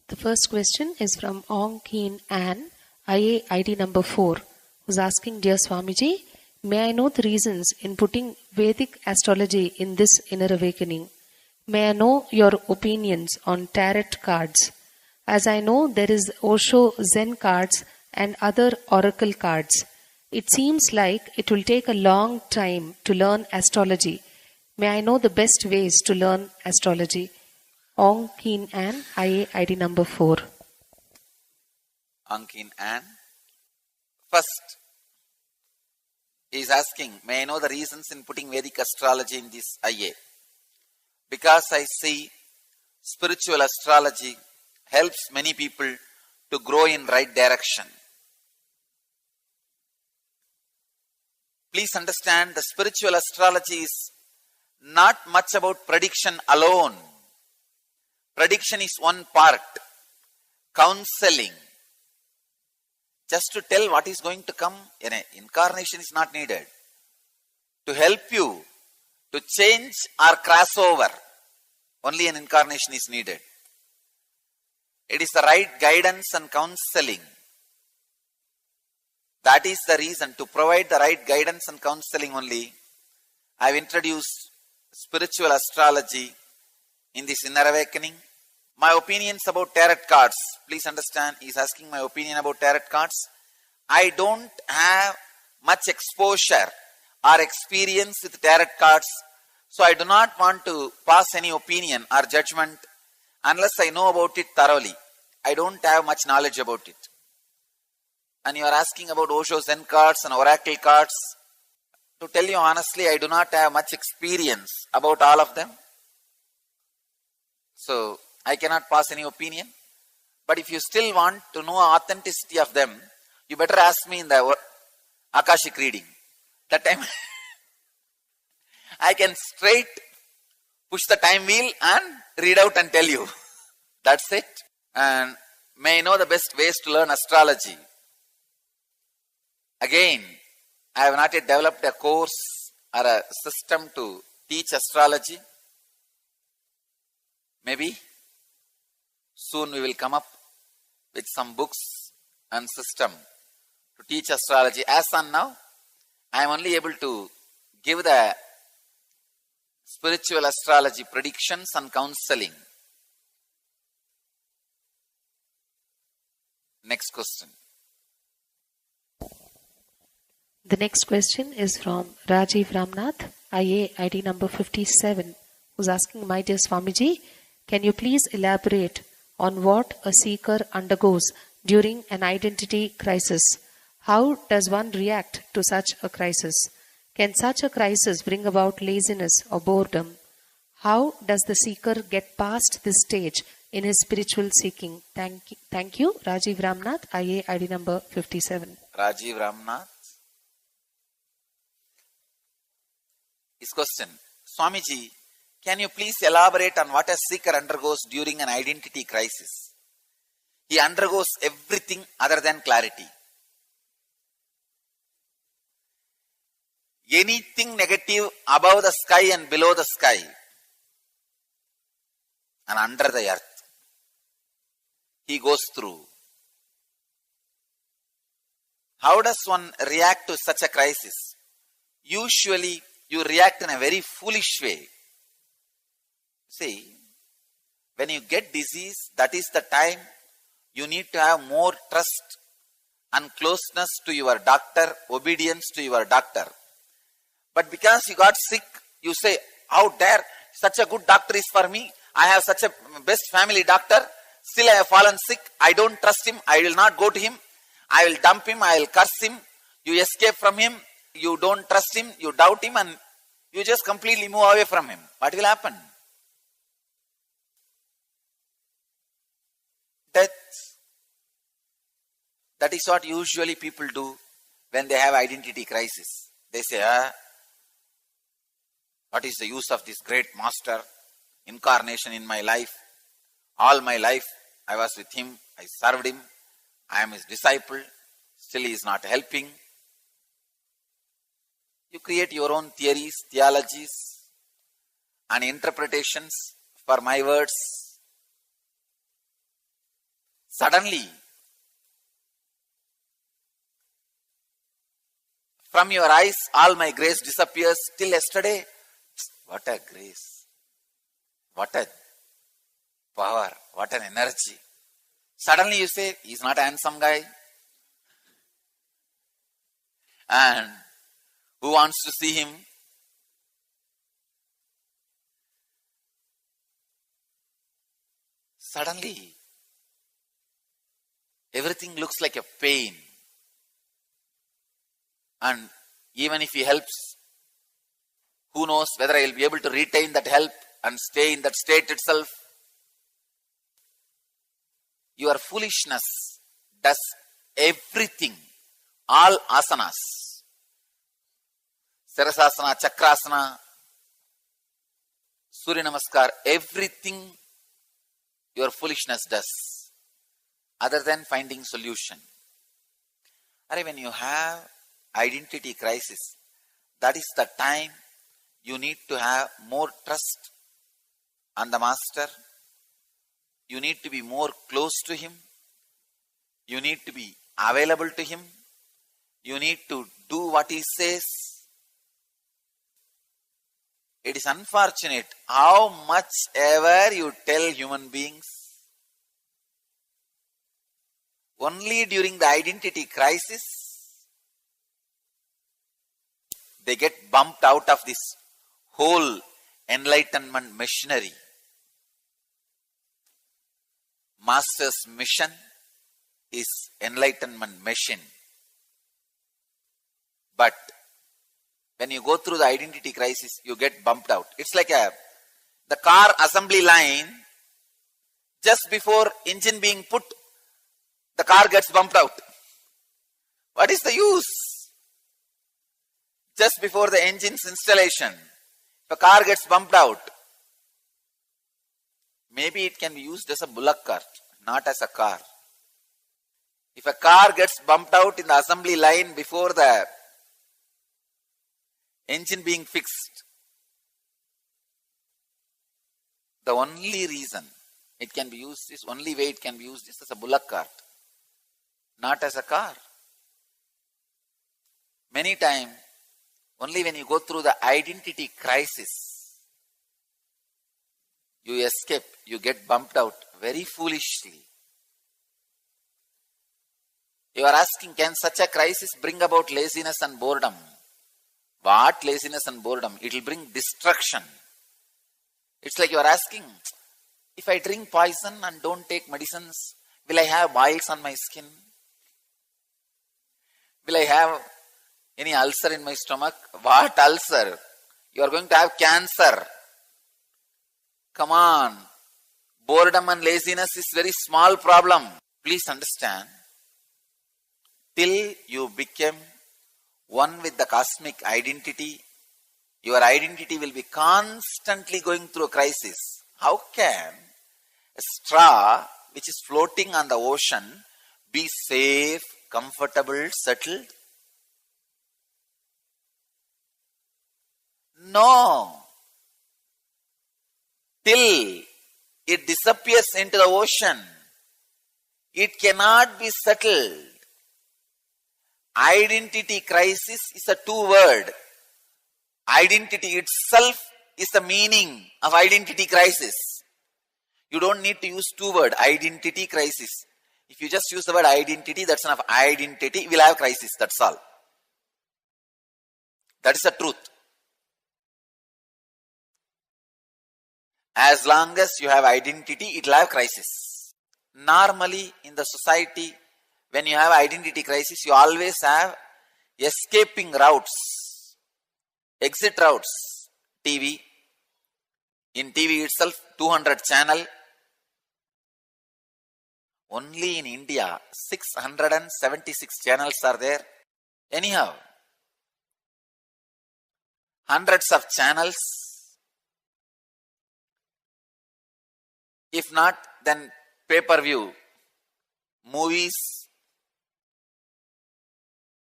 The first question is from Ong Keen Ann, IA ID number 4, who's asking, Dear Swamiji, may I know the reasons in putting Vedic astrology in this inner awakening? May I know your opinions on tarot cards? As I know there is Osho Zen cards and other oracle cards. It seems like it will take a long time to learn astrology. May I know the best ways to learn astrology? Ong Keen Ann, IA ID number 4. Ong Keen Ann. First, he is asking, may I know the reasons in putting Vedic astrology in this IA? Because I see spiritual astrology helps many people to grow in right direction. Please understand, the spiritual astrology is not much about prediction alone. Prediction is one part. Counseling, just to tell what is going to come, incarnation is not needed. To help you to change or cross over, only an incarnation is needed. It is the right guidance and counseling. That is the reason, to provide the right guidance and counseling only, I have introduced spiritual astrology in this inner awakening. My opinions about tarot cards, please understand, he is asking my opinion about tarot cards. I don't have much exposure or experience with tarot cards, so I do not want to pass any opinion or judgment unless I know about it thoroughly. I don't have much knowledge about it. And you are asking about Osho Zen cards and oracle cards. To tell you honestly, I do not have much experience about all of them. So, I cannot pass any opinion. But if you still want to know authenticity of them, you better ask me in the Akashic reading. That time, I can straight push the time wheel and read out and tell you. That's it. And may I know the best ways to learn astrology? Again, I have not yet developed a course or a system to teach astrology. Maybe soon we will come up with some books and system to teach astrology. As on now, I am only able to give the spiritual astrology predictions and counseling. Next question. The next question is from Rajiv Ramnath, IA ID number 57, who's asking, my dear Swamiji, can you please elaborate on what a seeker undergoes during an identity crisis? How does one react to such a crisis? Can such a crisis bring about laziness or boredom? How does the seeker get past this stage in his spiritual seeking? Thank you, Rajiv Ramnath, IA ID number 57. Rajiv Ramnath. His question, Swamiji, can you please elaborate on what a seeker undergoes during an identity crisis? He undergoes everything other than clarity. Anything negative above the sky and below the sky and under the earth, he goes through. How does one react to such a crisis? Usually, you react in a very foolish way. See, when you get disease, that is the time you need to have more trust and closeness to your doctor, obedience to your doctor. But because you got sick, you say, how dare, such a good doctor is for me. I have such a best family doctor. Still I have fallen sick. I don't trust him. I will not go to him. I will dump him. I will curse him. You escape from him. You don't trust him. You doubt him and you just completely move away from him. What will happen? Death. That is what usually people do when they have identity crisis. They say, what is the use of this great master incarnation in my life? All my life I was with him, I served him, I am his disciple, still he is not helping. You create your own theories, theologies and interpretations for my words. Suddenly, from your eyes, all my grace disappears. Till yesterday, what a grace, what a power, what an energy. Suddenly you say, he's not a handsome guy. And who wants to see him? Suddenly, everything looks like a pain. And even if he helps, who knows whether I will be able to retain that help and stay in that state itself. Your foolishness does everything, all asanas, Sirasasana, Chakrasana, Surya Namaskar, everything your foolishness does, other than finding solution. When you have identity crisis, that is the time you need to have more trust on the master. You need to be more close to him. You need to be available to him. You need to do what he says. It is unfortunate how much ever you tell human beings, only during the identity crisis, they get bumped out of this whole enlightenment machinery. Master's mission is enlightenment machine. But when you go through the identity crisis, you get bumped out. It's like the car assembly line, just before engine being put, the car gets bumped out. What is the use? Just before the engine's installation, if a car gets bumped out, maybe it can be used as a bullock cart, not as a car. If a car gets bumped out in the assembly line before the engine being fixed, the only reason it can be used is, only way it can be used is as a bullock cart, not as a car. Many times, only when you go through the identity crisis, you escape, you get bumped out very foolishly. You are asking, can such a crisis bring about laziness and boredom? What laziness and boredom? It will bring destruction. It's like you are asking, if I drink poison and don't take medicines, will I have boils on my skin? Will I have any ulcer in my stomach? What ulcer? You are going to have cancer. Come on. Boredom and laziness is very small problem. Please understand. Till you become one with the cosmic identity, your identity will be constantly going through a crisis. How can a straw which is floating on the ocean be safe, comfortable, settled? No. Till it disappears into the ocean, it cannot be settled. Identity crisis is a two-word. Identity itself is the meaning of identity crisis. You don't need to use two-word, identity crisis. If you just use the word identity, that's enough. Identity will have crisis, that's all. That is the truth. As long as you have identity, it will have crisis. Normally, in the society, when you have identity crisis, you always have escaping routes, exit routes. TV, in TV itself, 200 channel. Only in India, 676 channels are there. Anyhow, hundreds of channels. If not, then pay-per-view, movies,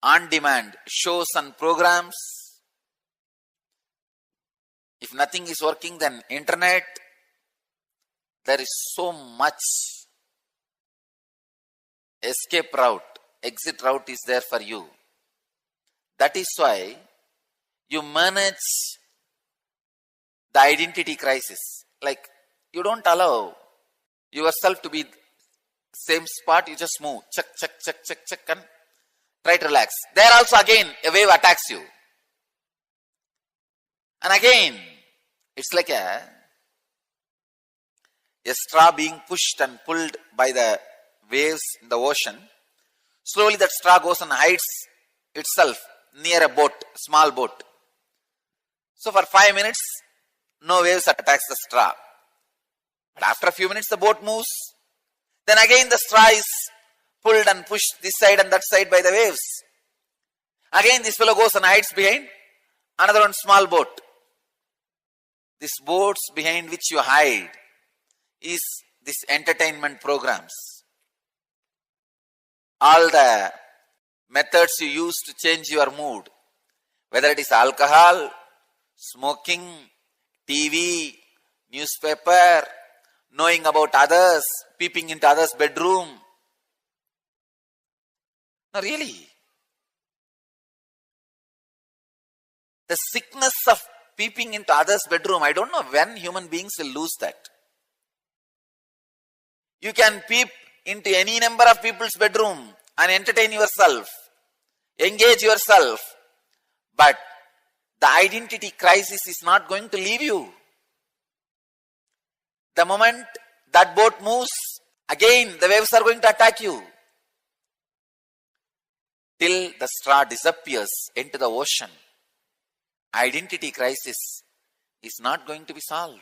on-demand shows and programs. If nothing is working, then internet. There is so much. Escape route, exit route is there for you. That is why you manage the identity crisis. Like, you don't allow yourself to be same spot, you just move. Check, and try to relax. There also again, a wave attacks you. And again, it's like a straw being pushed and pulled by the waves in the ocean. Slowly that straw goes and hides itself near a boat, small boat. So for 5 minutes, no waves attacks the straw. But after a few minutes, the boat moves. Then again the straw is pulled and pushed this side and that side by the waves. Again this fellow goes and hides behind another one small boat. These boats behind which you hide is this entertainment programs. All the methods you use to change your mood, whether it is alcohol, smoking, TV, newspaper, knowing about others, peeping into others' bedroom. No, really. The sickness of peeping into others' bedroom, I don't know when human beings will lose that. You can peep into any number of people's bedroom and entertain yourself, engage yourself, but the identity crisis is not going to leave you. The moment that boat moves, again the waves are going to attack you. Till the straw disappears into the ocean, identity crisis is not going to be solved.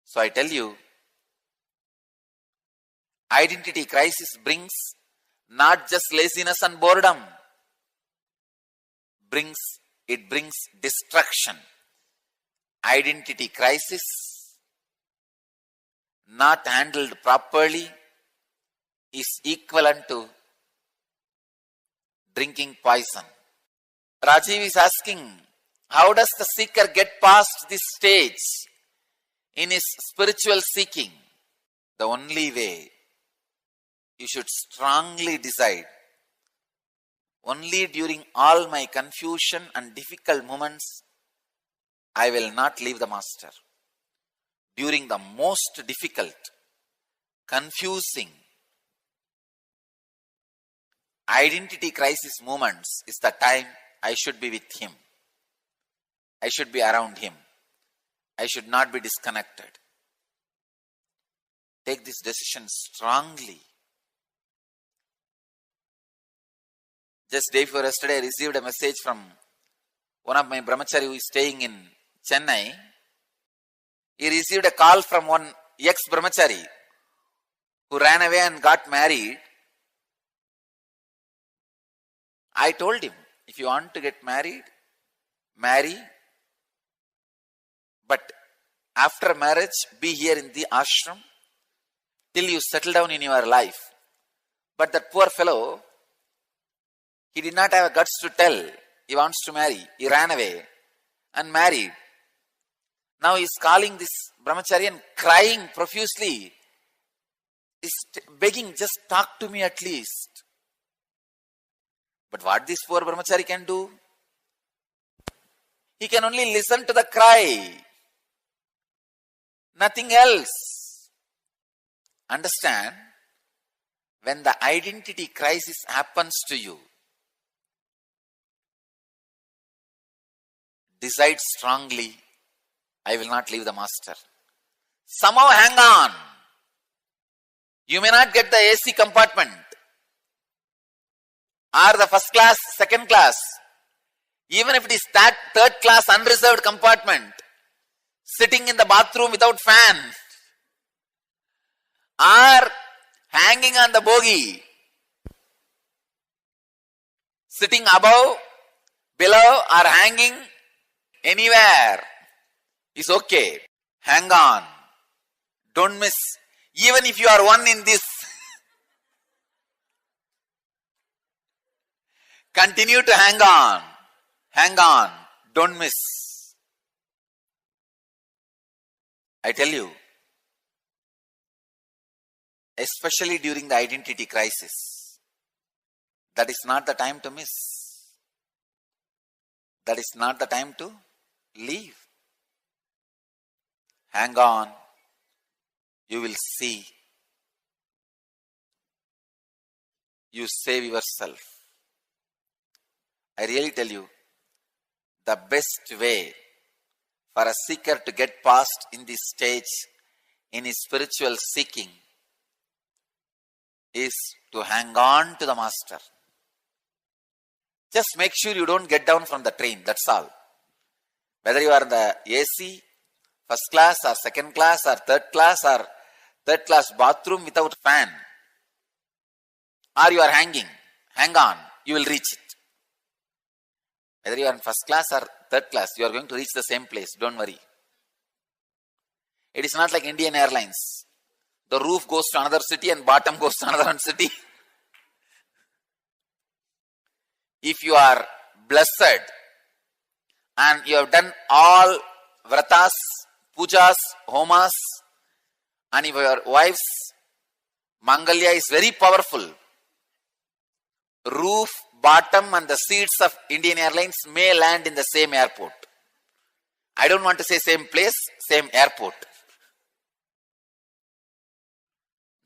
So I tell you, identity crisis brings not just laziness and boredom, it brings destruction. Identity crisis, not handled properly, is equivalent to drinking poison. Rajiv is asking, how does the seeker get past this stage in his spiritual seeking? The only way, you should strongly decide, only during all my confusion and difficult moments, I will not leave the master. During the most difficult, confusing, identity crisis moments is the time I should be with him. I should be around him. I should not be disconnected. Take this decision strongly. Just day before yesterday, I received a message from one of my brahmachari who is staying in Chennai. He received a call from one ex-brahmachari who ran away and got married. I told him, if you want to get married, marry. But after marriage, be here in the ashram till you settle down in your life. But that poor fellow, he did not have guts to tell he wants to marry. He ran away and married. Now he is calling this brahmachari and crying profusely. He is begging, just talk to me at least. But what this poor brahmachari can do? He can only listen to the cry. Nothing else. Understand? When the identity crisis happens to you, decide strongly, I will not leave the master. Somehow hang on. You may not get the AC compartment or the first class, second class. Even if it is that third class unreserved compartment, sitting in the bathroom without fan, or hanging on the bogie, sitting above, below, or hanging anywhere is okay. Hang on. Don't miss. Even if you are one in this, continue to hang on. Hang on. Don't miss. I tell you, especially during the identity crisis, that is not the time to miss. That is not the time to leave. Hang on. You will see. You save yourself. I really tell you, the best way for a seeker to get past in this stage in his spiritual seeking is to hang on to the master. Just make sure you don't get down from the train, that's all. Whether you are in the AC, first class or second class or third class bathroom without fan, or you are hanging, hang on, you will reach it. Whether you are in first class or third class, you are going to reach the same place, don't worry. It is not like Indian Airlines. The roof goes to another city and bottom goes to another city. If you are blessed and you have done all vratas, pujas, homas, and if your wife's mangalya is very powerful, roof, bottom and the seats of Indian Airlines may land in the same airport. I don't want to say same place, same airport.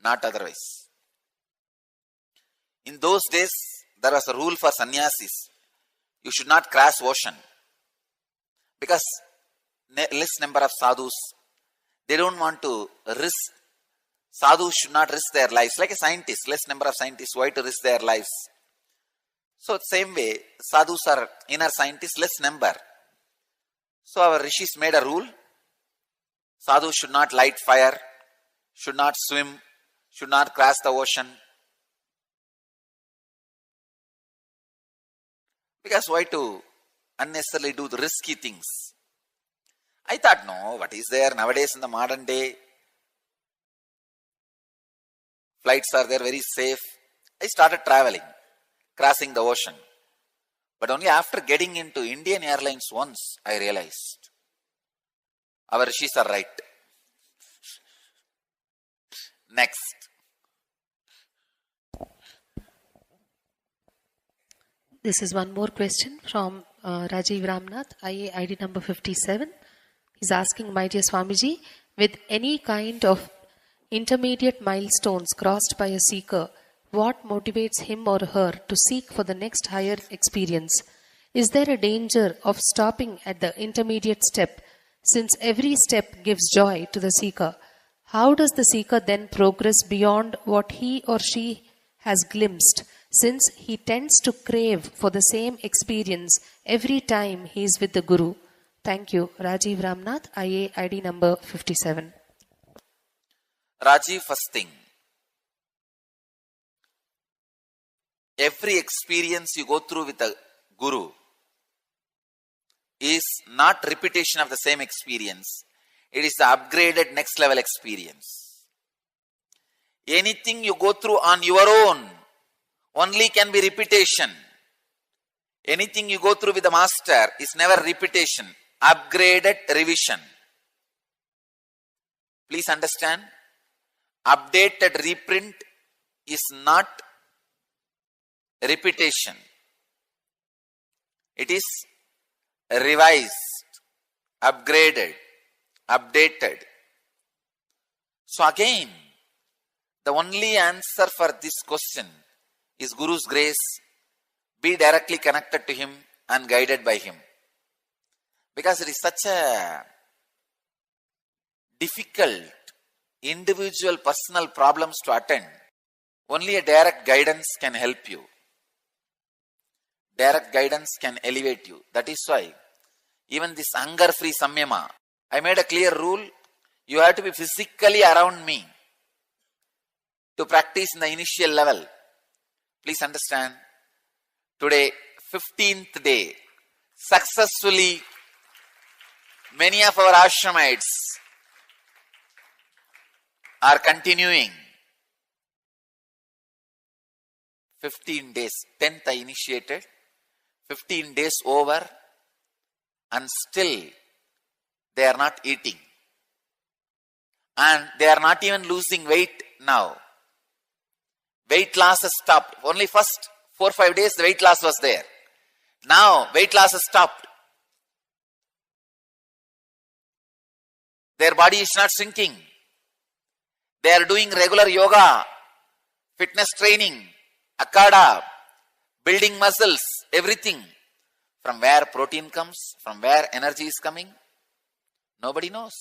Not otherwise. In those days, there was a rule for sannyasis. You should not cross ocean. Because less number of sadhus, they don't want to risk. Sadhus should not risk their lives. Like a scientist, less number of scientists, why to risk their lives? So same way, sadhus are inner scientists, less number. So our rishis made a rule. Sadhus should not light fire, should not swim, should not cross the ocean. Because why to unnecessarily do the risky things? I thought, no, what is there nowadays in the modern day? Flights are there very safe. I started traveling, crossing the ocean. But only after getting into Indian Airlines once, I realized our rishis are right. Next. This is one more question from Rajiv Ramnath, IA ID number 57. He's asking, my dear Swamiji, with any kind of intermediate milestones crossed by a seeker, what motivates him or her to seek for the next higher experience? Is there a danger of stopping at the intermediate step, since every step gives joy to the seeker? How does the seeker then progress beyond what he or she has glimpsed, since he tends to crave for the same experience every time he is with the Guru? Thank you. Rajiv Ramnath, IA ID number 57. Rajiv, first thing, every experience you go through with a Guru is not repetition of the same experience. It is the upgraded next level experience. Anything you go through on your own only can be repetition. Anything you go through with the master is never repetition, upgraded revision. Please understand, updated reprint is not repetition. It is revised, upgraded, updated. So again, the only answer for this question is Guru's grace. Be directly connected to him and guided by him. Because it is such a difficult individual personal problems to attend. Only a direct guidance can help you. Direct guidance can elevate you. That is why even this anger-free samyama, I made a clear rule. You have to be physically around me to practice in the initial level. Please understand, today, 15th day, successfully, many of our ashramites are continuing. 15 days, 10th I initiated, 15 days over, and still they are not eating. And they are not even losing weight now. Weight loss has stopped. Only first 4 or 5 days the weight loss was there. Now weight loss has stopped. Their body is not shrinking. They are doing regular yoga, fitness training, akada, building muscles, everything. From where protein comes, from where energy is coming, nobody knows.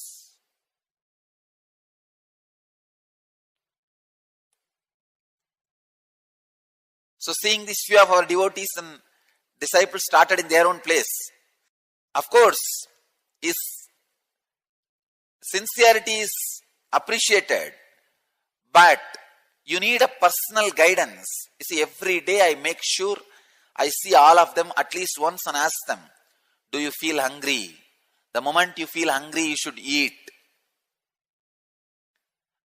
So seeing this few of our devotees and disciples started in their own place, of course, is sincerity is appreciated, but you need a personal guidance. You see, every day I make sure I see all of them at least once and ask them, do you feel hungry? The moment you feel hungry, you should eat.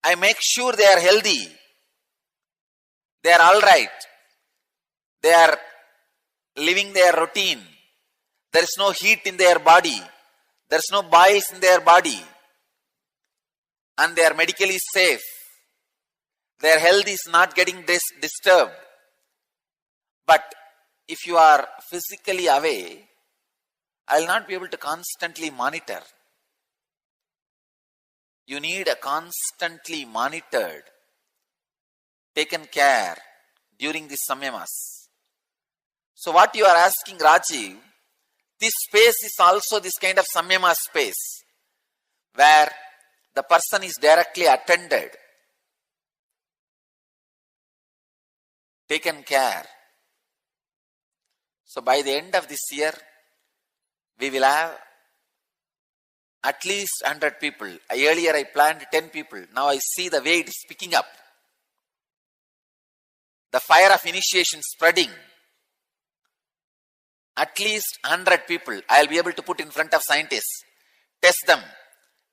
I make sure they are healthy. They are all right. They are living their routine. There is no heat in their body. There is no bias in their body. And they are medically safe. Their health is not getting disturbed. But if you are physically away, I will not be able to constantly monitor. You need a constantly monitored, taken care during these samyamas. So what you are asking, Rajiv, this space is also this kind of samyama space where the person is directly attended, taken care. So by the end of this year, we will have at least 100 people. Earlier I planned 10 people. Now I see the way it is picking up. The fire of initiation spreading. At least 100 people I will be able to put in front of scientists. Test them.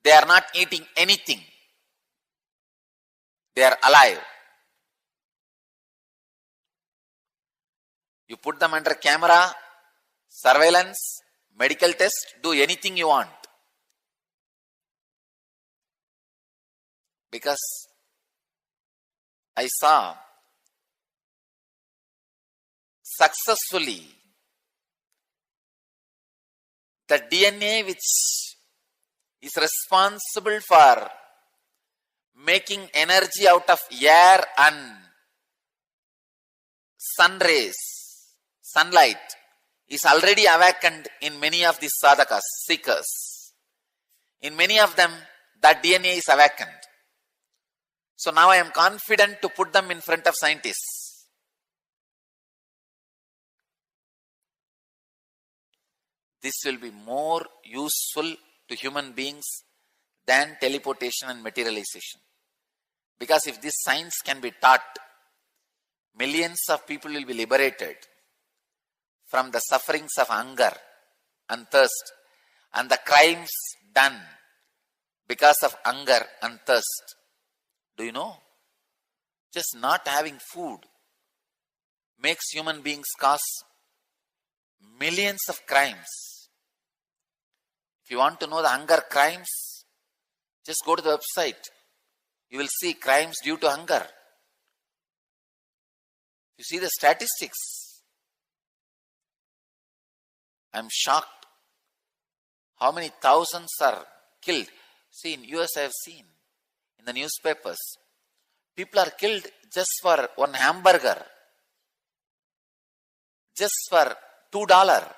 They are not eating anything. They are alive. You put them under camera, surveillance, medical test, do anything you want. Because I saw successfully the DNA which is responsible for making energy out of air and sun rays, sunlight is already awakened in many of these sadhakas, seekers. In many of them, that DNA is awakened. So now I am confident to put them in front of scientists. This will be more useful to human beings than teleportation and materialization. Because if this science can be taught, millions of people will be liberated from the sufferings of hunger and thirst and the crimes done because of hunger and thirst. Do you know? Just not having food makes human beings cause millions of crimes. If you want to know the hunger crimes, just go to the website. You will see crimes due to hunger. You see the statistics. I am shocked how many thousands are killed. See, in US I have seen in the newspapers, people are killed just for one hamburger, just for $2.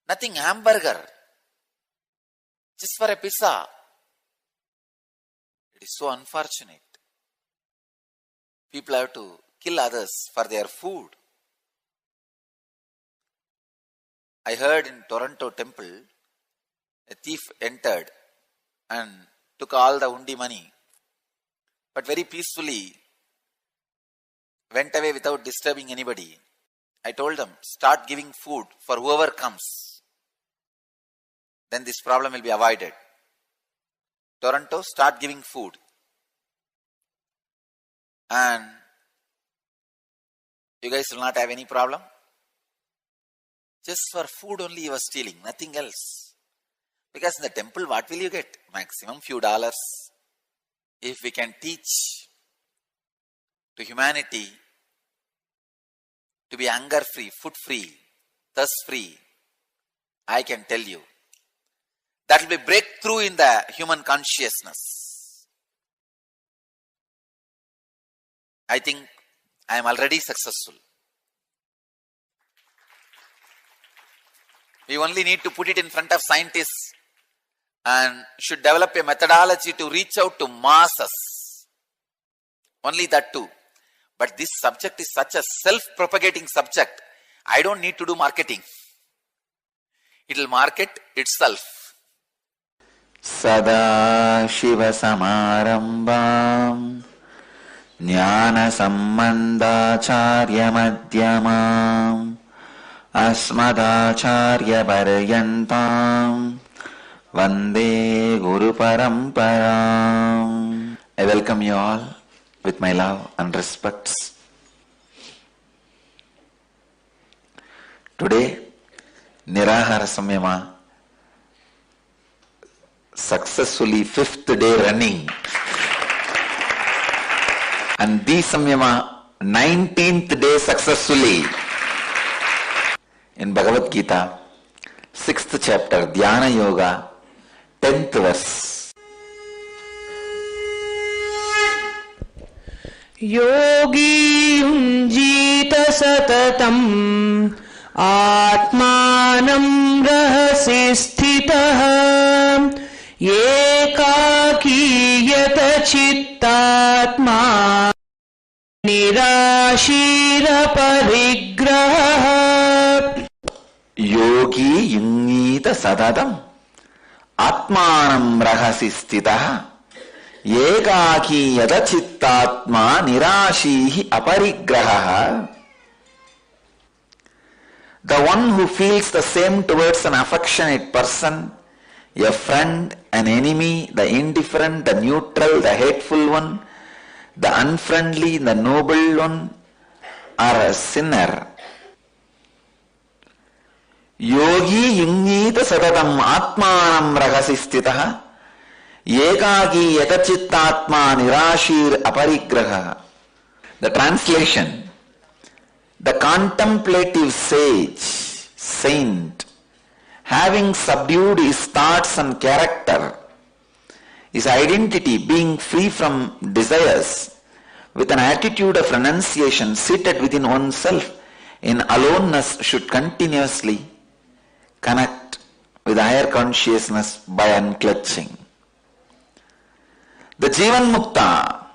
Nothing, hamburger, just for a pizza. It is so unfortunate. People have to kill others for their food. I heard in Toronto temple, a thief entered and took all the undi money, but very peacefully went away without disturbing anybody. I told them, start giving food for whoever comes. Then this problem will be avoided. Toronto, start giving food. And you guys will not have any problem. Just for food only you are stealing, nothing else. Because in the temple, what will you get? Maximum few dollars. If we can teach to humanity to be hunger free, food free, thirst free, I can tell you, that will be breakthrough in the human consciousness. I think I am already successful. We only need to put it in front of scientists and should develop a methodology to reach out to masses. Only that too. But this subject is such a self-propagating subject. I don't need to do marketing. It will market itself. Sada Shiva Samarambam Jnana Sambandacharya Madhyamam Asmadacharya Paryantam Vande Guru Paramparam. I welcome you all with my love and respects. Today, Nirahara Samyama, successfully 5th day running, and the Samyama 19th day successfully. In Bhagavad Gita, 6th chapter, Dhyana Yoga, 10th verse. Yogi yunjita satatam atmanam rahasi sthitah ekaki yata chittatma nirashira parigraha. Yogi yungita sadatam atmanam rahasi sthitah ekaki yadachittatma nirashihi aparigraha. The one who feels the same towards an affectionate person, a friend, an enemy, the indifferent, the neutral, the hateful one, the unfriendly, the noble one, or a sinner. Yogi yungita sadatam atmanam rahasi sthitah ekaki yatachittatma nirashir aparigraha. The translation: the contemplative sage, saint, having subdued his thoughts and character, his identity being free from desires, with an attitude of renunciation seated within oneself in aloneness should continuously connect with higher consciousness by unclutching. The Jivan Mukta,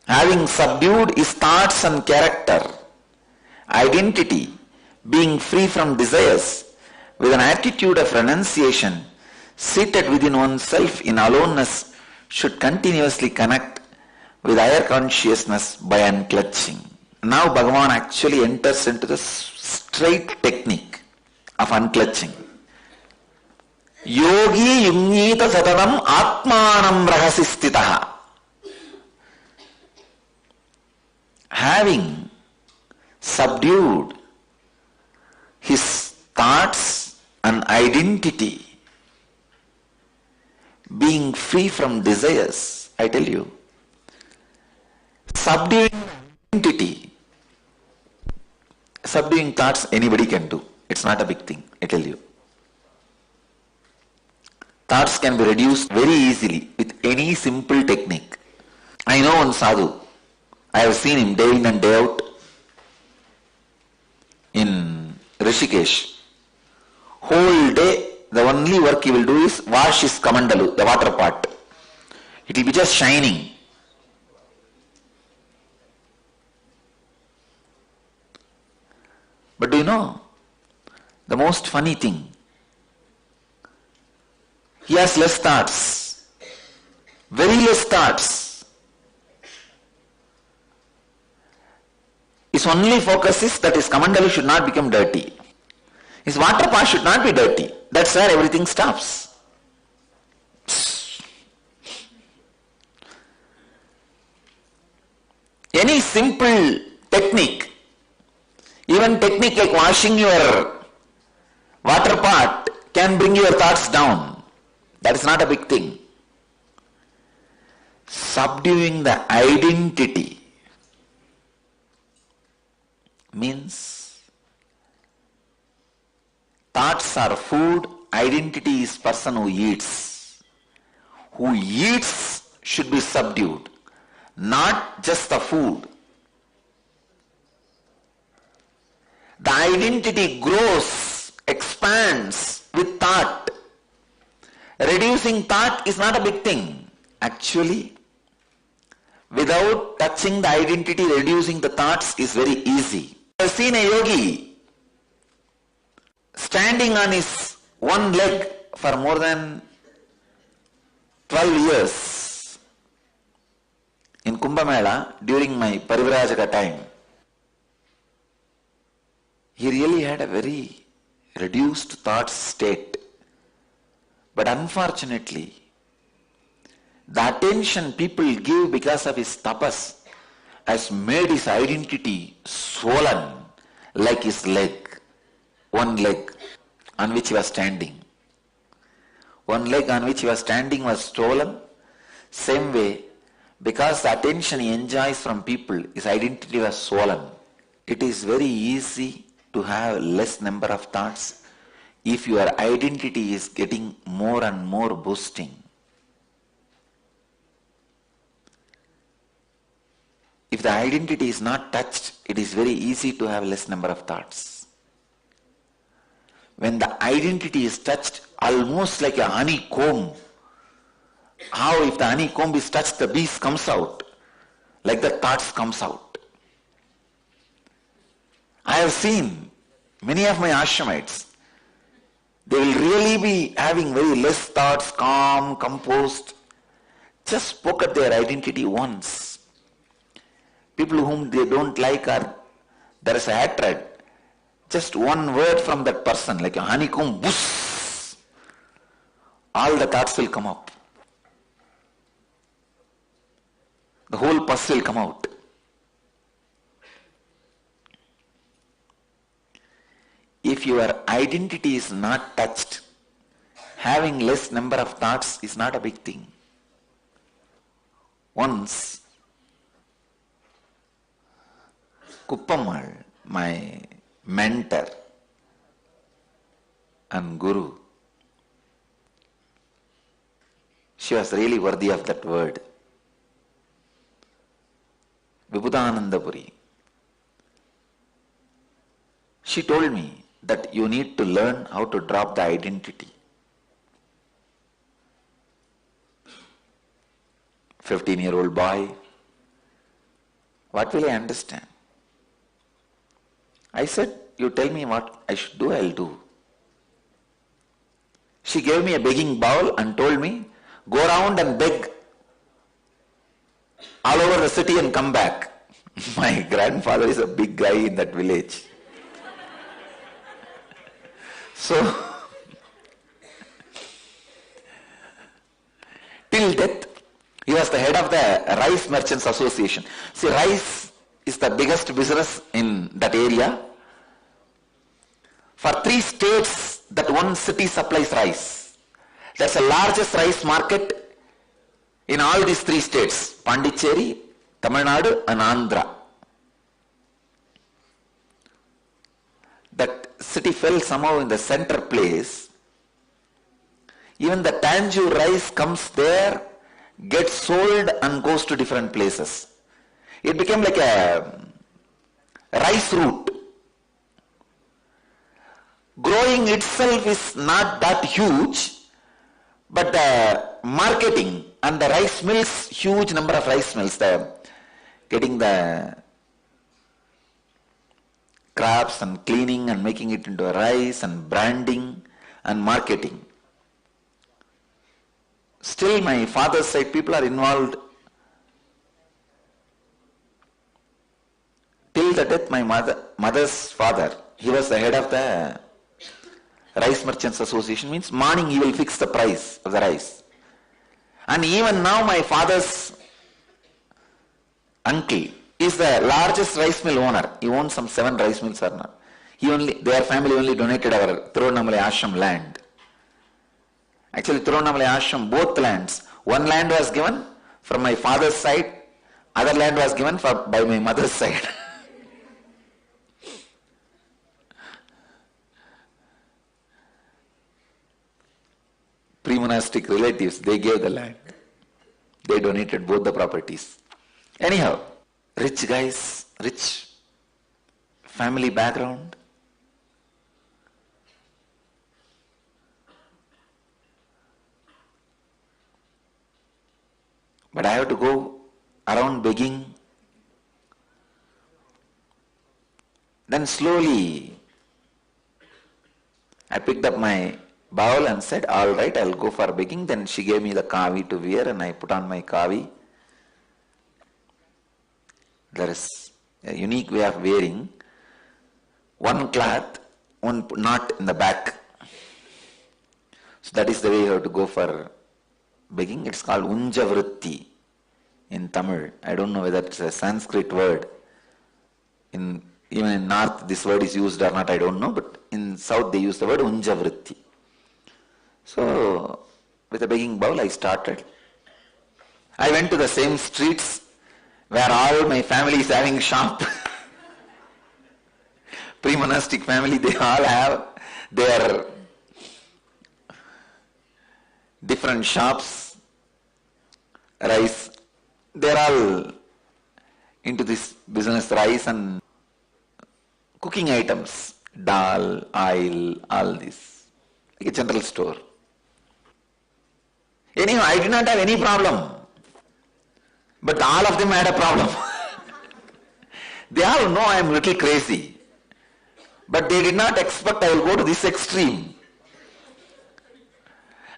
having subdued his thoughts and character, identity, being free from desires, with an attitude of renunciation, seated within oneself in aloneness, should continuously connect with higher consciousness by unclutching. Now Bhagavan actually enters into the straight technique of unclutching. Yogi yungnita satanam atmanam rahasi stitaha. Having subdued his thoughts and identity, being free from desires, I tell you, subduing identity, subduing thoughts anybody can do. It's not a big thing, I tell you. Thoughts can be reduced very easily with any simple technique. I know one sadhu. I have seen him day in and day out in Rishikesh. Whole day, the only work he will do is wash his kamandalu, the water pot. It will be just shining. But do you know, the most funny thing, he has less thoughts, very less thoughts. His only focus is that his kamandalu should not become dirty. His water pot should not be dirty. That's where everything stops. Any simple technique, even technique like washing your water pot, can bring your thoughts down. That is not a big thing. Subduing the identity means thoughts are food, identity is person who eats. Who eats should be subdued, not just the food. The identity grows, expands with thought. Reducing thought is not a big thing. Actually, without touching the identity, reducing the thoughts is very easy. I have seen a yogi standing on his one leg for more than 12 years in Kumbh Mela during my Parivrajaka time. He really had a very reduced thought state. But unfortunately, the attention people give because of his tapas has made his identity swollen like his leg, one leg on which he was standing. One leg on which he was standing was swollen. Same way, because the attention he enjoys from people, his identity was swollen. It is very easy to have less number of thoughts if your identity is getting more and more boosting. If the identity is not touched, it is very easy to have less number of thoughts. When the identity is touched, almost like a honeycomb, how if the honeycomb is touched, the bees comes out, like the thoughts comes out. I have seen many of my ashramites, they will really be having very less thoughts, calm, composed. Just poke at their identity once. People whom they don't like, or there is a hatred, just one word from that person, like a honeycomb, whoosh, all the thoughts will come up. The whole pus will come out. If your identity is not touched, having less number of thoughts is not a big thing. Once, Kuppamal, my mentor and guru, she was really worthy of that word. Vibhudanandapuri. She told me that you need to learn how to drop the identity. 15-year-old boy, what will I understand? I said, you tell me what I should do, I'll do. She gave me a begging bowl and told me, go around and beg all over the city and come back. My grandfather is a big guy in that village. So, till death, he was the head of the Rice Merchants Association. See, rice is the biggest business in that area. For 3 states, that one city supplies rice. That's the largest rice market in all these 3 states, Pondicherry, Tamil Nadu and Andhra. That city fell somehow in the center place. Even the Tanjore rice comes there, gets sold and goes to different places. It became like a rice route. Growing itself is not that huge, but the marketing and the rice mills, huge number of rice mills, getting the crops and cleaning and making it into a rice and branding and marketing. Still my father's side people are involved. Till the death, my mother's father, he was the head of the Rice Merchants Association. Means morning he will fix the price of the rice. And even now my father's uncle is the largest rice mill owner. He owns some 7 rice mills or not. Their family only donated our Tirunnamalai Ashram land. Actually, Tirunnamalai Ashram, both lands. One land was given from my father's side, other land was given by my mother's side. Pre-monastic relatives, they gave the land. They donated both the properties. Anyhow, rich guys, rich family background. But I have to go around begging. Then slowly I picked up my bowl and said, all right, I'll go for begging. Then she gave me the kavi to wear and I put on my kavi. There is a unique way of wearing. One cloth, one knot in the back. So that is the way you have to go for begging. It's called unjavritti in Tamil. I don't know whether it's a Sanskrit word. Even in North this word is used or not, I don't know. But in South they use the word unjavritti. So with a begging bowl I started. I went to the same streets where all my family is having shop. Pre-monastic family, they all have their different shops, rice. They're all into this business, rice and cooking items, dal, oil, all this, like a general store. Anyhow, I did not have any problem. But all of them had a problem. They all know I am little crazy. But they did not expect I will go to this extreme.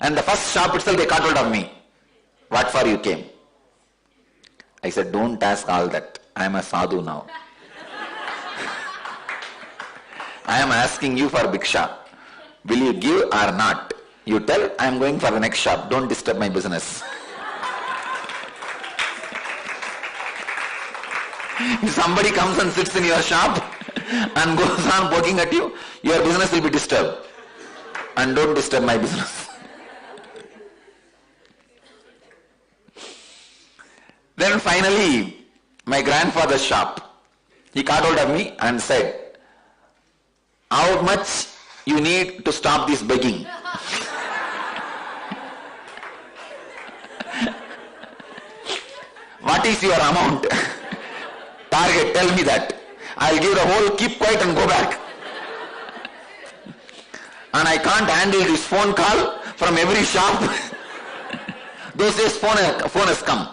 And the first shop itself they caught hold of me. What for you came? I said, don't ask all that. I am a sadhu now. I am asking you for bhiksha. Will you give or not? You tell, I am going for the next shop. Don't disturb my business. If somebody comes and sits in your shop and goes on poking at you, your business will be disturbed. And don't disturb my business. Then finally, my grandfather's shop, he caught hold of me and said, how much you need to stop this begging? What is your amount? target? Tell me that. I'll give the whole, keep quiet and go back. And I can't handle this phone call from every shop. Those days phone has come.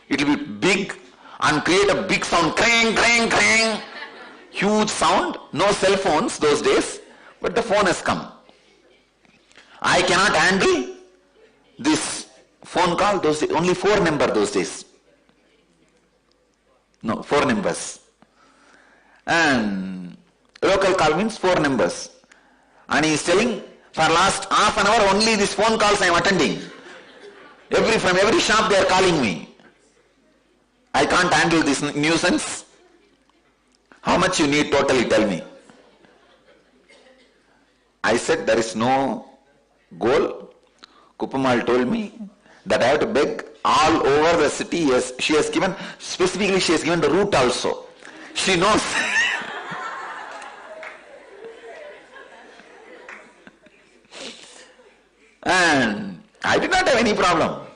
It will be big and create a big sound. Crang, crang, crang. Huge sound. No cell phones those days. But the phone has come. I cannot handle this phone call those days. Only 4 numbers those days. No, 4 numbers. And local call means 4 numbers. And he is telling, for last half an hour only these phone calls I am attending. From every shop they are calling me. I can't handle this nuisance. How much you need totally, tell me. I said there is no goal. Kupamal told me that I have to beg all over the city. Yes, she has given the route also. She knows. And I did not have any problem.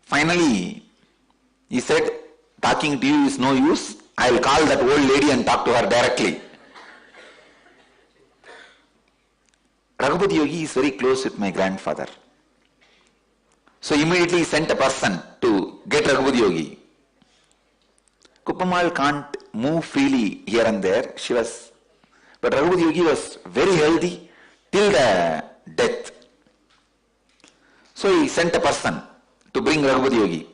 Finally, he said, talking to you is no use. I will call that old lady and talk to her directly. Raghupati Yogi is very close with my grandfather. So immediately he sent a person to get Raghupati Yogi. Kupamal can't move freely here and there. But Raghupati Yogi was very healthy till the death. So he sent a person to bring Raghupati Yogi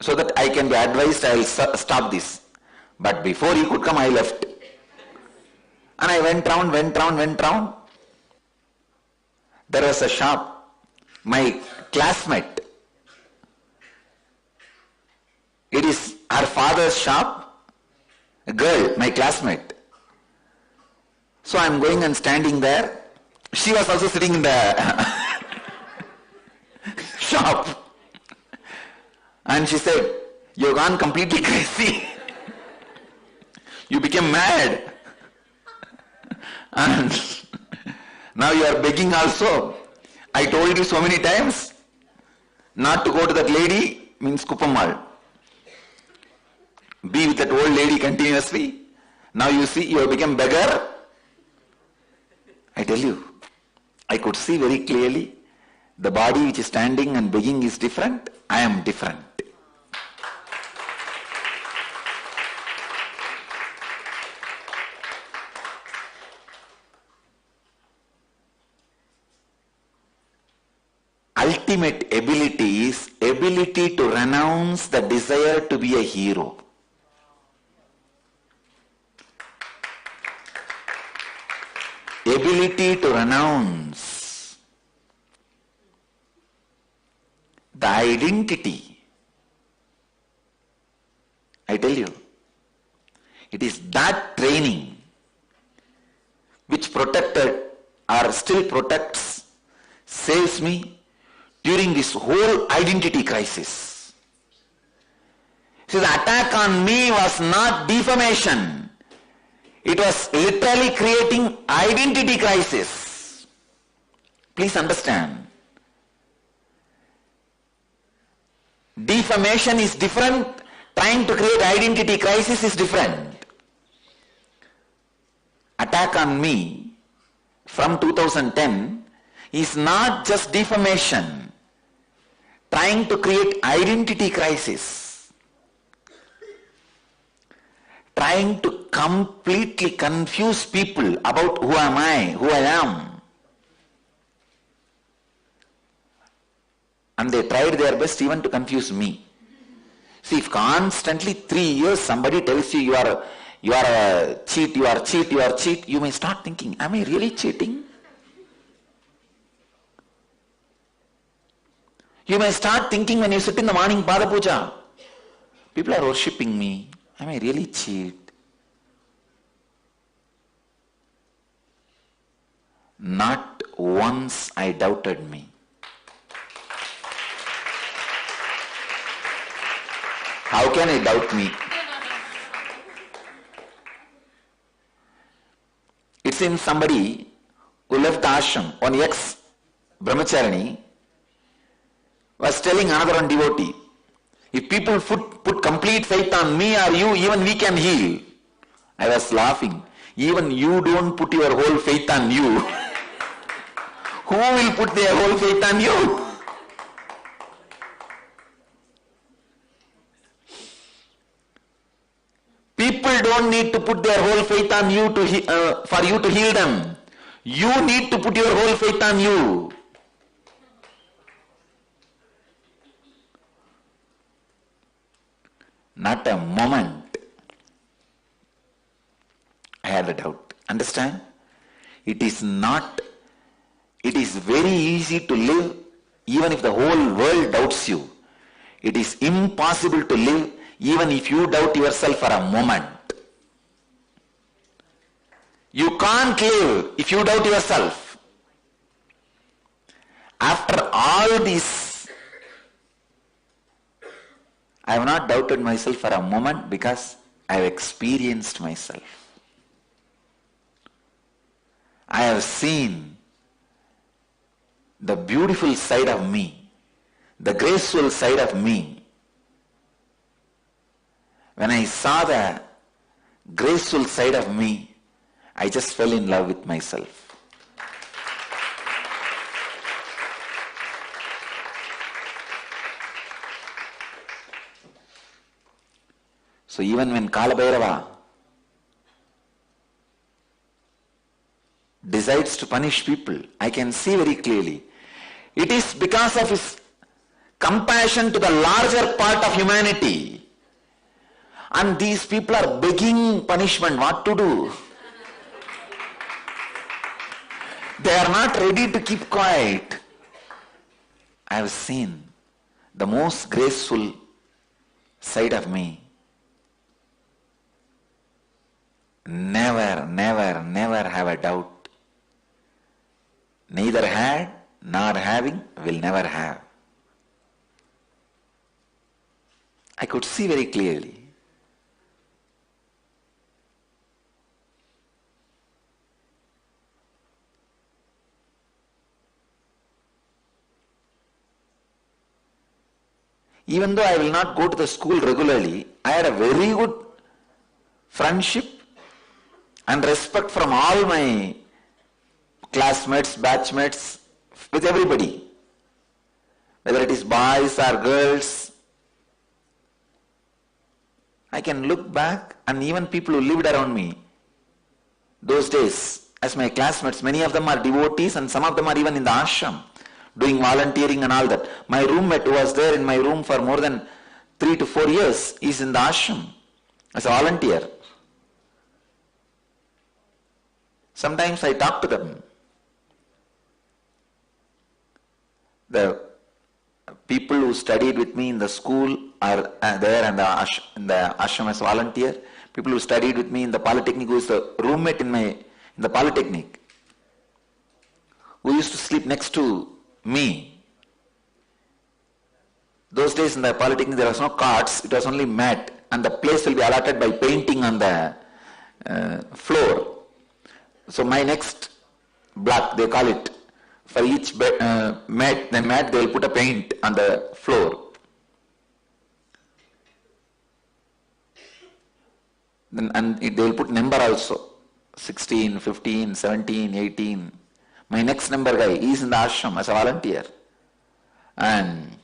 so that I can be advised, I will stop this. But before he could come, I left. And I went round. There was a shop. My classmate, it is her father's shop, a girl, my classmate. So I am going and standing there. She was also sitting in the shop. And she said, "You've gone completely crazy. You became mad. And now you are begging also. I told you so many times not to go to that lady," means Kupamal. "Be with that old lady continuously. Now you see you have become beggar." I tell you, I could see very clearly the body which is standing and begging is different. I am different. Ultimate ability is ability to renounce the desire to be a hero. Ability to renounce the identity. I tell you, it is that training which protected or still protects, saves me during this whole identity crisis. See, the attack on me was not defamation. It was literally creating identity crisis. Please understand. Defamation is different. Trying to create identity crisis is different. Attack on me from 2010 is not just defamation. Trying to create identity crisis. Trying to completely confuse people about who am I, who I am. And they tried their best even to confuse me. See, if constantly 3 years somebody tells you you are a cheat, you are cheat, you may start thinking, am I really cheating? You may start thinking when you sit in the morning Pada Puja, people are worshipping me. Am I really cheat? Not once I doubted me. How can I doubt me? It seems somebody who left the ashram, one ex-brahmacharini, was telling another one devotee, If people put complete faith on me or you, even we can heal. I was laughing. Even you don't put your whole faith on you. Who will put their whole faith on you? People don't need to put their whole faith on you for you to heal them. You need to put your whole faith on you. Not a moment I had a doubt. Understand? It is very easy to live even if the whole world doubts you. It is impossible to live even if you doubt yourself for a moment. You can't live if you doubt yourself. After all this, I have not doubted myself for a moment because I have experienced myself. I have seen the beautiful side of me, the graceful side of me. When I saw the graceful side of me, I just fell in love with myself. So even when Kalabhairava decides to punish people, I can see very clearly, it is because of his compassion to the larger part of humanity. And these people are begging punishment. What to do? They are not ready to keep quiet. I have seen the most graceful side of me. Never, never, never have a doubt. Neither had nor having will never have. I could see very clearly. Even though I will not go to the school regularly, I had a very good friendship and respect from all my classmates, batchmates, with everybody. Whether it is boys or girls, I can look back, and even people who lived around me those days as my classmates, many of them are devotees and some of them are even in the ashram, doing volunteering and all that. My roommate who was there in my room for more than 3 to 4 years is in the ashram as a volunteer. Sometimes I talk to them. The people who studied with me in the school are there and in the ashram as a volunteer. People who studied with me in the polytechnic, who is the roommate in the polytechnic, who used to sleep next to me. Those days in the polytechnic there was no cots, it was only mat, and the place will be allotted by painting on the floor. So my next block, they call it, for each mat they will put a paint on the floor. And they will put number also, 16, 15, 17, 18. My next number guy, he is in the ashram as a volunteer. And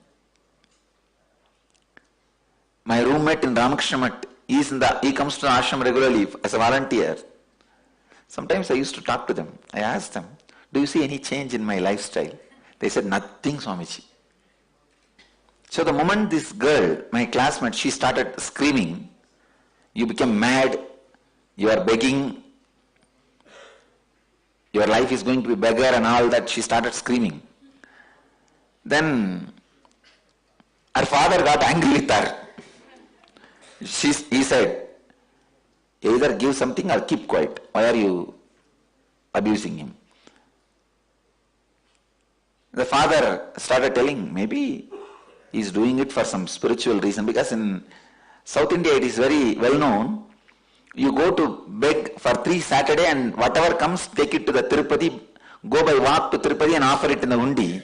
my roommate in Ramakrishna Mat, he comes to the ashram regularly as a volunteer. Sometimes I used to talk to them. I asked them, do you see any change in my lifestyle? They said, nothing, Swamiji. So the moment this girl, my classmate, she started screaming, you became mad, you are begging, your life is going to be beggar and all that, she started screaming. Then her father got angry with her. He said, either give something or keep quiet. Why are you abusing him? The father started telling, maybe he is doing it for some spiritual reason, because in South India it is very well known. You go to beg for 3 Saturday and whatever comes, take it to the Tirupati, go by walk to Tirupati and offer it in the undi.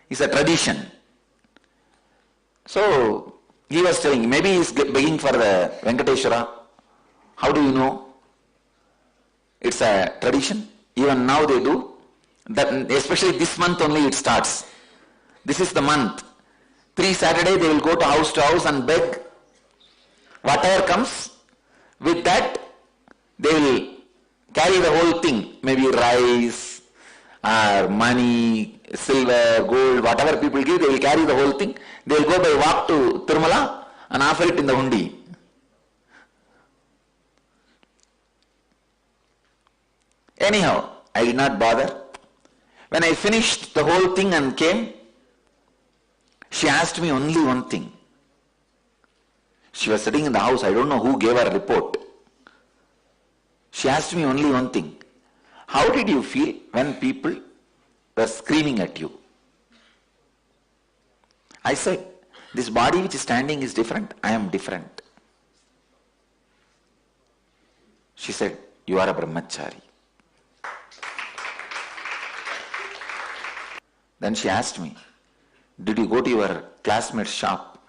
It's a tradition. So He was telling, maybe he is begging for the Venkateshwara. How do you know? It's a tradition. Even now they do. That, especially this month only it starts. This is the month. 3 Saturday they will go to house and beg. Whatever comes, with that they will carry the whole thing. Maybe rice or money, silver, gold, whatever people give, they will carry the whole thing. They will go by walk to Tirumala and offer it in the hundi. Anyhow, I did not bother. When I finished the whole thing and came, she asked me only one thing. She was sitting in the house, I don't know who gave her a report. She asked me only one thing. How did you feel when people were screaming at you? I said, this body which is standing is different, I am different. She said, you are a brahmachari. Then she asked me, did you go to your classmate's shop?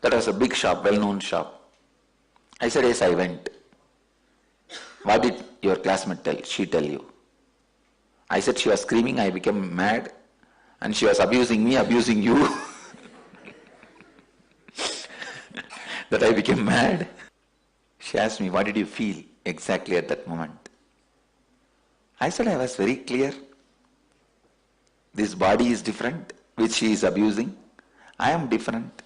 That was a big shop, well-known shop. I said, yes, I went. What did your classmate tell you? I said she was screaming, I became mad, and she was abusing me, abusing you. That I became mad. She asked me, what did you feel exactly at that moment? I said, I was very clear. This body is different, which she is abusing. I am different.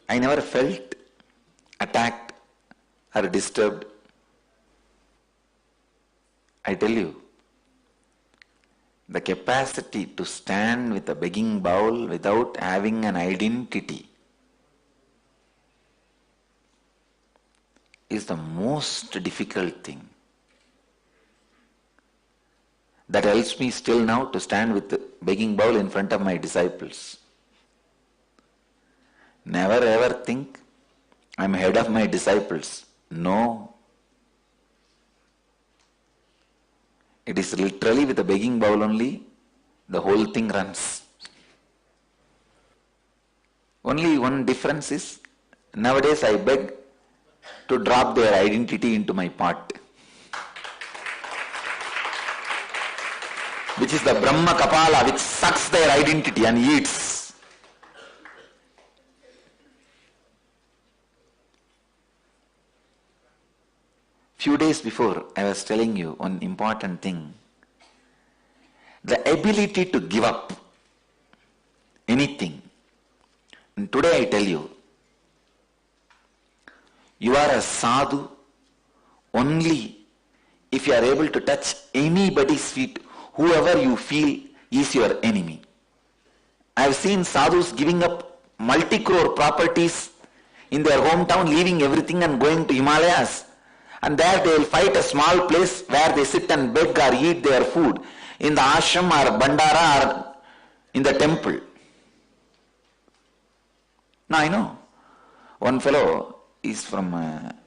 I never felt attacked or disturbed. I tell you, the capacity to stand with a begging bowl without having an identity is the most difficult thing. That helps me still now to stand with the begging bowl in front of my disciples. Never ever think I'm head of my disciples. No. It is literally with the begging bowl only, the whole thing runs. Only one difference is, nowadays I beg to drop their identity into my pot, which is the Brahma Kapala, which sucks their identity and eats. Few days before, I was telling you one important thing. The ability to give up anything. And today I tell you, you are a sadhu only if you are able to touch anybody's feet, whoever you feel is your enemy. I have seen sadhus giving up multi-crore properties in their hometown, leaving everything and going to Himalayas. And there they will fight a small place where they sit and beg or eat their food in the ashram or bandara or in the temple. Now I know one fellow is from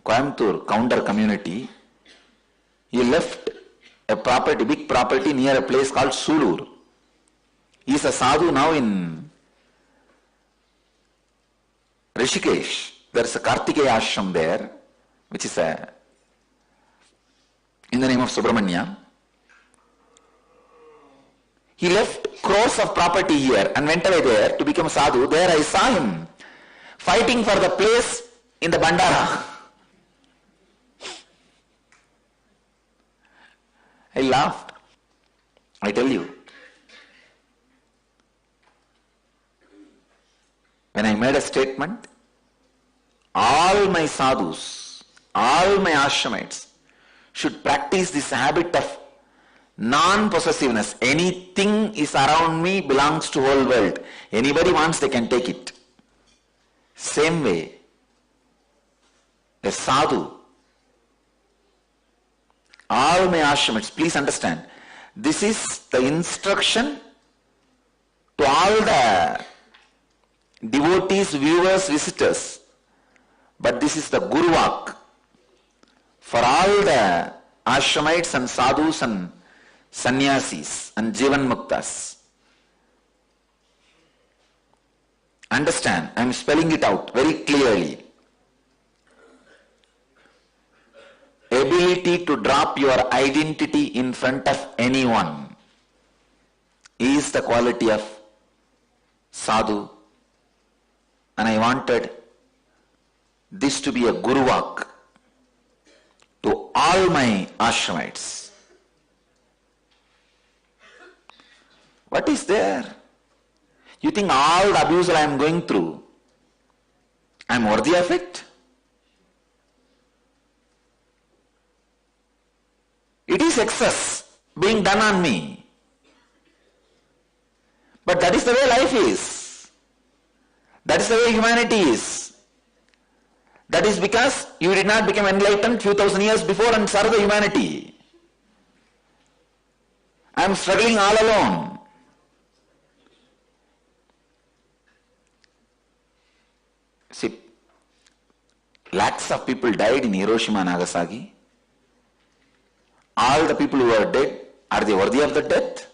Coimbatore Counter community. He left a property, big property near a place called Sulur. He is a sadhu now in Rishikesh. There is a Kartikeya ashram there, which is in the name of Subramanya. He left crores of property here and went away there to become a sadhu. There I saw him fighting for the place in the bandara. I laughed. I tell you, when I made a statement, all my sadhus, all my ashramites should practice this habit of non-possessiveness. Anything is around me belongs to whole world. Anybody wants, they can take it. Same way, a sadhu, all my ashramites, please understand, this is the instruction to all the devotees, viewers, visitors. But this is the Guruvak for all the ashramites and sadhus and sannyasis and jivan muktas. Understand, I am spelling it out very clearly. Ability to drop your identity in front of anyone is the quality of sadhu. And I wanted this to be a guru walk to all my ashramites. What is there? You think all the abuse I am going through, I am worthy of it? It is excess being done on me. But that is the way life is. That is the way humanity is. That is because you did not become enlightened few thousand years before and serve the humanity. I am struggling all alone. See, lakhs of people died in Hiroshima and Nagasaki. All the people who are dead, are they worthy of the death?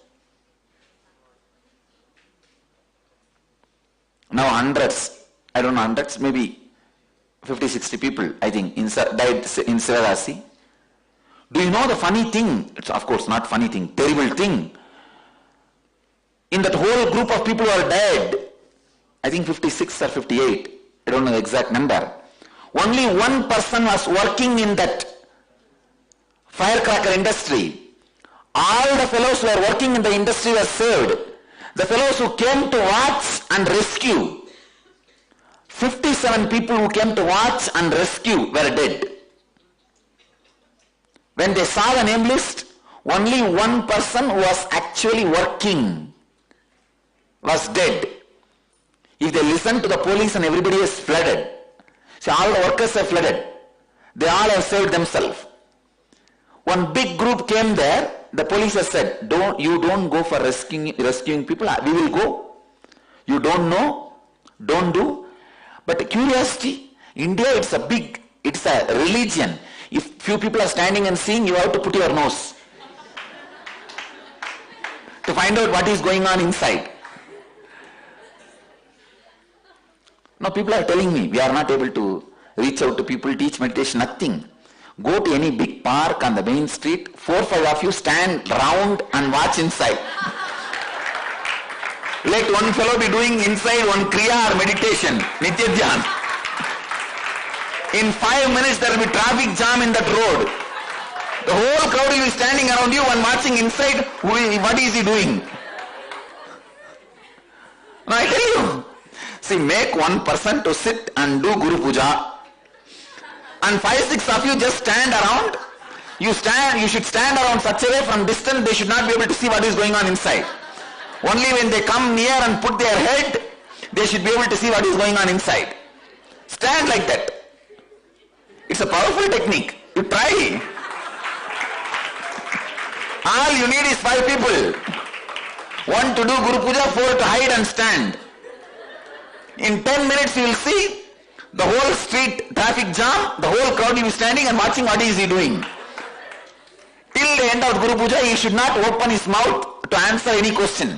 Now hundreds, I don't know, hundreds, maybe 50, 60 people, I think, died in Sivagasi. Do you know the funny thing? It's of course not funny thing, terrible thing. In that whole group of people who are dead, I think 56 or 58, I don't know the exact number. Only one person was working in that firecracker industry. All the fellows who are working in the industry were saved. The fellows who came to watch and rescue, 57 people who came to watch and rescue were dead. When they saw the name list, only one person who was actually working was dead. If they listened to the police and everybody is flooded, see, all the workers are flooded. They all have saved themselves. One big group came there. The police has said, you don't go for rescuing people. We will go. You don't know, don't do. But curiosity, India, it's a religion. If few people are standing and seeing, you have to put your nose to find out what is going on inside. Now people are telling me, we are not able to reach out to people, teach meditation, nothing. Go to any big park on the main street, 4 or 5 of you stand round and watch inside. Let one fellow be doing inside one kriya or meditation, Nithyananda. In 5 minutes there will be traffic jam in that road. The whole crowd will be standing around you and watching inside, what is he doing? Now I tell you, see, make one person to sit and do Guru Puja, and 5, 6 of you just stand around. You should stand around such a way from distance they should not be able to see what is going on inside. Only when they come near and put their head, they should be able to see what is going on inside. Stand like that. It's a powerful technique. You try. All you need is 5 people. 1 to do Guru Puja, 4 to hide and stand. In 10 minutes you will see the whole street traffic jam, the whole crowd will be standing and watching what is he doing. Till the end of Guru Puja, he should not open his mouth to answer any question.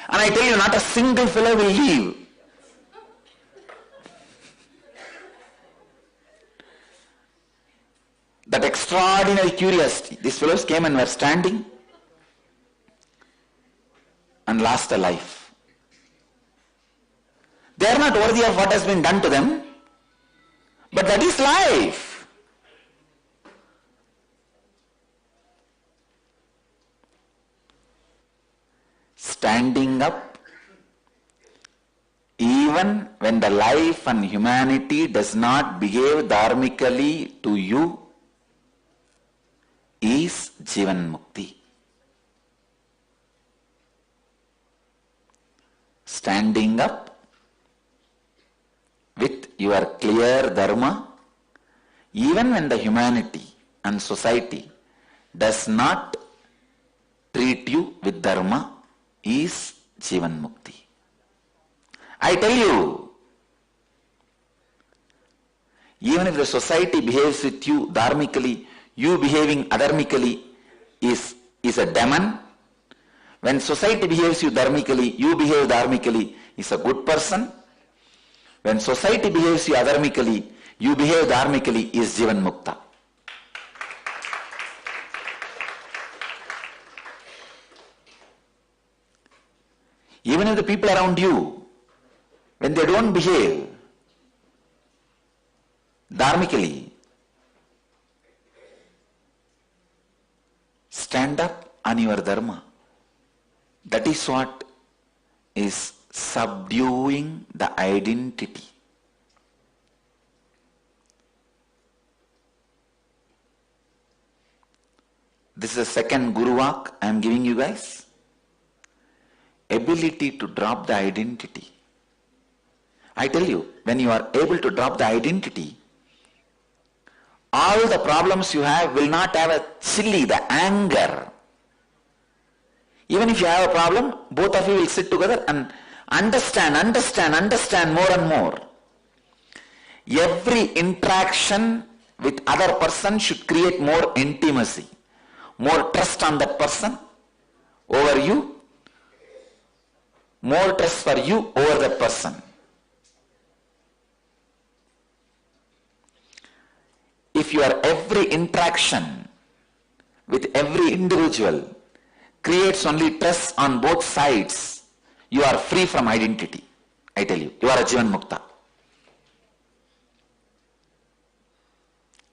And I tell you, not a single fellow will leave. That extraordinary curiosity. These fellows came and were standing and lost a life. They are not worthy of what has been done to them, but that is life. Standing up even when the life and humanity does not behave dharmically to you is Jivan Mukti. Standing up with your clear dharma, even when the humanity and society does not treat you with dharma, is Jivan Mukti. I tell you, even if the society behaves with you dharmically, you behaving adharmically is a demon. When society behaves you dharmically, you behave dharmically, is a good person. When society behaves you adharmically, you behave dharmically, is Jivan Mukta. Even if the people around you, when they don't behave dharmically, stand up on your dharma. That is what is subduing the identity. This is the second Guru Vak I am giving you guys. Ability to drop the identity. I tell you, when you are able to drop the identity, all the problems you have will not have a chilli, the anger. Even if you have a problem, both of you will sit together and understand more and more. Every interaction with other person should create more intimacy, more trust on that person over you, more trust for you over that person. If your every interaction with every individual creates only trust on both sides, you are free from identity. I tell you, you are a Jivan Mukta.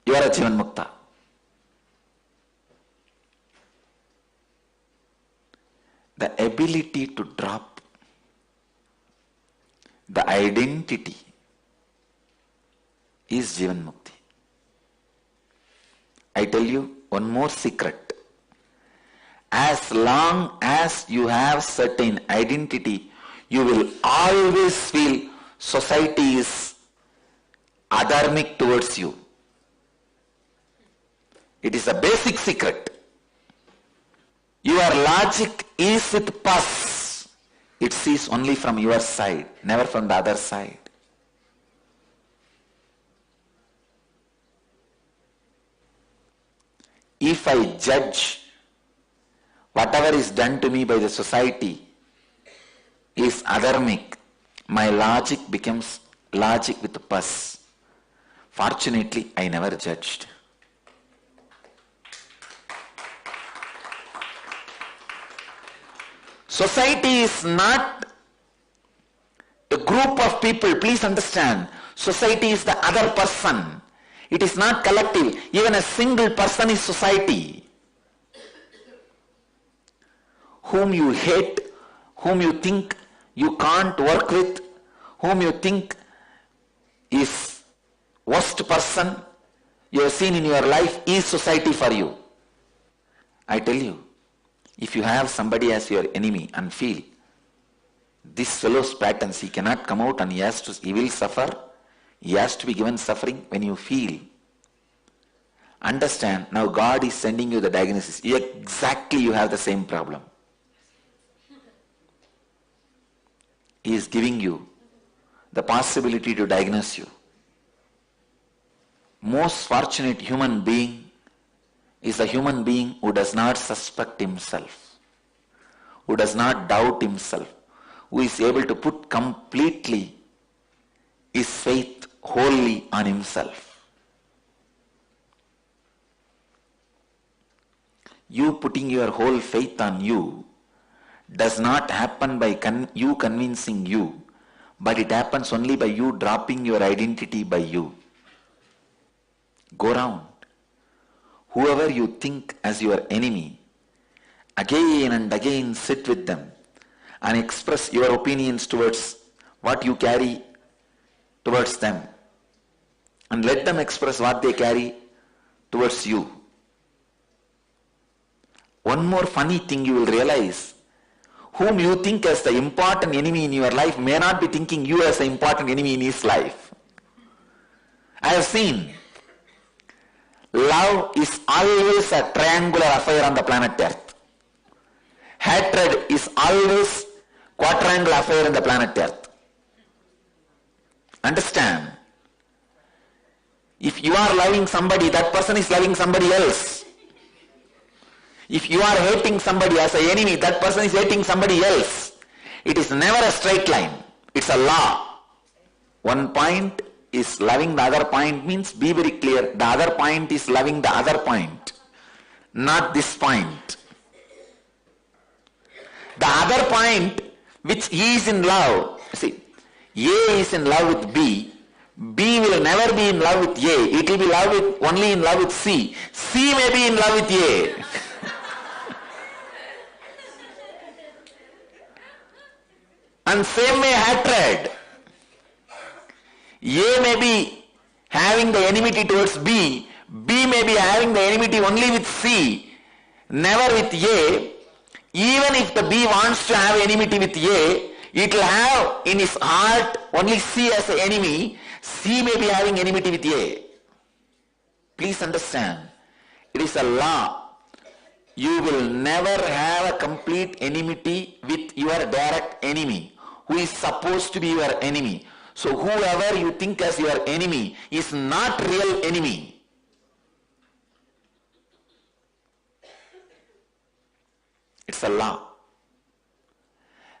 You are a Jivan Mukta. The ability to drop the identity is Jivan Mukti. I tell you one more secret. As long as you have certain identity, you will always feel society is adharmic towards you. It is a basic secret. Your logic is with pus. It sees only from your side, never from the other side. If I judge whatever is done to me by the society is adharmic, my logic becomes logic with pus. Fortunately, I never judged. Society is not a group of people. Please understand. Society is the other person. It is not collective. Even a single person is society. Whom you hate, whom you think you can't work with, whom you think is worst person you have seen in your life is society for you. I tell you, if you have somebody as your enemy and feel this fellow's patterns, he cannot come out and he will suffer, he has to be given suffering, when you feel, understand, now God is sending you the diagnosis. Exactly you have the same problem. He is giving you the possibility to diagnose you. Most fortunate human being is a human being who does not suspect himself, who does not doubt himself, who is able to put completely his faith wholly on himself. You putting your whole faith on you does not happen by you convincing you, but it happens only by you dropping your identity by you. Go round. Whoever you think as your enemy, again and again sit with them and express your opinions towards what you carry towards them, and let them express what they carry towards you. One more funny thing you will realize, whom you think as the important enemy in your life may not be thinking you as the important enemy in his life. I have seen love is always a triangular affair on the planet Earth. Hatred is always quadrangular affair on the planet Earth. Understand? If you are loving somebody, that person is loving somebody else. If you are hating somebody as an enemy, that person is hating somebody else. It is never a straight line. It's a law. One point is loving the other point means be very clear. The other point is loving the other point, not this point. The other point which he is in love, see, A is in love with B. B will never be in love with A. It will be only in love with C. C may be in love with A. And same way hatred. A may be having the enmity towards B. B may be having the enmity only with C, never with A. Even if the B wants to have enmity with A, it will have in his heart only C as an enemy. C may be having enmity with A. Please understand, it is a law. You will never have a complete enmity with your direct enemy, who is supposed to be your enemy. So whoever you think as your enemy is not real enemy. It's a law.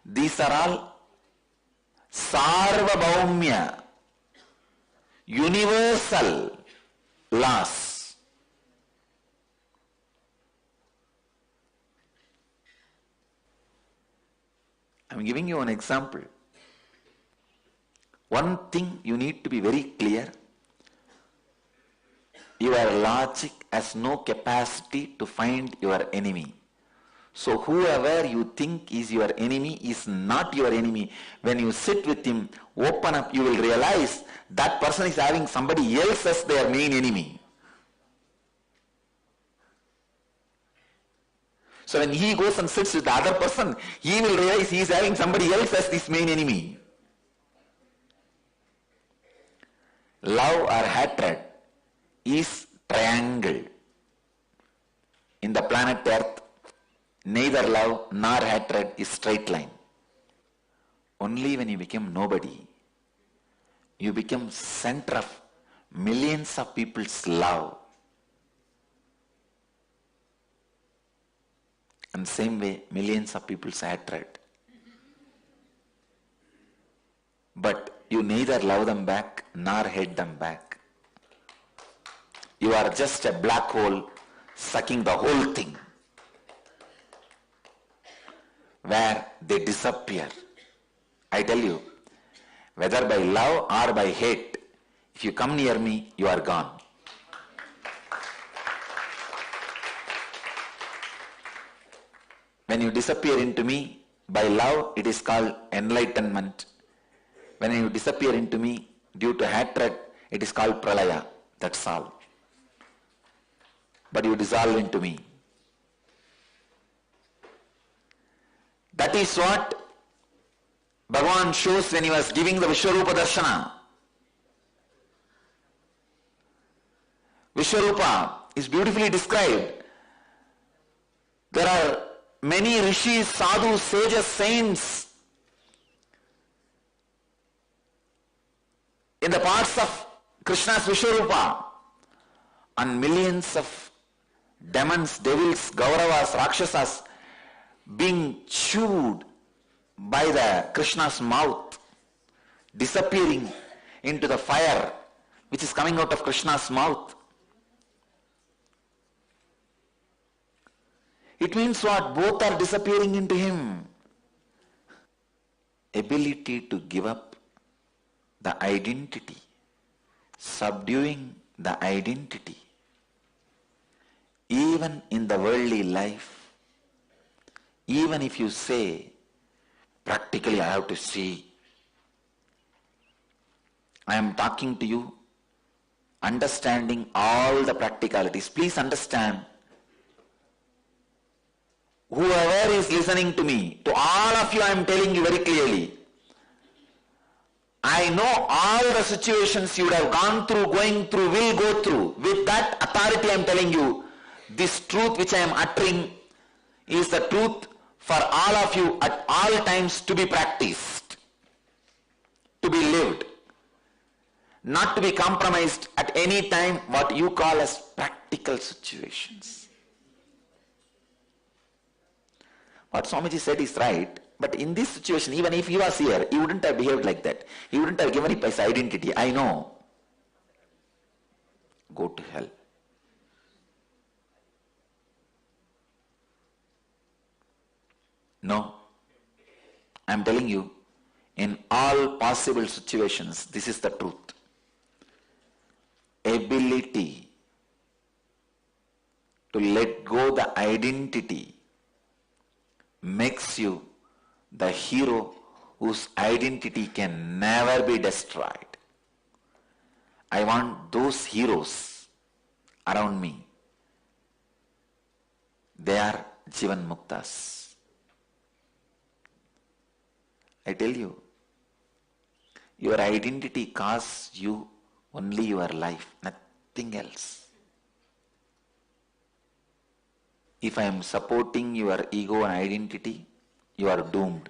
These are all sarvabhaumya, universal laws. I'm giving you an example. One thing you need to be very clear. Your logic has no capacity to find your enemy. So whoever you think is your enemy is not your enemy. When you sit with him, open up, you will realize that person is having somebody else as their main enemy. So when he goes and sits with the other person, he will realize he is having somebody else as his main enemy. Love or hatred is triangle. In the planet Earth, neither love nor hatred is straight line. Only when you become nobody, you become center of millions of people's love. And same way, millions of people's hatred. But you neither love them back nor hate them back. You are just a black hole sucking the whole thing, where they disappear. I tell you, whether by love or by hate, if you come near me, you are gone. When you disappear into me, by love, it is called enlightenment. When you disappear into me due to hatred, it is called pralaya. That's all. But you dissolve into me. That is what Bhagavan shows when he was giving the Vishwarupa Darshana. Vishwarupa is beautifully described. There are many rishis, sadhus, sages, saints in the parts of Krishna's Vishwarupa, and millions of demons, devils, Gauravas, Rakshasas being chewed by the Krishna's mouth, disappearing into the fire which is coming out of Krishna's mouth. It means what? Both are disappearing into him. Ability to give up the identity, subduing the identity. Even in the worldly life, even if you say, practically I have to see, I am talking to you, understanding all the practicalities. Please understand, whoever is listening to me, to all of you I am telling you very clearly, I know all the situations you would have gone through, going through, will go through. With that authority I am telling you, this truth which I am uttering is the truth for all of you at all times to be practiced, to be lived, not to be compromised at any time, what you call as practical situations. what Swamiji said is right, but in this situation, even if he was here, he wouldn't have behaved like that. He wouldn't have given up his identity. I know. Go to hell. No. I am telling you, in all possible situations, this is the truth. Ability to let go the identity makes you the hero whose identity can never be destroyed. I want those heroes around me. They are Jivan Muktas. I tell you, your identity costs you only your life, nothing else. If I am supporting your ego and identity, you are doomed.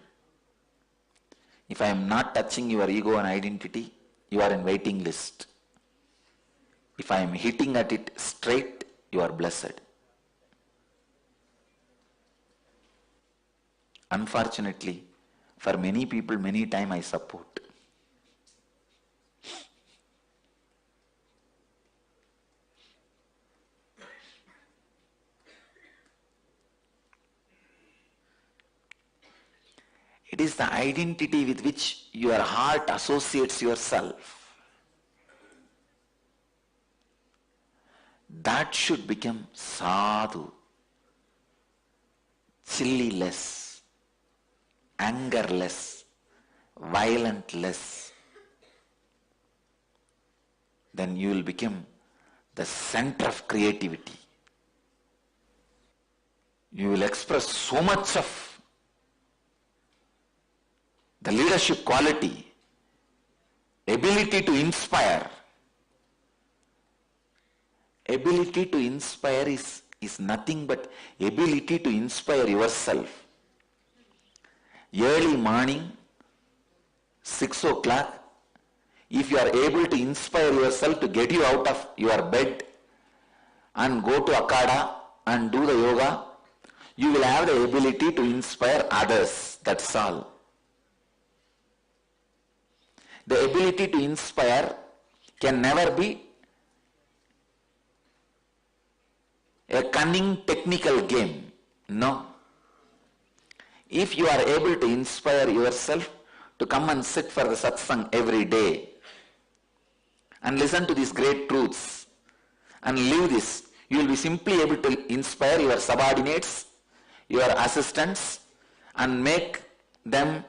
If I am not touching your ego and identity, you are in waiting list. If I am hitting at it straight, you are blessed. Unfortunately, for many people, many times I support. It is the identity with which your heart associates yourself. That should become sadhu, chilliless, angerless, violentless. Then you will become the center of creativity. You will express so much of the leadership quality, ability to inspire. Ability to inspire is nothing but ability to inspire yourself. Early morning, 6 o'clock, if you are able to inspire yourself to get you out of your bed and go to Akada and do the yoga, you will have the ability to inspire others. That's all. The ability to inspire can never be a cunning technical game. No. If you are able to inspire yourself to come and sit for the satsang every day and listen to these great truths and live this, you will be simply able to inspire your subordinates, your assistants, and make them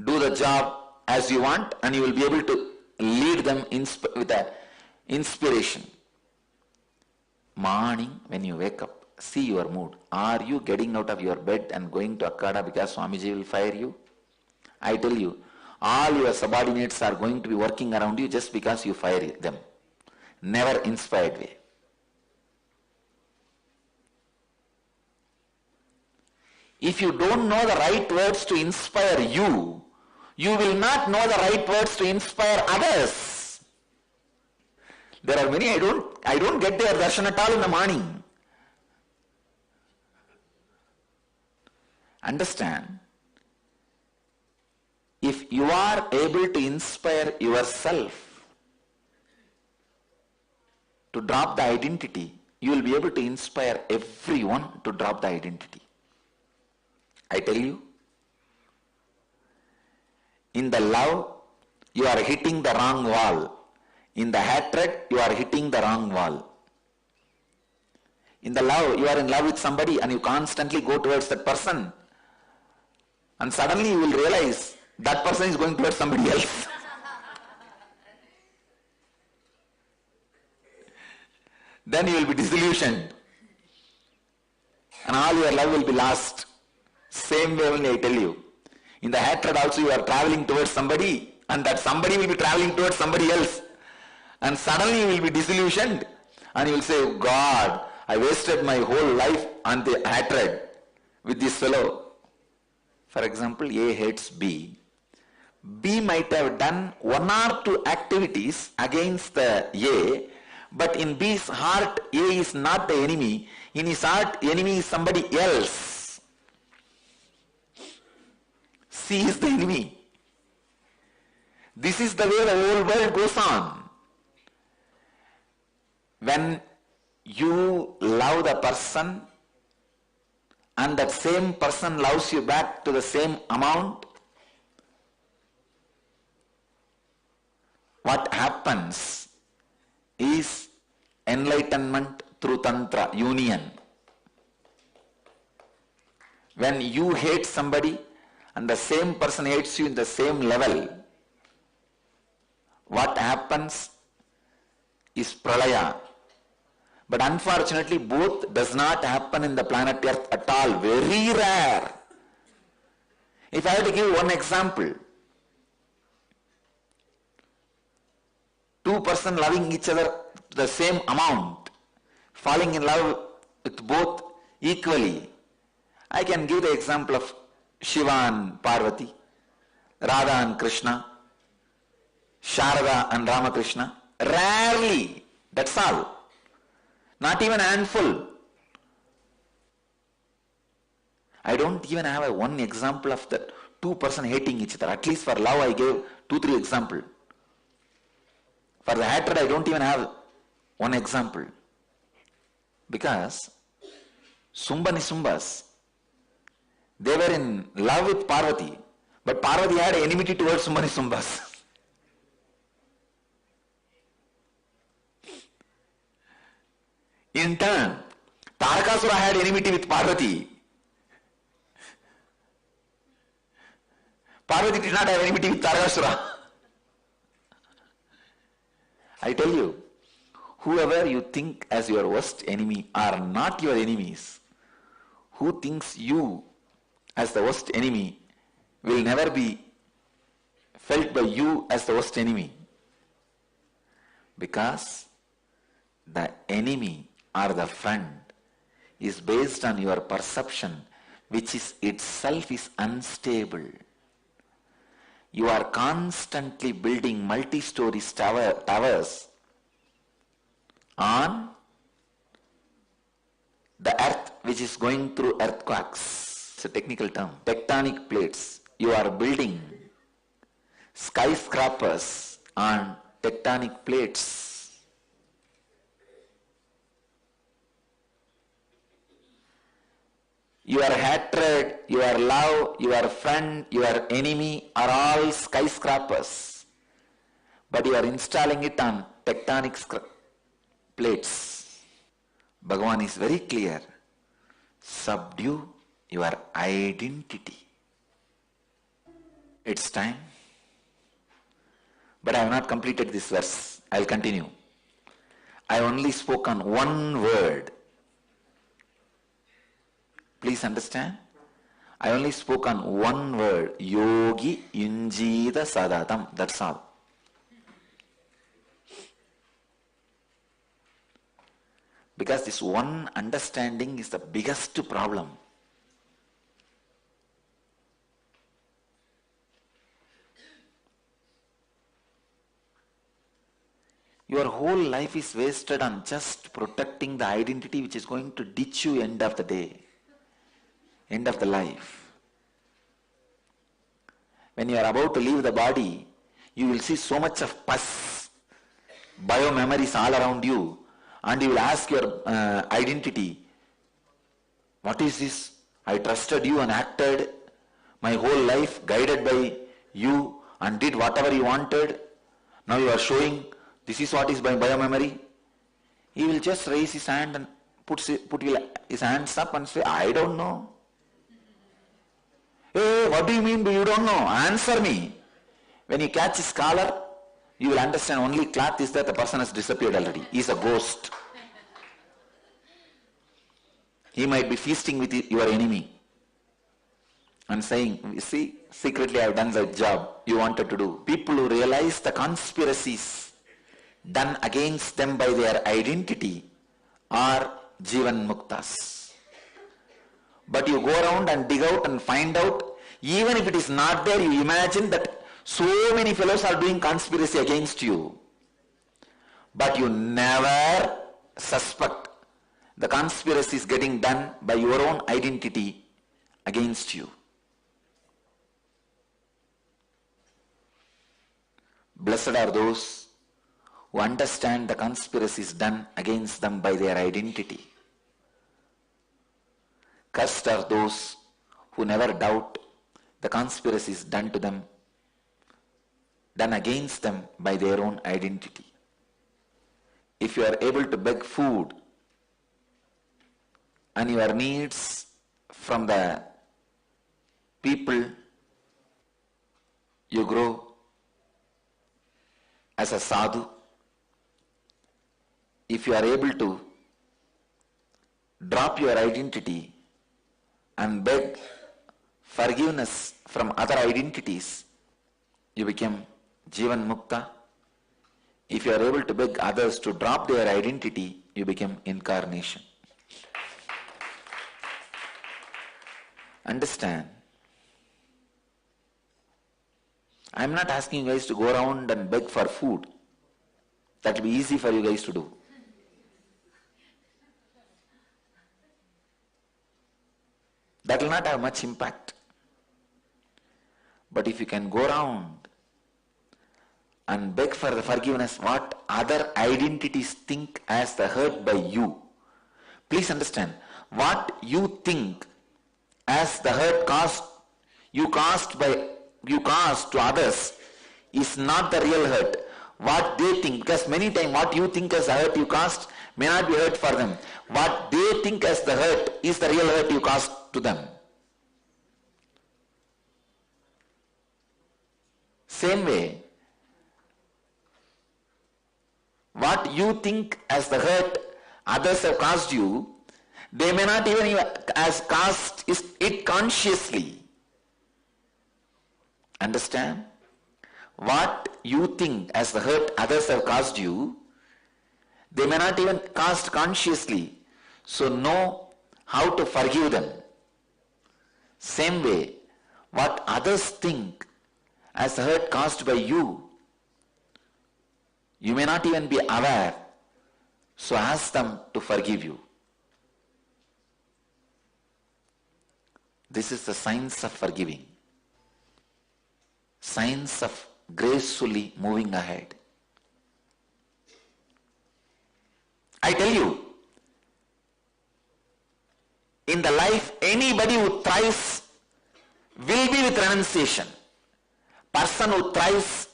do the job as you want, and you will be able to lead them with an inspiration. Morning, when you wake up, see your mood. Are you getting out of your bed and going to Akada because Swamiji will fire you? I tell you, all your subordinates are going to be working around you just because you fire them. Never inspired way. If you don't know the right words to inspire you, you will not know the right words to inspire others. There are many, I don't get their darshan at all in the morning. Understand? If you are able to inspire yourself to drop the identity, you will be able to inspire everyone to drop the identity. I tell you, in the love, you are hitting the wrong wall. In the hatred, you are hitting the wrong wall. In the love, you are in love with somebody and you constantly go towards that person. And suddenly you will realize that person is going towards somebody else. Then you will be disillusioned. And all your love will be lost. Same way only I tell you. In the hatred also you are traveling towards somebody and that somebody will be traveling towards somebody else. And suddenly you will be disillusioned and you will say, oh God, I wasted my whole life on the hatred with this fellow. For example, A hates B. B might have done 1 or 2 activities against the A, but in B's heart, A is not the enemy. In his heart, enemy is somebody else. She is the enemy. This is the way the whole world goes on. When you love the person and that same person loves you back to the same amount, what happens is enlightenment through Tantra, union. When you hate somebody and the same person hates you in the same level, what happens is pralaya. But unfortunately, both does not happen in the planet Earth at all. Very rare. If I have to give one example, two persons loving each other the same amount, falling in love with both equally. I can give the example of Shiva and Parvati, Radha and Krishna, Sharada and Ramakrishna. Rarely, that's all. Not even a handful. I don't even have one example of that two person hating each other. At least for love I gave 2-3 examples. For the hatred I don't even have one example. Because Sumbas, they were in love with Parvati, but Parvati had enmity towards Sumbas. In turn, Tarakasura had enmity with Parvati. Parvati did not have enmity with Tarakasura. I tell you, whoever you think as your worst enemy are not your enemies. Who thinks you as the worst enemy will never be felt by you as the worst enemy. Because the enemy or the friend is based on your perception, which is itself is unstable. You are constantly building multi-story towers on the earth, which is going through earthquakes. It's a technical term. Tectonic plates. You are building skyscrapers on tectonic plates. Your hatred, your love, your friend, your enemy are all skyscrapers. But you are installing it on tectonic plates. Bhagavan is very clear. Subdue your identity. It's time. But I have not completed this verse. I will continue. I only spoke on one word. Please understand. I only spoke on one word. Yogi Yunjita Sadatam. That's all. Because this one understanding is the biggest problem. Your whole life is wasted on just protecting the identity which is going to ditch you end of the day. End of the life. When you are about to leave the body, you will see so much of pus, bio-memories all around you, and you will ask your identity, what is this? I trusted you and acted my whole life guided by you and did whatever you wanted. Now you are showing this is what is my bio-memory. He will just raise his hand and put his hands up and say, I don't know. Hey, what do you mean you don't know? Answer me. When you catch his collar, you will understand only cloth is that the person has disappeared already. He is a ghost. He might be feasting with your enemy and saying, you see, secretly I have done the job you wanted to do. People who realize the conspiracies done against them by their identity are Jivan Muktas. But you go around and dig out and find out, even if it is not there, you imagine that so many fellows are doing conspiracy against you. But you never suspect the conspiracy is getting done by your own identity against you. Blessed are those who understand the conspiracies done against them by their identity. Cursed are those who never doubt the conspiracies done to them, done against them by their own identity. If you are able to beg food and your needs from the people, you grow as a sadhu. If you are able to drop your identity and beg forgiveness from other identities, you become Jivan Mukta. If you are able to beg others to drop their identity, you become incarnation. Understand? I am not asking you guys to go around and beg for food. That will be easy for you guys to do. That will not have much impact. But if you can go around and beg for the forgiveness what other identities think as the hurt by you. Please understand, what you think as the hurt you caused to others is not the real hurt. What they think, because many times what you think as the hurt you caused may not be hurt for them. What they think as the hurt is the real hurt you caused to them. Same way, what you think as the hurt others have caused you, they may not even as caused it consciously. Understand? What you think as the hurt others have caused you, they may not even caused consciously. So know how to forgive them. Same way, what others think as the hurt caused by you, you may not even be aware. So ask them to forgive you. This is the science of forgiving. Science of gracefully moving ahead. I tell you, in the life, anybody who thrives will be with renunciation. Person who thrives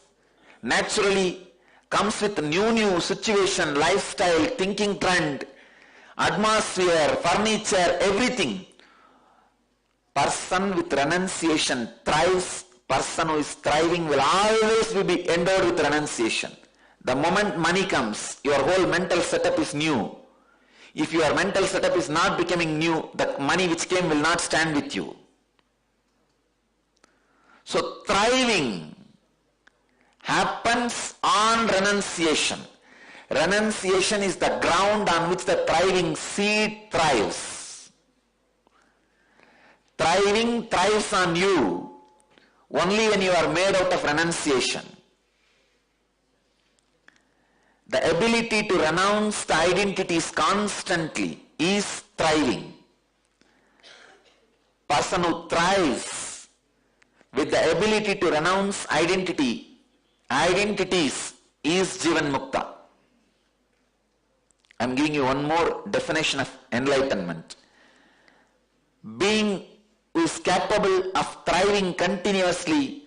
naturally comes with new situation, lifestyle, thinking trend, atmosphere, furniture, everything. Person with renunciation thrives. Person who is thriving will always be endowed with renunciation. The moment money comes, your whole mental setup is new. If your mental setup is not becoming new, the money which came will not stand with you. So thriving happens on renunciation. Renunciation is the ground on which the thriving seed thrives. Thriving thrives on you only when you are made out of renunciation. The ability to renounce the identities constantly is thriving. Person who thrives with the ability to renounce identities is Jivan Mukta. I am giving you one more definition of enlightenment. Being who is capable of thriving continuously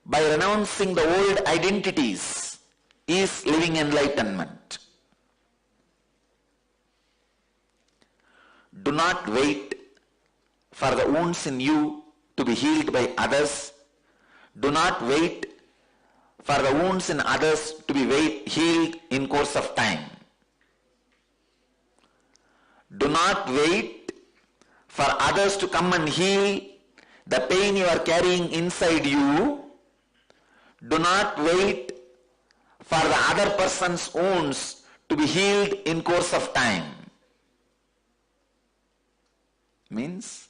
by renouncing the old identities is living enlightenment. Do not wait for the wounds in you to be healed by others. Do not wait for the wounds in others to be healed in course of time. Do not wait for others to come and heal the pain you are carrying inside you. Do not wait for the other person's wounds to be healed in course of time. Means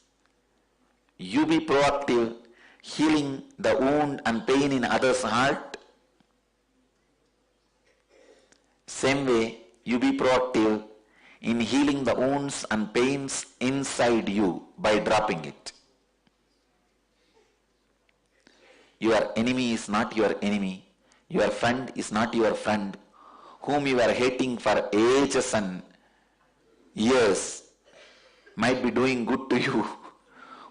you be proactive, healing the wound and pain in others' heart. Same way, you be proactive in healing the wounds and pains inside you by dropping it. Your enemy is not your enemy. Your friend is not your friend, whom you are hating for ages and years, might be doing good to you,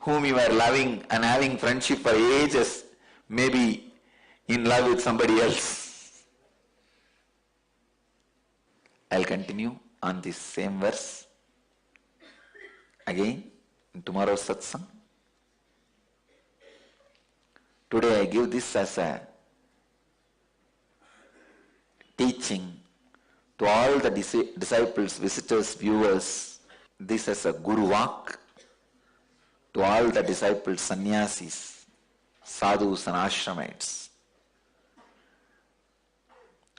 whom you are loving and having friendship for ages, maybe in love with somebody else. I'll continue on this same verse again in tomorrow's satsang. Today I give this as a teaching to all the disciples, visitors, viewers. This as a Guru Vak to all the disciples, sannyasis, sadhus and ashramites.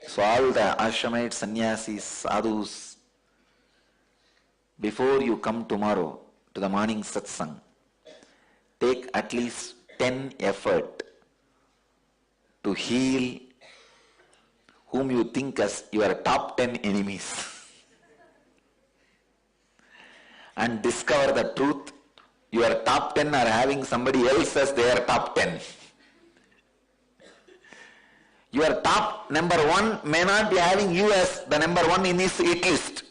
So all the ashramites, sannyasis, sadhus, before you come tomorrow to the morning satsang, take at least 10 effort to heal whom you think as your top 10 enemies and discover the truth. Your top 10 are having somebody else as their top 10. Your top number 1 may not be having you as the number 1 in his hit list.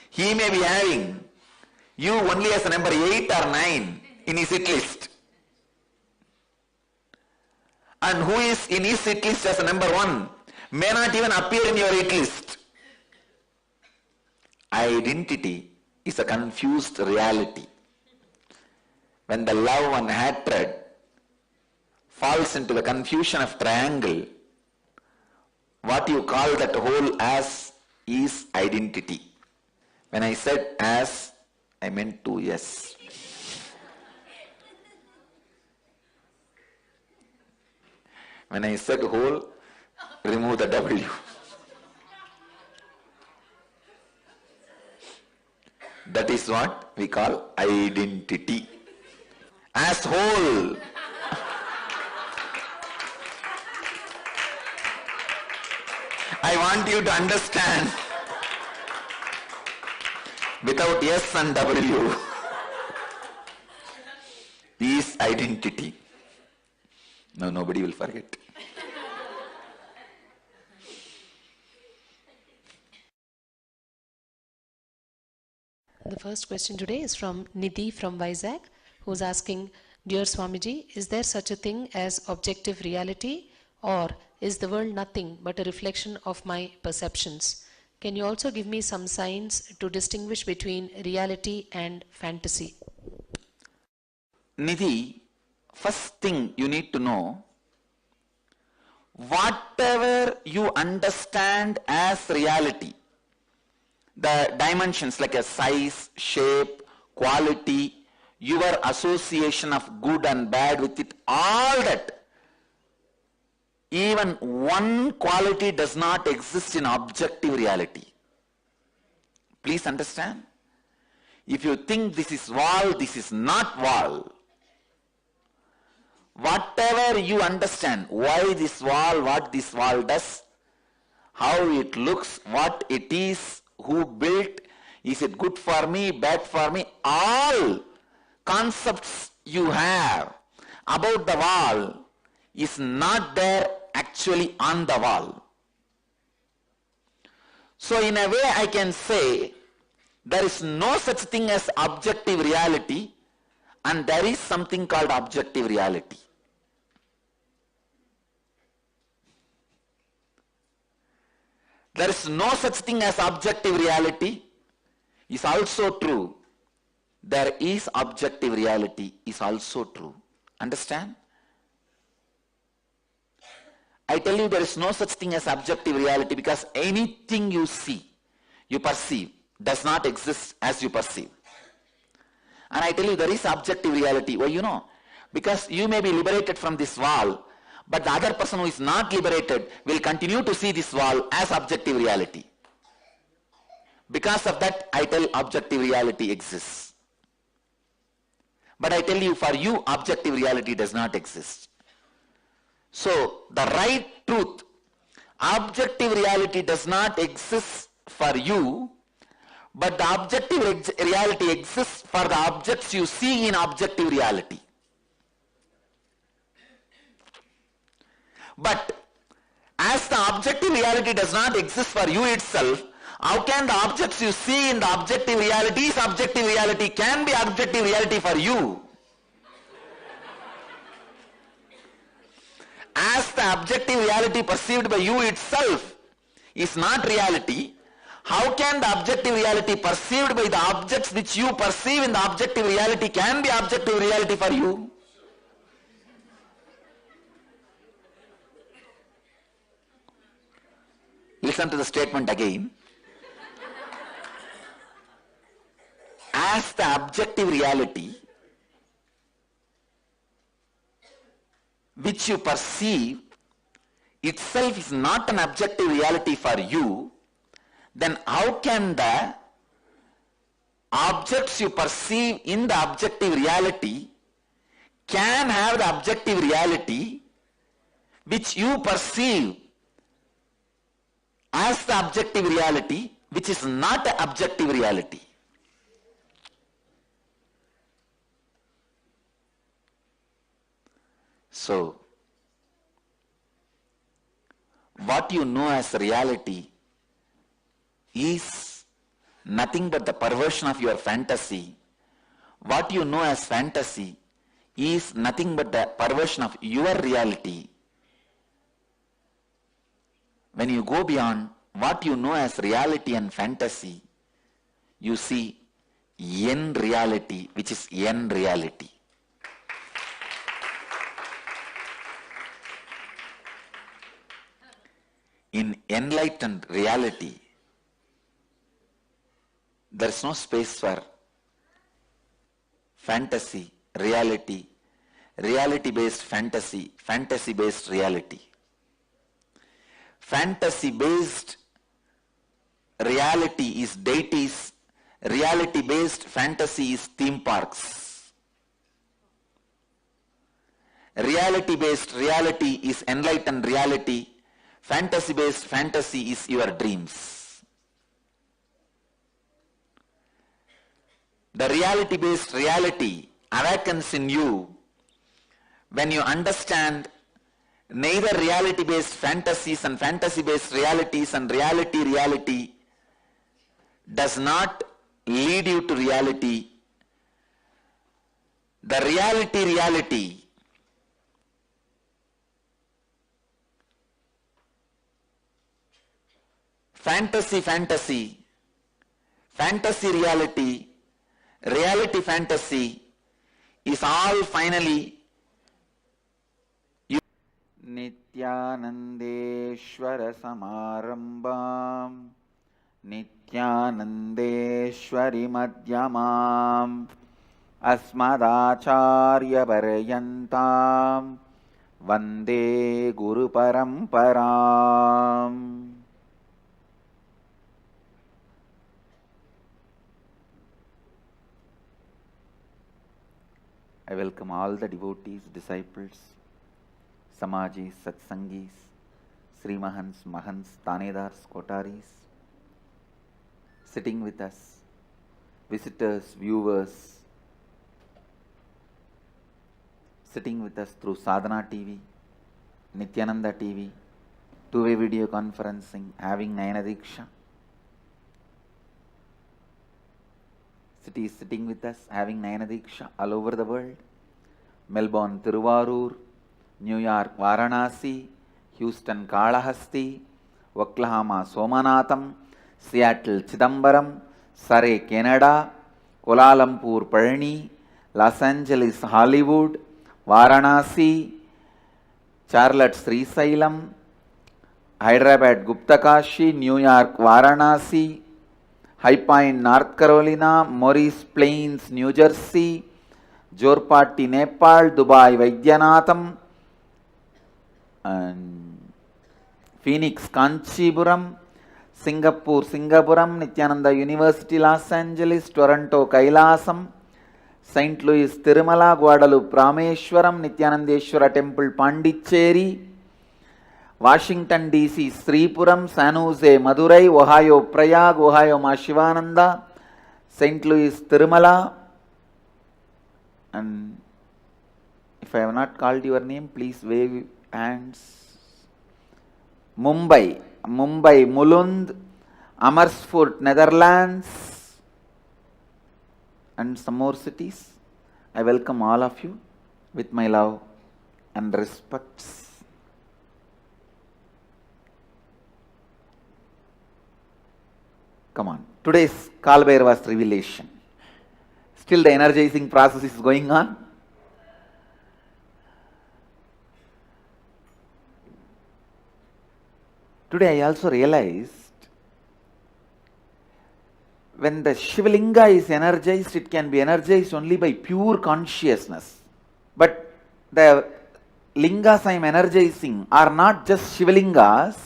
He may be having you only as a number 8 or 9 in his hit list. And who is in his hit list as a number 1 may not even appear in your hit list. Identity is a confused reality. When the love and hatred falls into the confusion of triangle, what you call that whole as is identity. When I said as, I meant to yes. When I said whole, remove the W. That is what we call identity. As whole. I want you to understand without S and W is identity. No, nobody will forget. The first question today is from Nidhi from Vizag, who's asking, Dear Swamiji, is there such a thing as objective reality, or is the world nothing but a reflection of my perceptions? Can you also give me some signs to distinguish between reality and fantasy? Nidhi, first thing you need to know, whatever you understand as reality, the dimensions like a size, shape, quality, your association of good and bad with it, all that, even one quality does not exist in objective reality. Please understand. If you think this is wall, this is not wall. Whatever you understand, why this wall, what this wall does, how it looks, what it is, who built, is it good for me, bad for me, all concepts you have about the wall is not there actually on the wall. So in a way I can say there is no such thing as objective reality, and there is something called objective reality. There is no such thing as objective reality is also true. There is objective reality is also true. Understand? I tell you there is no such thing as objective reality because anything you see, you perceive, does not exist as you perceive. And I tell you there is objective reality. Why you know? Because you may be liberated from this wall, but the other person who is not liberated will continue to see this wall as objective reality. Because of that, I tell objective reality exists. But I tell you, for you, objective reality does not exist. So, the right truth, objective reality does not exist for you, but the objective reality exists for the objects you see in objective reality. But As the objective reality does not exist for you itself, how can the objects you see in the objective reality's objective reality can be objective reality for you? As the objective reality perceived by you itself is not reality, how can the objective reality perceived by the objects which you perceive in the objective reality can be objective reality for you? Listen to the statement again. As the objective reality which you perceive itself is not an objective reality for you, then how can the objects you perceive in the objective reality can have the objective reality which you perceive as the objective reality, which is not an objective reality? So, what you know as reality is nothing but the perversion of your fantasy. What you know as fantasy is nothing but the perversion of your reality. When you go beyond what you know as reality and fantasy, you see N reality, which is N reality. In enlightened reality, there is no space for fantasy, reality, reality-based fantasy, fantasy-based reality. Fantasy-based reality is deities, reality-based fantasy is theme parks. Reality-based reality is enlightened reality, fantasy-based fantasy is your dreams. The reality-based reality awakens in you when you understand neither reality-based fantasies and fantasy-based realities and reality does not lead you to reality. The reality fantasy reality, reality fantasy is all finally Nithyanandeshwara samarambam Nithyanandeshwari madhyamam Asmadacharya paryantam Vande Guru Paramparam. I welcome all the devotees, disciples, Samajis, Satsangis, Srimahans, Mahants, Tanedars, Kotaris, sitting with us, visitors, viewers, sitting with us through Sadhana TV, Nithyananda TV, two-way video conferencing, having Nayana Diksha. Cities sitting with us, having Nayana Diksha all over the world. Melbourne, Tiruvarur, New York, Varanasi, Houston, Kalahasti, Oklahoma, Somanatham, Seattle, Chidambaram, Surrey, Canada, Kuala Lumpur, Perni, Los Angeles, Hollywood, Varanasi, Charlotte, Srisailam, Hyderabad, Guptakashi, New York, Varanasi, High Point, North Carolina, Morris Plains, New Jersey, Jorpati, Nepal, Dubai, Vaidyanatham, and Phoenix, Kanchipuram, Singapore, Singapuram, Nithyananda University, Los Angeles, Toronto, Kailasam, St. Louis, Tirumala, Guadalupe, Rameshwaram, Nithyanandeshwara Temple, Pondicherry, Washington DC, Sripuram, San Jose, Madurai, Ohio, Prayag, Ohio, Ma Shivananda, St. Louis, Tirumala, and if I have not called your name, please wave hands. Mumbai, Mulund, Amersfoort, Netherlands, and some more cities. I welcome all of you with my love and respects. Come on. Today's Kalbhairava's revelation. Still the energizing process is going on. Today I also realized when the Shivalinga is energized, it can be energized only by pure consciousness. But the lingas I am energizing are not just Shivalingas.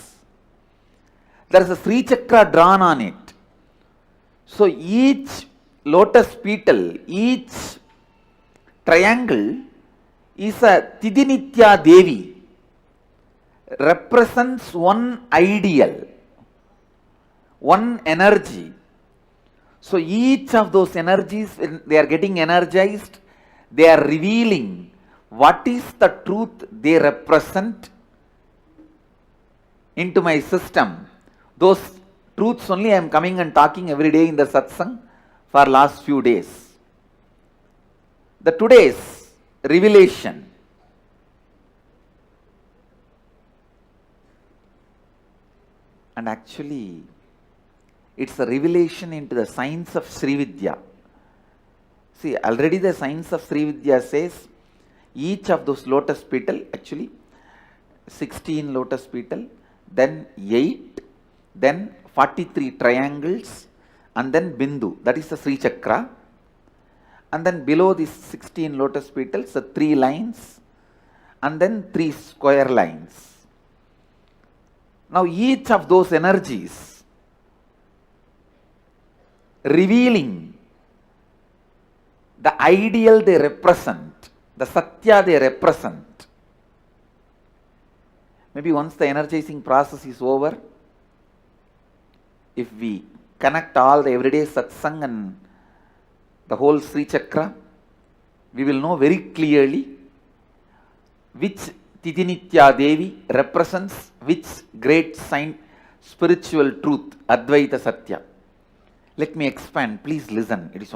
There is a Sri Chakra drawn on it. So each lotus petal, each triangle is a Tidinitya Devi, represents one ideal, one energy. So each of those energies, when they are getting energized, they are revealing what is the truth they represent into my system. Those truths only I am coming and talking every day in the satsang for last few days. The today's revelation. And actually, it's a revelation into the science of Sri Vidya. See, already the science of Sri Vidya says each of those lotus petal, actually 16 lotus petal, then 8, then 43 triangles, and then Bindu, that is the Sri Chakra. And then below these 16 lotus petals, the 3 lines, and then 3 square lines. Now each of those energies revealing the ideal they represent, the Satya they represent. Maybe once the energizing process is over, if we connect all the everyday satsang and the whole Sri Chakra, we will know very clearly which Tidinitya Devi represents which great spiritual truth, Advaita Satya. Let me expand, please listen. It is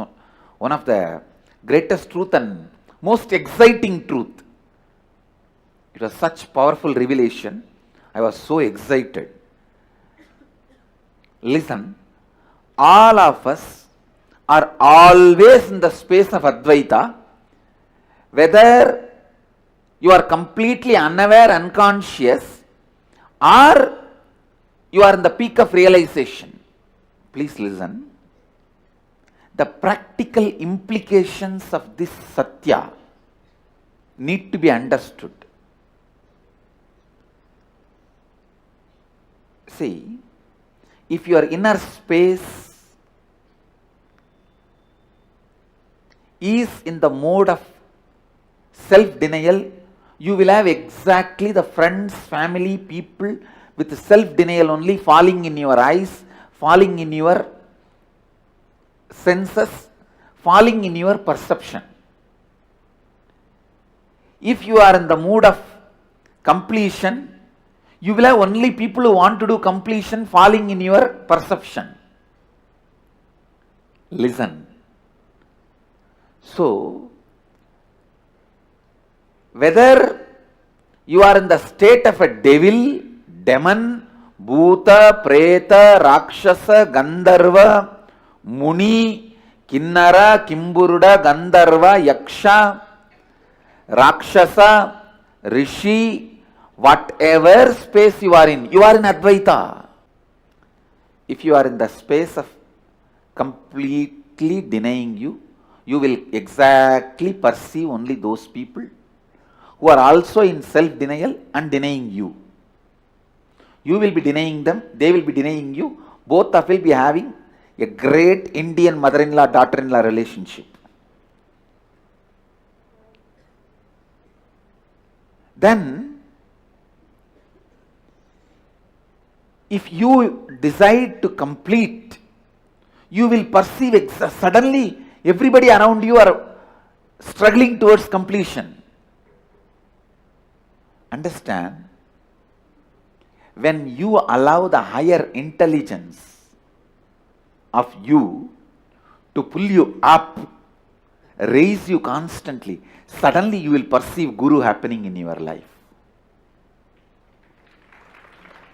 one of the greatest truth and most exciting truth. It was such powerful revelation. I was so excited. Listen, all of us are always in the space of Advaita, whether you are completely unaware, unconscious, or you are in the peak of realization. Please listen. The practical implications of this Satya need to be understood. See, if your inner space is in the mode of self-denial, you will have exactly the friends, family, people with self-denial only falling in your eyes, falling in your senses, falling in your perception. If you are in the mood of completion, you will have only people who want to do completion falling in your perception. Listen. So, whether you are in the state of a devil, demon, bhuta, preta, rakshasa, gandharva, muni, kinnara, kimburuda, gandharva, yaksha, rakshasa, rishi, whatever space you are in Advaita. If you are in the space of completely denying you will exactly perceive only those people who are also in self-denial and denying you. You will be denying them, they will be denying you. Both of will be having a great Indian mother-in-law, daughter-in-law relationship. Then, if you decide to complete, you will perceive suddenly everybody around you are struggling towards completion. Understand? when you allow the higher intelligence of you to pull you up, raise you constantly, suddenly you will perceive Guru happening in your life.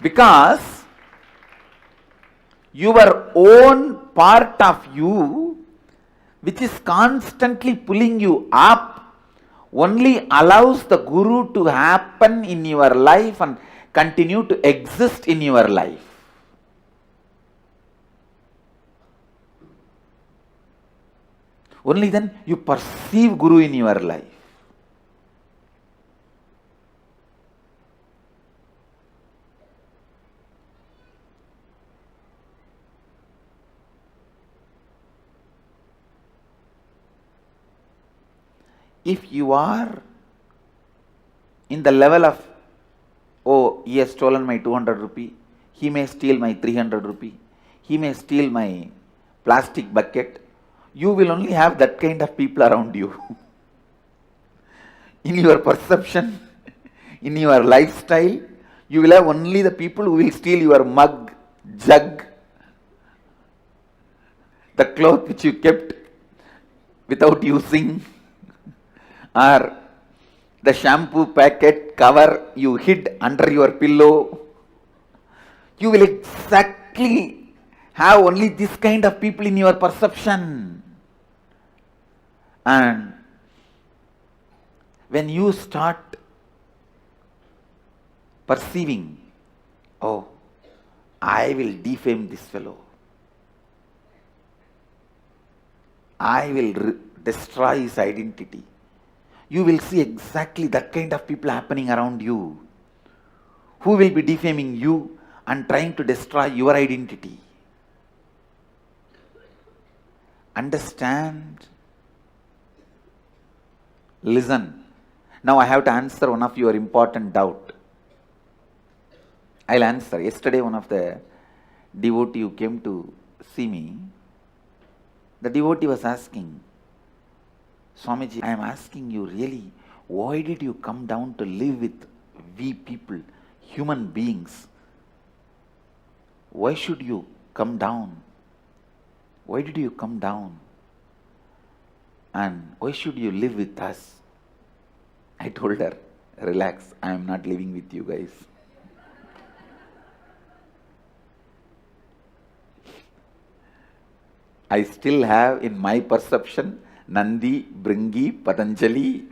Because your own part of you, which is constantly pulling you up, only allows the Guru to happen in your life and continue to exist in your life. Only then you perceive Guru in your life. If you are in the level of, oh, he has stolen my 200 rupee, he may steal my 300 rupee, he may steal my plastic bucket, you will only have that kind of people around you. In your perception, in your lifestyle, you will have only the people who will steal your mug, jug, the cloth which you kept without using, or the shampoo packet cover you hid under your pillow. You will exactly have only this kind of people in your perception. And when you start perceiving, oh, I will defame this fellow, I will destroy his identity, you will see exactly that kind of people happening around you, who will be defaming you and trying to destroy your identity. Understand? Listen. Now I have to answer one of your important doubt. I'll answer. Yesterday one of the devotee who came to see me, the devotee was asking, Swamiji, I am asking you really, why did you come down to live with we people, human beings? Why should you come down? Why did you come down? And why should you live with us? I told her, relax, I am not living with you guys. I still have in my perception Nandi, Bringi, Patanjali,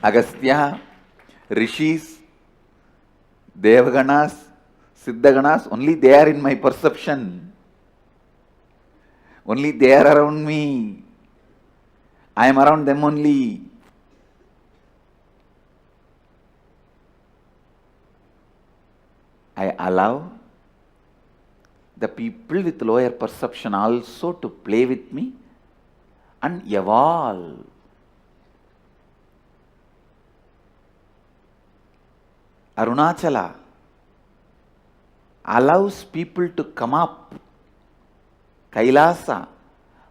Agastya, Rishis, Devaganas, Siddhaganas, only they are in my perception. Only they are around me. I am around them only. I allow the people with lower perception also to play with me and evolve. Arunachala allows people to come up. Kailasa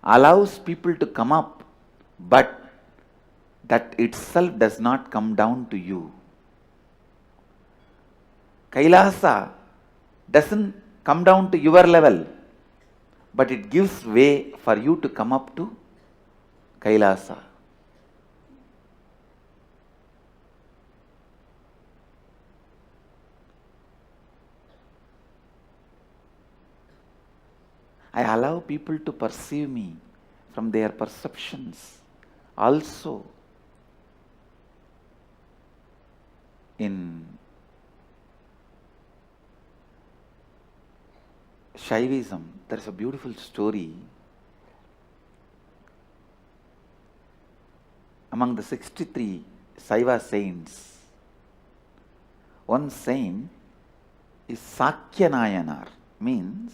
allows people to come up, but that itself does not come down to you. Kailasa doesn't come down to your level, but it gives way for you to come up to Kailasa. I allow people to perceive me from their perceptions also. In Shaivism, there is a beautiful story. Among the 63 Saiva saints, one saint is Sakya Nayanar, means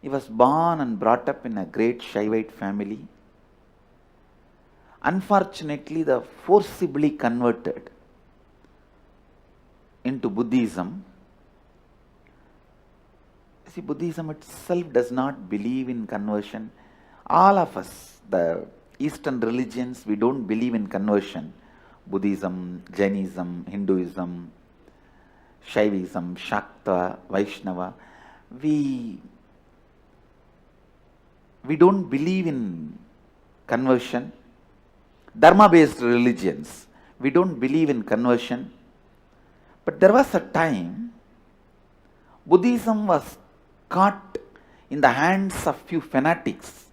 he was born and brought up in a great Shaivite family. Unfortunately, the forcibly converted into Buddhism. See, Buddhism itself does not believe in conversion. All of us, the Eastern religions, we don't believe in conversion. Buddhism, Jainism, Hinduism, Shaivism, Shakta, Vaishnava. We don't believe in conversion. Dharma-based religions, we don't believe in conversion. But there was a time Buddhism was caught in the hands of few fanatics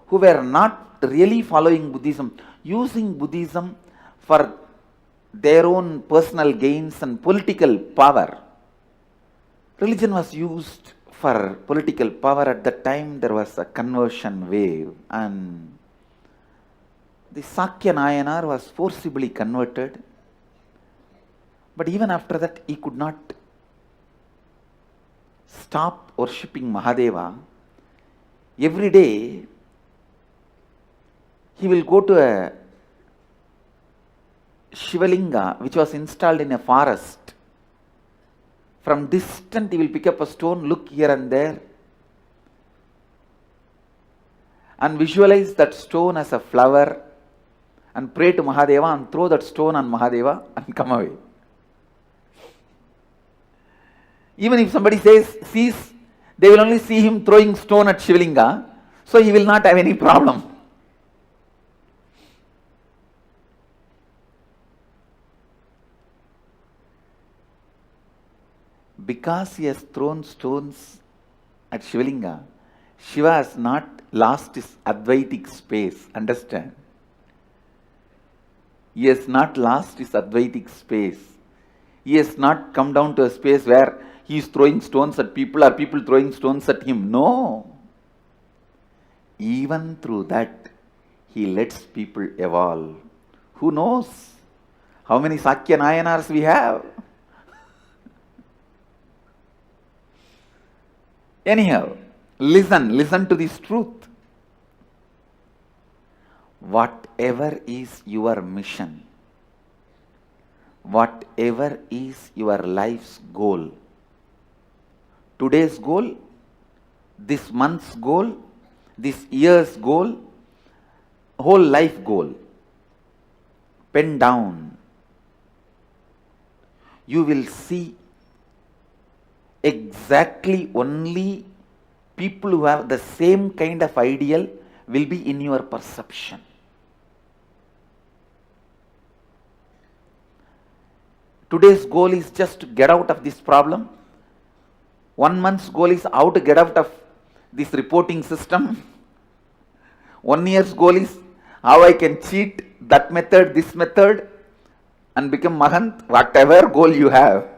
who were not really following Buddhism, using Buddhism for their own personal gains and political power. Religion was used for political power. At that time there was a conversion wave, and the Sakya Nayanar was forcibly converted. But even after that he could not stop worshipping Mahadeva. Every day he will go to a Shivalinga which was installed in a forest. From distant he will pick up a stone, look here and there, and visualize that stone as a flower and pray to Mahadeva and throw that stone on Mahadeva and come away. Even if somebody sees, they will only see him throwing stone at Shivalinga, so he will not have any problem. Because he has thrown stones at Shivalinga, Shiva has not lost his Advaitic space. Understand? He has not lost his Advaitic space. He has not come down to a space where he is throwing stones at people or people throwing stones at him. No. Even through that, he lets people evolve. Who knows how many Sakya Nayanars we have? Anyhow, listen to this truth. Whatever is your mission, whatever is your life's goal, today's goal, this month's goal, this year's goal, whole life goal, pen down. You will see exactly only people who have the same kind of ideal will be in your perception. Today's goal is just to get out of this problem. 1 month's goal is how to get out of this reporting system. 1 year's goal is how I can cheat that method, this method, and become Mahant, whatever goal you have.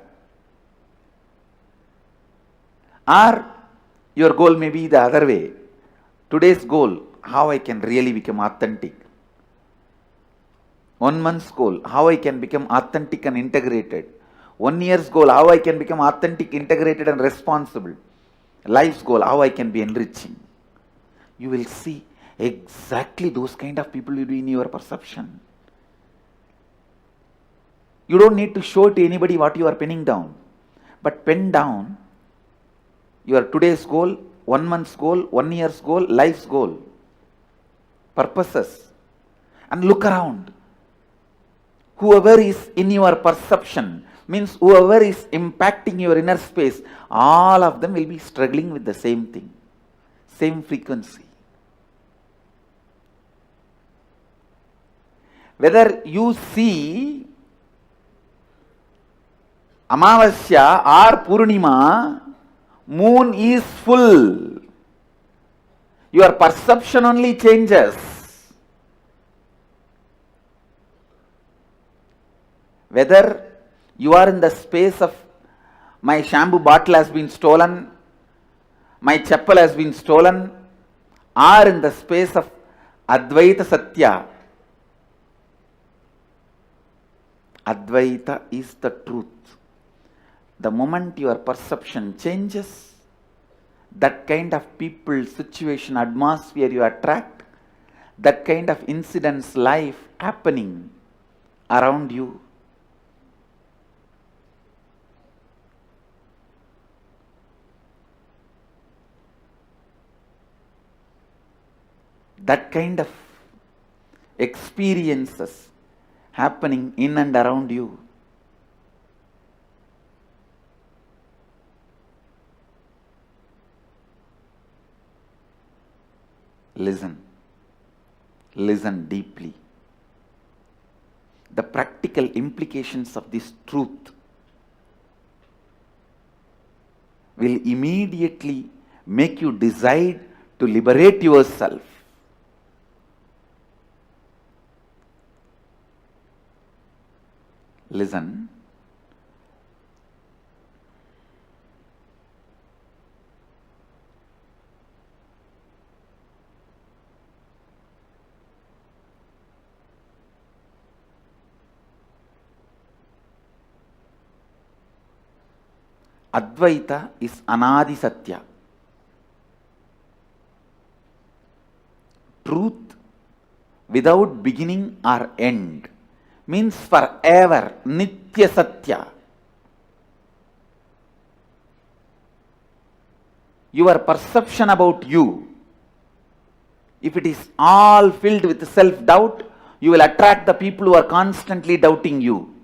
Or your goal may be the other way. Today's goal, how I can really become authentic. 1 month's goal, how I can become authentic and integrated. 1 year's goal, how I can become authentic, integrated and responsible. Life's goal, how I can be enriching. You will see exactly those kind of people will be in your perception. You don't need to show to anybody what you are penning down. But pen down your today's goal, 1 month's goal, 1 year's goal, life's goal, purposes, and look around. Whoever is in your perception, means whoever is impacting your inner space, all of them will be struggling with the same thing, same frequency. Whether you see Amavasya or Purnima, moon is full. Your perception only changes. Whether you are in the space of my shampoo bottle has been stolen, my chappal has been stolen, or in the space of Advaita Satya. Advaita is the truth. The moment your perception changes, that kind of people, situation, atmosphere you attract, that kind of incidents, life happening around you. That kind of experiences happening in and around you. Listen. Listen deeply. The practical implications of this truth will immediately make you decide to liberate yourself. Listen. Advaita is Anadi Satya. Truth without beginning or end means forever, Nitya Satya. Your perception about you, if it is all filled with self-doubt, you will attract the people who are constantly doubting you.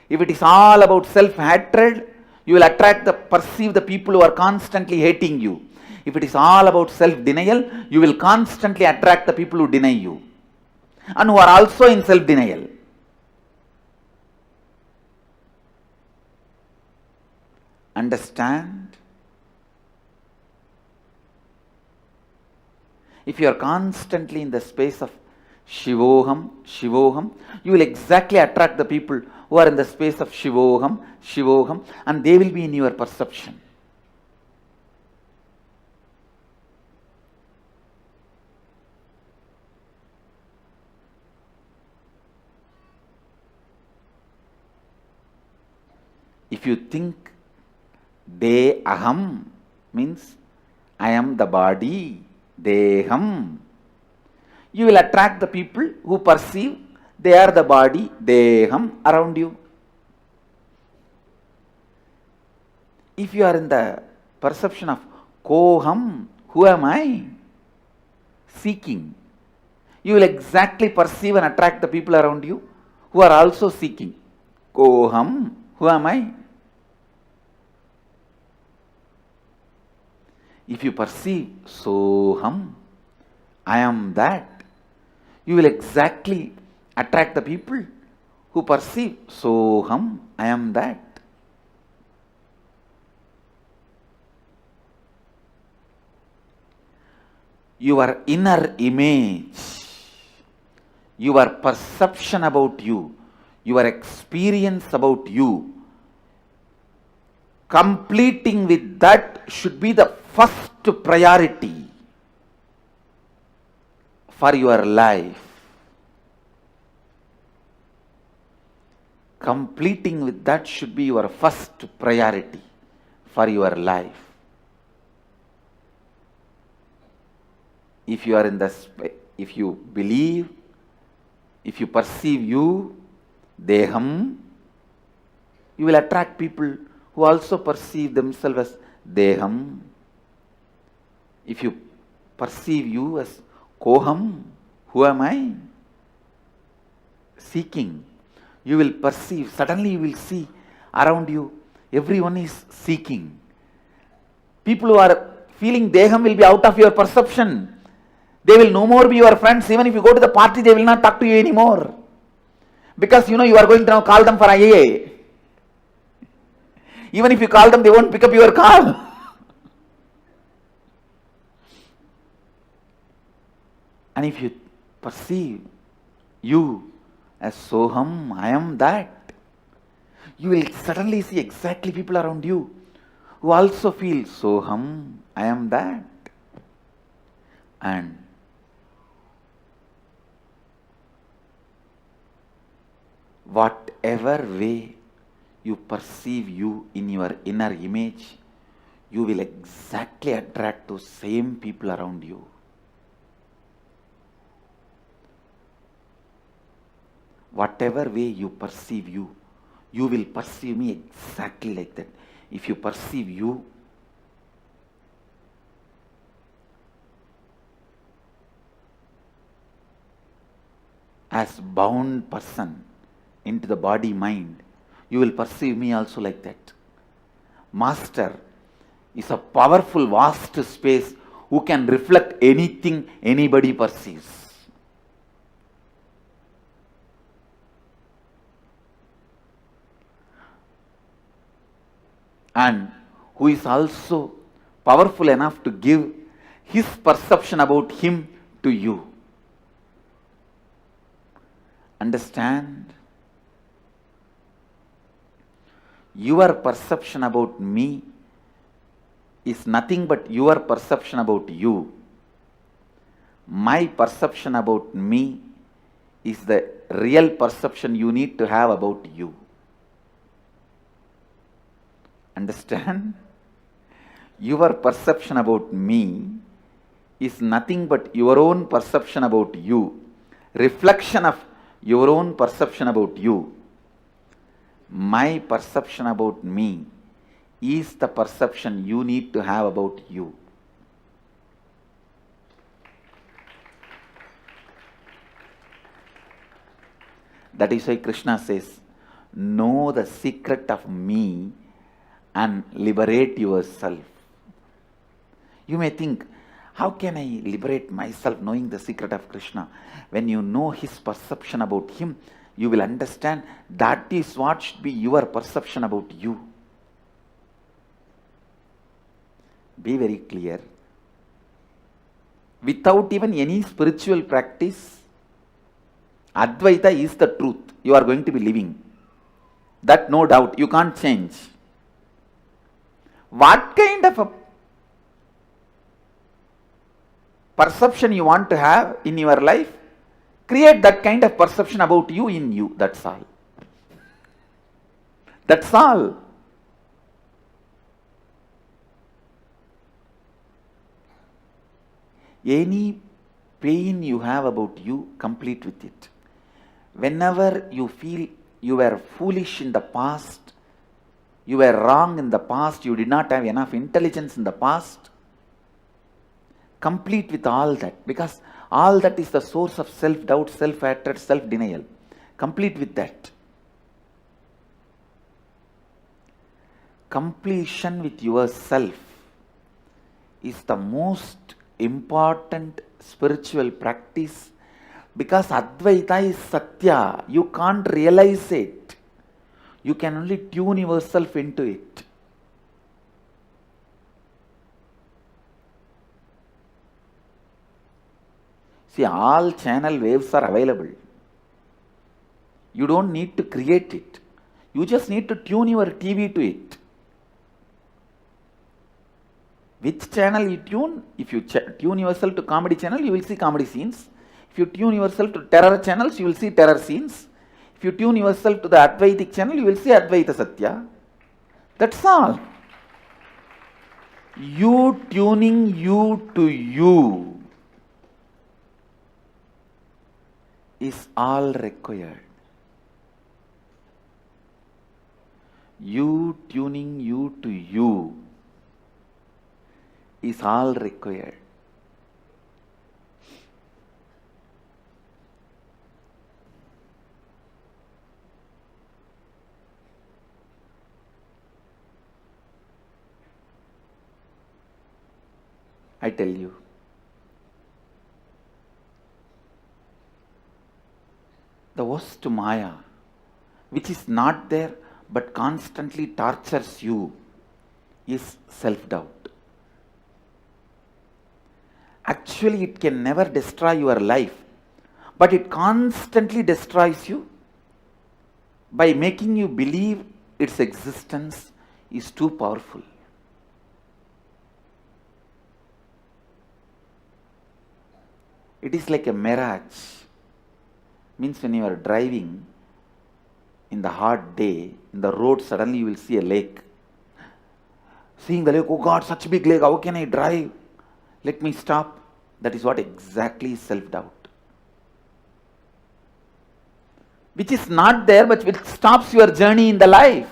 If it is all about self-hatred, you will perceive the people who are constantly hating you. If it is all about self-denial, you will constantly attract the people who deny you and who are also in self-denial. Understand? If you are constantly in the space of Shivoham, Shivoham, you will exactly attract the people who are in the space of Shivoham, Shivoham, and they will be in your perception. If you think De Aham means I am the body, Deham, you will attract the people who perceive they are the body, Deham, around you. If you are in the perception of Koham, who am I? Seeking, you will exactly perceive and attract the people around you who are also seeking. Koham, who am I? If you perceive Soham, I am that, you will exactly attract the people who perceive Soham, I am that. Your inner image, your perception about you, your experience about you, completing with that should be the first priority for your life. Completing with that should be your first priority for your life. If you are in the if you believe, if you perceive you, Deham, you will attract people who also perceive themselves as Deham. If you perceive you as Koham, who am I? Seeking, you will perceive, suddenly you will see around you, everyone is seeking. People who are feeling Deham will be out of your perception. They will no more be your friends. Even if you go to the party, they will not talk to you anymore. Because you are going to now call them for IA. Even if you call them, they won't pick up your call. And if you perceive you as Soham, I am that, you will suddenly see exactly people around you who also feel Soham, I am that. And whatever way you perceive you in your inner image, you will exactly attract those same people around you. Whatever way you perceive you, you will perceive me exactly like that. If you perceive you, as bound person into the body mind, you will perceive me also like that. Master is a powerful, vast space who can reflect anything anybody perceives. And who is also powerful enough to give his perception about him to you. Understand? Your perception about me is nothing but your perception about you. My perception about me is the real perception you need to have about you. Understand? Your perception about me is nothing but your own perception about you, reflection of your own perception about you. My perception about me is the perception you need to have about you. That is why Krishna says, know the secret of me and liberate yourself. You may think, how can I liberate myself knowing the secret of Krishna? When you know his perception about him, you will understand that is what should be your perception about you. Be very clear. Without even any spiritual practice, Advaita is the truth you are going to be living. That no doubt, you can't change. What kind of a perception you want to have in your life, create that kind of perception about you in you. That's all. That's all. Any pain you have about you, complete with it. Whenever you feel you were foolish in the past, you were wrong in the past, you did not have enough intelligence in the past, complete with all that, because all that is the source of self-doubt, self-hatred, self-denial. Complete with that. Completion with yourself is the most important spiritual practice, because Advaita is Satya. You can't realize it. You can only tune yourself into it. See, all channel waves are available. You don't need to create it. You just need to tune your TV to it. Which channel you tune? If you tune yourself to comedy channel, you will see comedy scenes. If you tune yourself to terror channels, you will see terror scenes. If you tune yourself to the Advaitic channel, you will see Advaita Satya. That's all. You tuning you to you is all required. You tuning you to you is all required. I tell you, the worst Maya, which is not there but constantly tortures you, is self-doubt. Actually, it can never destroy your life, but it constantly destroys you by making you believe its existence is too powerful. It is like a mirage. Means when you are driving in the hot day, in the road, suddenly you will see a lake. Seeing the lake, oh God, such a big lake, how can I drive? Let me stop. That is what exactly is self-doubt. Which is not there, but which stops your journey in the life.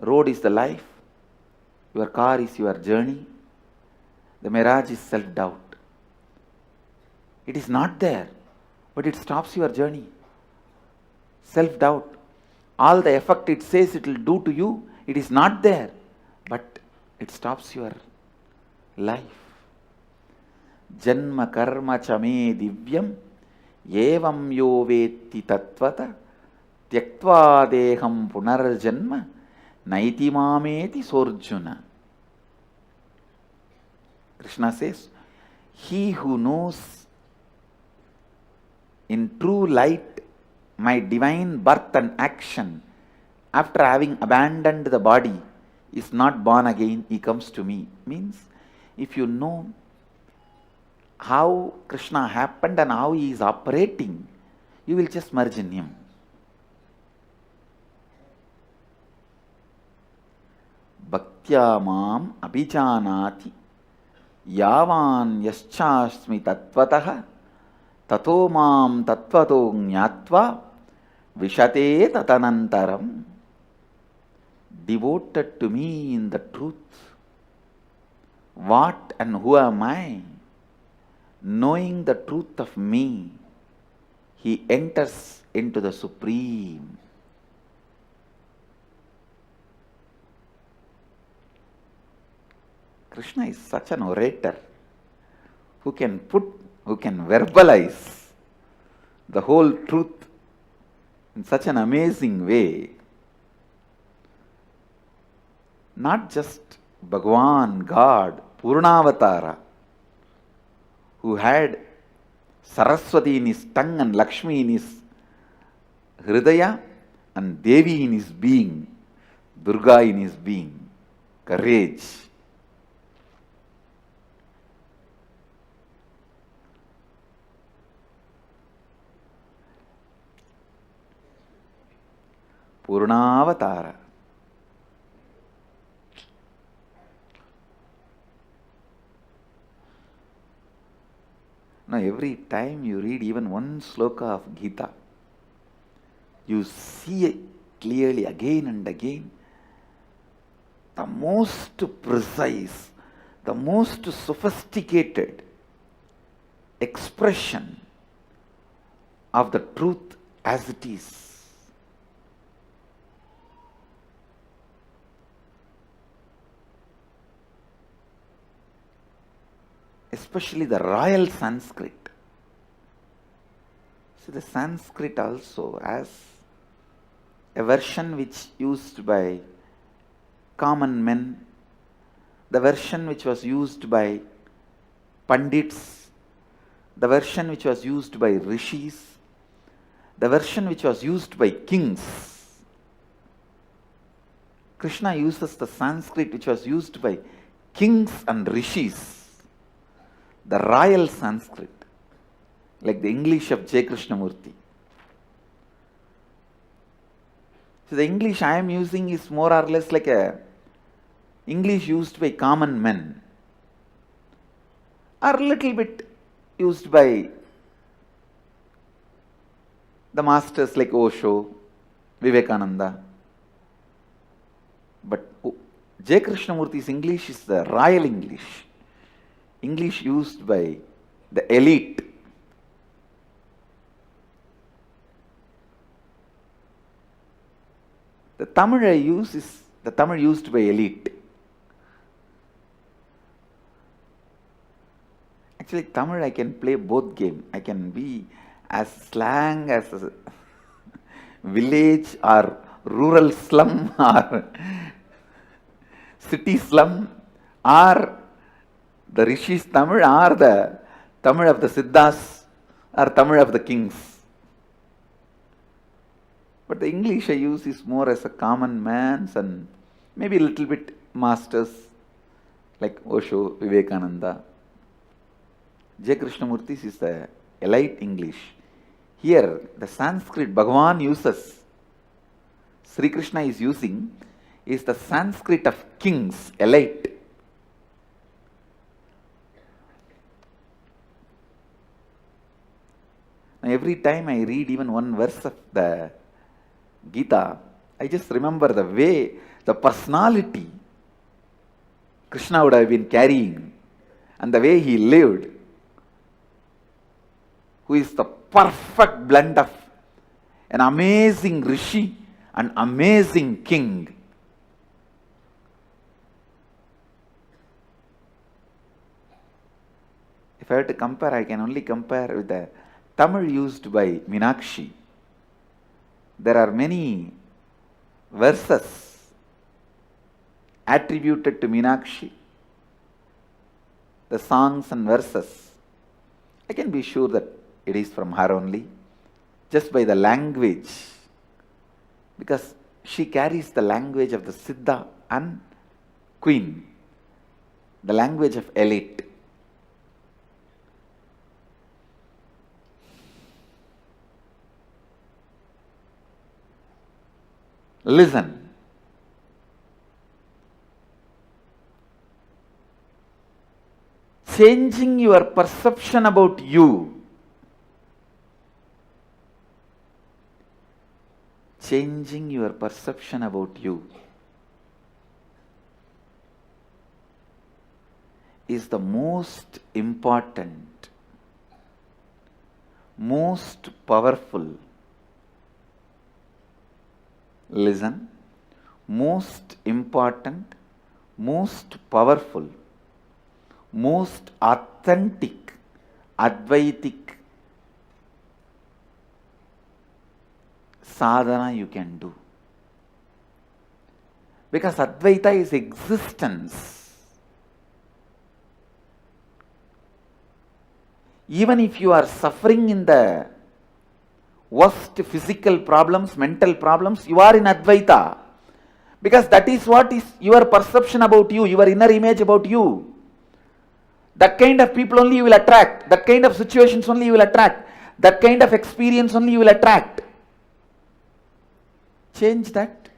Road is the life. Your car is your journey. The mirage is self-doubt. It is not there, but it stops your journey. Self-doubt. All the effect it says it will do to you, it is not there, but it stops your life. Janma karma chame divyam evam yo vetti tattvata tyaktva deham punarjanma naiti mameti sorjuna. Krishna says, he who knows in true light my divine birth and action after having abandoned the body is not born again, he comes to me. Means, if you know how Krishna happened and how he is operating, you will just merge in him. Bhaktya mam abhijanati yavan yaschasmi tattvataha tato mam tattvato jnatva vishate tatanantaram. Devoted to me in the truth. What and who am I? Knowing the truth of me, he enters into the Supreme. Krishna is such an orator who can verbalize the whole truth in such an amazing way. Not just Bhagavan, God, Purnavatara, who had Saraswati in his tongue and Lakshmi in his Hridaya and Devi in his being, Durga in his being, courage. Purnavatara. Now, every time you read even one sloka of Gita, you see it clearly again and again the most precise, the most sophisticated expression of the truth as it is. Especially the royal Sanskrit. See, the Sanskrit also has a version which used by common men, the version which was used by Pandits, the version which was used by Rishis, the version which was used by kings. Krishna uses the Sanskrit which was used by kings and Rishis. The royal Sanskrit, like the English of J. Krishnamurti. So the English I am using is more or less like a English used by common men, or a little bit used by the masters like Osho, Vivekananda. But J. Krishnamurti's English is the royal English. English used by the elite. The Tamil I use is the Tamil used by elite. Actually, Tamil I can play both game. I can be as slang as a village or rural slum or city slum, or the Rishis Tamil, or the Tamil of the Siddhas, or Tamil of the kings. But the English I use is more as a common man's and maybe a little bit masters like Osho, Vivekananda. J. Krishnamurti's is the elite English. Here, the Sanskrit Bhagavan uses, Sri Krishna is using, is the Sanskrit of kings, elite. Now, every time I read even one verse of the Gita, I just remember the way, the personality Krishna would have been carrying and the way he lived. who is the perfect blend of an amazing rishi and amazing king. If I were to compare, I can only compare with the Tamil used by Meenakshi. There are many verses attributed to Meenakshi, the songs and verses. I can be sure that it is from her only, just by the language, because she carries the language of the Siddha and Queen, the language of elite. Listen. Changing your perception about you. Changing your perception about you is the most important, most powerful, listen, most important, most powerful, most authentic, Advaitic sadhana you can do. Because Advaita is existence. Even if you are suffering in the worst physical problems, mental problems, you are in Advaita. Because that is what is your perception about you, your inner image about you. That kind of people only you will attract. That kind of situations only you will attract. That kind of experience only you will attract. Change that.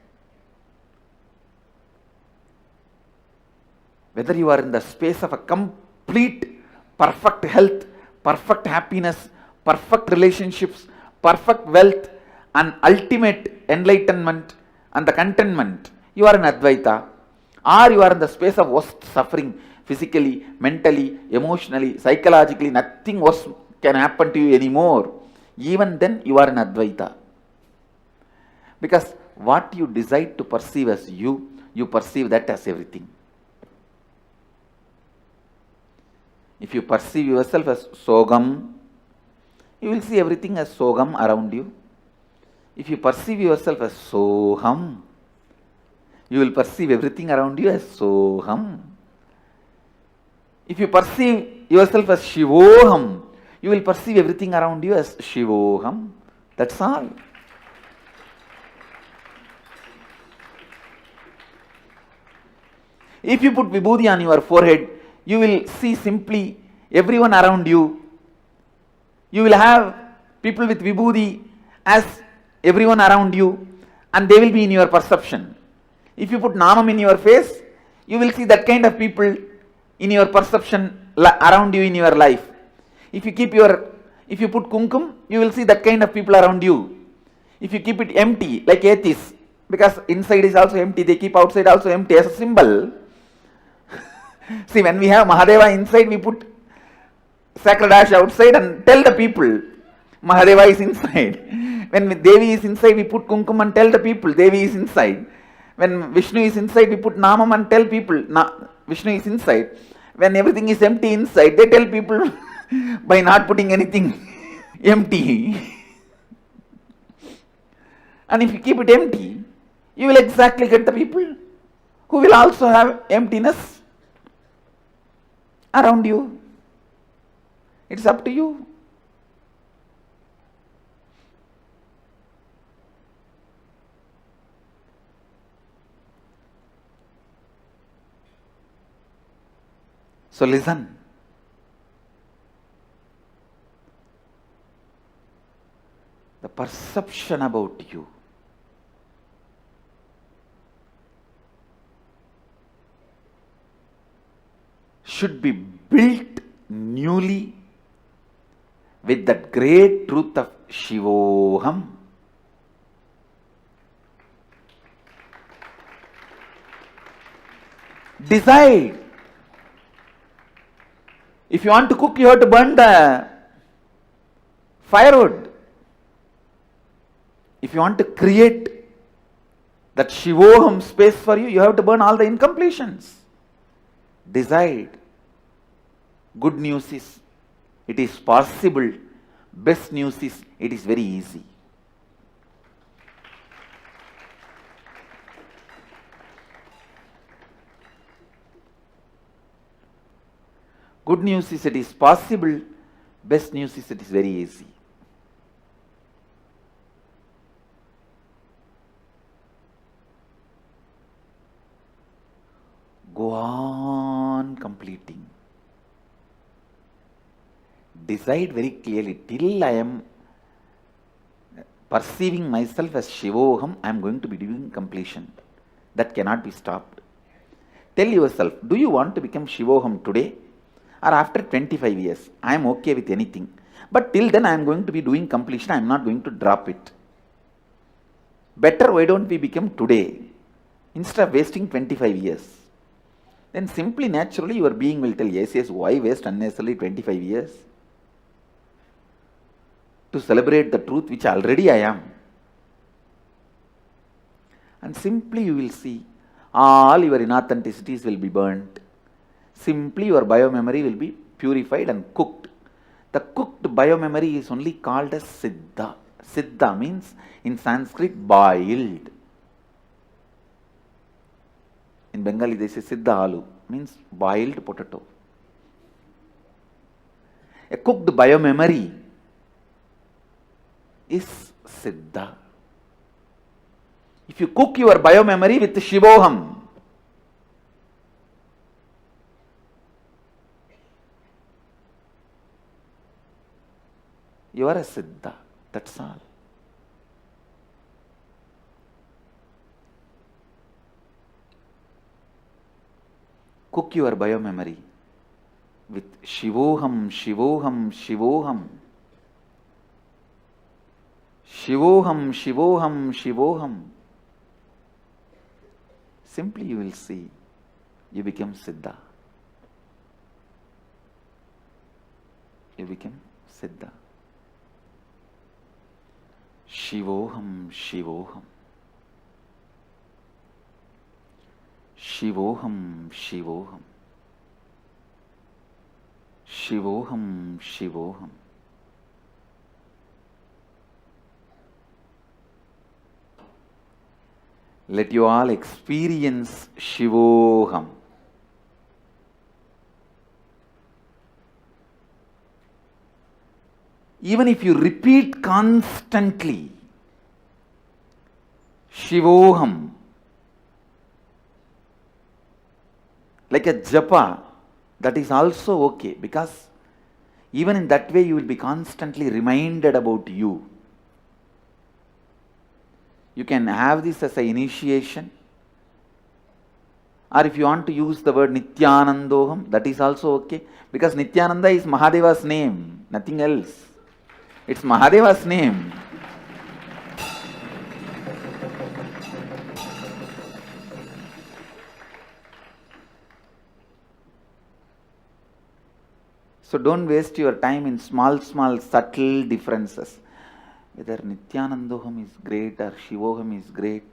Whether you are in the space of a complete perfect health, perfect happiness, perfect relationships, perfect wealth, and ultimate enlightenment and the contentment, you are in Advaita. Or you are in the space of worst suffering, physically, mentally, emotionally, psychologically, nothing worse can happen to you anymore. Even then you are in Advaita. Because what you decide to perceive as you, you perceive that as everything. If you perceive yourself as Sogam, you will see everything as Sogam around you. If you perceive yourself as Soham, you will perceive everything around you as Soham. If you perceive yourself as Shivoham, you will perceive everything around you as Shivoham. That's all. If you put vibhuti on your forehead, you will see simply everyone around you. You will have people with vibhuti as everyone around you, and they will be in your perception. If you put namam in your face, you will see that kind of people in your perception around you in your life. If you put kumkum, you will see that kind of people around you. If you keep it empty, like atheists, because inside is also empty, they keep outside also empty as a symbol. See, when we have Mahadeva inside, we put sacred ash outside and tell the people Mahadeva is inside. When Devi is inside, we put kumkum and tell the people Devi is inside. When Vishnu is inside, we put namam and tell people Vishnu is inside. When everything is empty inside, they tell people by not putting anything empty. And if you keep it empty, you will exactly get the people who will also have emptiness around you. It's up to you. So listen. The perception about you should be built newly with that great truth of Shivoham. Decide. If you want to cook, you have to burn the Firewood. If you want to create that Shivoham space for you, you have to burn all the incompletions. Decide. Good news is, it is possible. Best news is, it is very easy. Good news is, it is possible. Best news is, it is very easy. Go on completing. Decide very clearly, till I am perceiving myself as Shivoham, I am going to be doing completion. That cannot be stopped. Tell yourself, do you want to become Shivoham today or after 25 years? I am okay with anything. But till then I am going to be doing completion, I am not going to drop it. Better, why don't we become today instead of wasting 25 years? Then simply, naturally, your being will tell, yes, why waste unnecessarily 25 years? To celebrate the truth which already I am. And simply you will see, all your inauthenticities will be burnt. Simply your biomemory will be purified and cooked. The cooked biomemory is only called as Siddha. Siddha means in Sanskrit boiled. In Bengali they say Siddha Alu, means boiled potato. A cooked biomemory is Siddha. If you cook your biomemory with Shivoham, you are a Siddha, that's all. Cook your biomemory with Shivoham, Shivoham, Shivoham. Shivoham, Shivoham, Shivoham. Simply you will see, you become Siddha. You become Siddha. Shivoham, Shivoham. Shivoham, Shivoham. Shivoham, Shivoham. Let you all experience Shivoham. Even if you repeat constantly Shivoham, like a japa, that is also okay, because even in that way you will be constantly reminded about you. You can have this as an initiation, or if you want to use the word Nithyanandoham, that is also okay, because Nithyananda is Mahadeva's name, nothing else. It's Mahadeva's name. So don't waste your time in small subtle differences. Whether Nithyanandoham is great or Shivoham is great.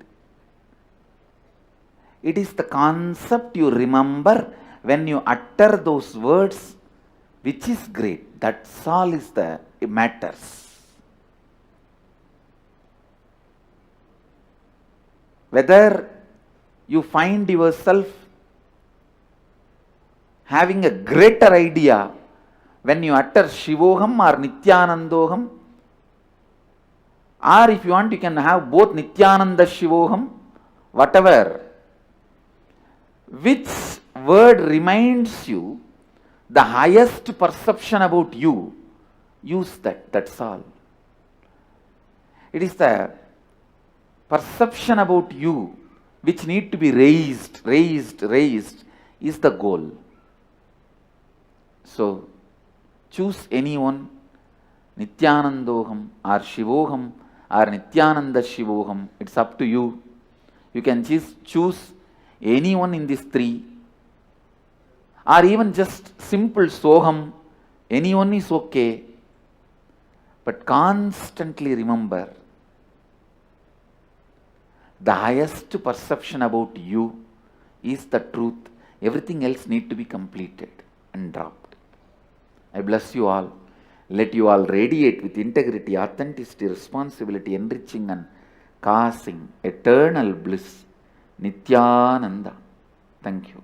It is the concept you remember when you utter those words which is great. That's all is the matters. Whether you find yourself having a greater idea when you utter Shivoham or Nithyanandoham, or if you want, you can have both Nithyananda Shivoham, whatever. Which word reminds you the highest perception about you, use that, that's all. It is the perception about you which need to be raised is the goal. So, choose anyone, Nithyanandoham or Shivoham or Nithyananda Shivoham, it's up to you. You can choose anyone in these three, or even just simple Soham, anyone is okay. But constantly remember, the highest perception about you is the truth. Everything else need to be completed and dropped. I bless you all. Let you all radiate with integrity, authenticity, responsibility, enriching and causing eternal bliss. Nithyananda. Thank you.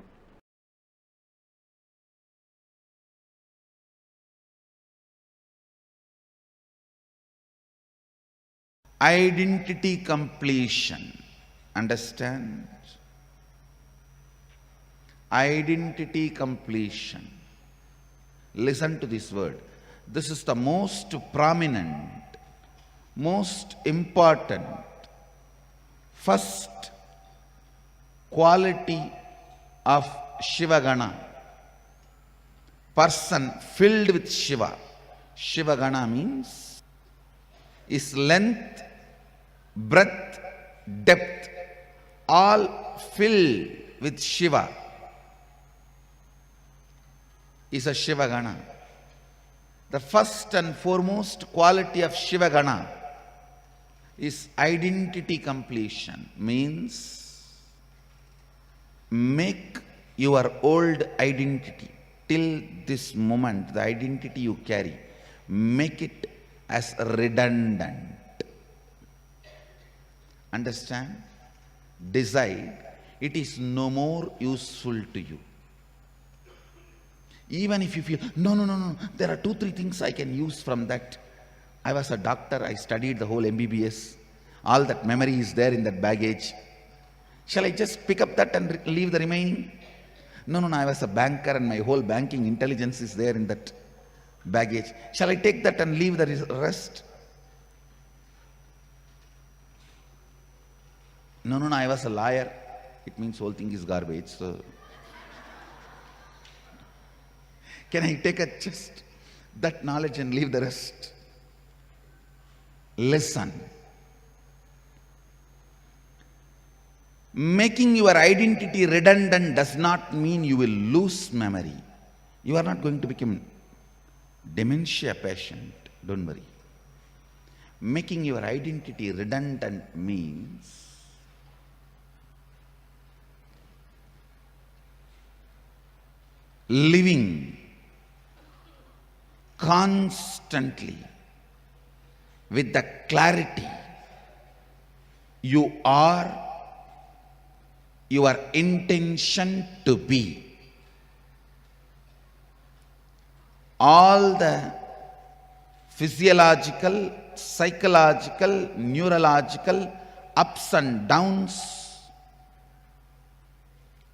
Identity completion. Understand? Identity completion. Listen to this word. This is the most prominent, most important, first quality of Shivagana. Person filled with Shiva. Shivagana means is length, breadth, depth, all filled with Shiva is a Shivagana. The first and foremost quality of Shivagana is identity completion. Means make your old identity till this moment, the identity you carry, make it as redundant. Understand? Decide it is no more useful to you. Even if you feel, no, there are 2-3 things I can use from that. I was a doctor, I studied the whole MBBS. All that memory is there in that baggage. Shall I just pick up that and leave the remaining? No, I was a banker and my whole banking intelligence is there in that baggage. Shall I take that and leave the rest? No, I was a liar. It means whole thing is garbage. So can I take just that knowledge and leave the rest? Listen. Making your identity redundant does not mean you will lose memory. You are not going to become dementia patient. Don't worry. Making your identity redundant means living constantly with the clarity you are your intention to be. All the physiological, psychological, neurological ups and downs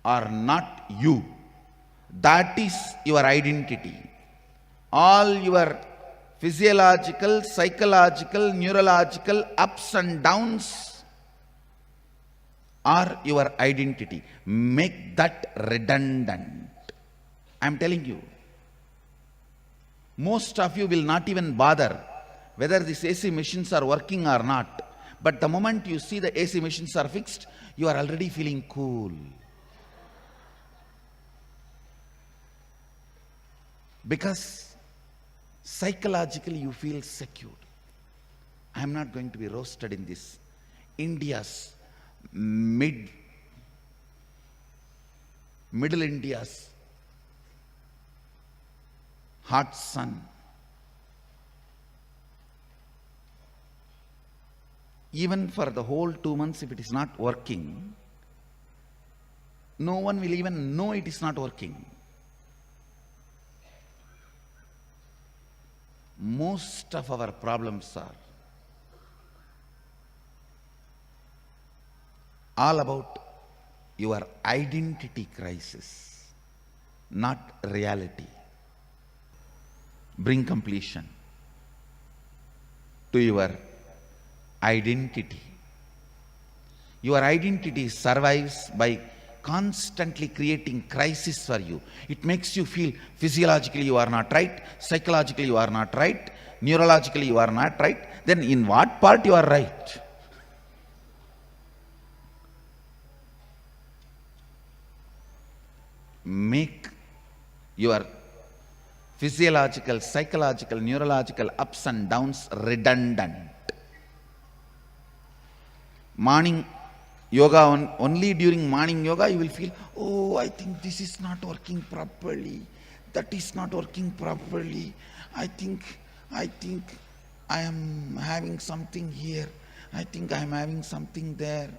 are not you. That is your identity. All your physiological, psychological, neurological ups and downs are your identity. Make that redundant. I am telling you. Most of you will not even bother whether these AC machines are working or not. But the moment you see the AC machines are fixed, you are already feeling cool. Because psychologically you feel secure. I am not going to be roasted in this. India's Middle India's hot sun. Even for the whole 2 months, if it is not working, no one will even know it is not working. Most of our problems are all about your identity crisis, not reality. Bring completion to your identity. Your identity survives by constantly creating crisis for you. It makes you feel physiologically you are not right, psychologically you are not right, neurologically you are not right. Then in what part you are right? Make your physiological, psychological, neurological ups and downs redundant. Morning yoga, only during morning yoga you will feel, oh, I think this is not working properly, that is not working properly, I think I am having something here, I think I am having something there.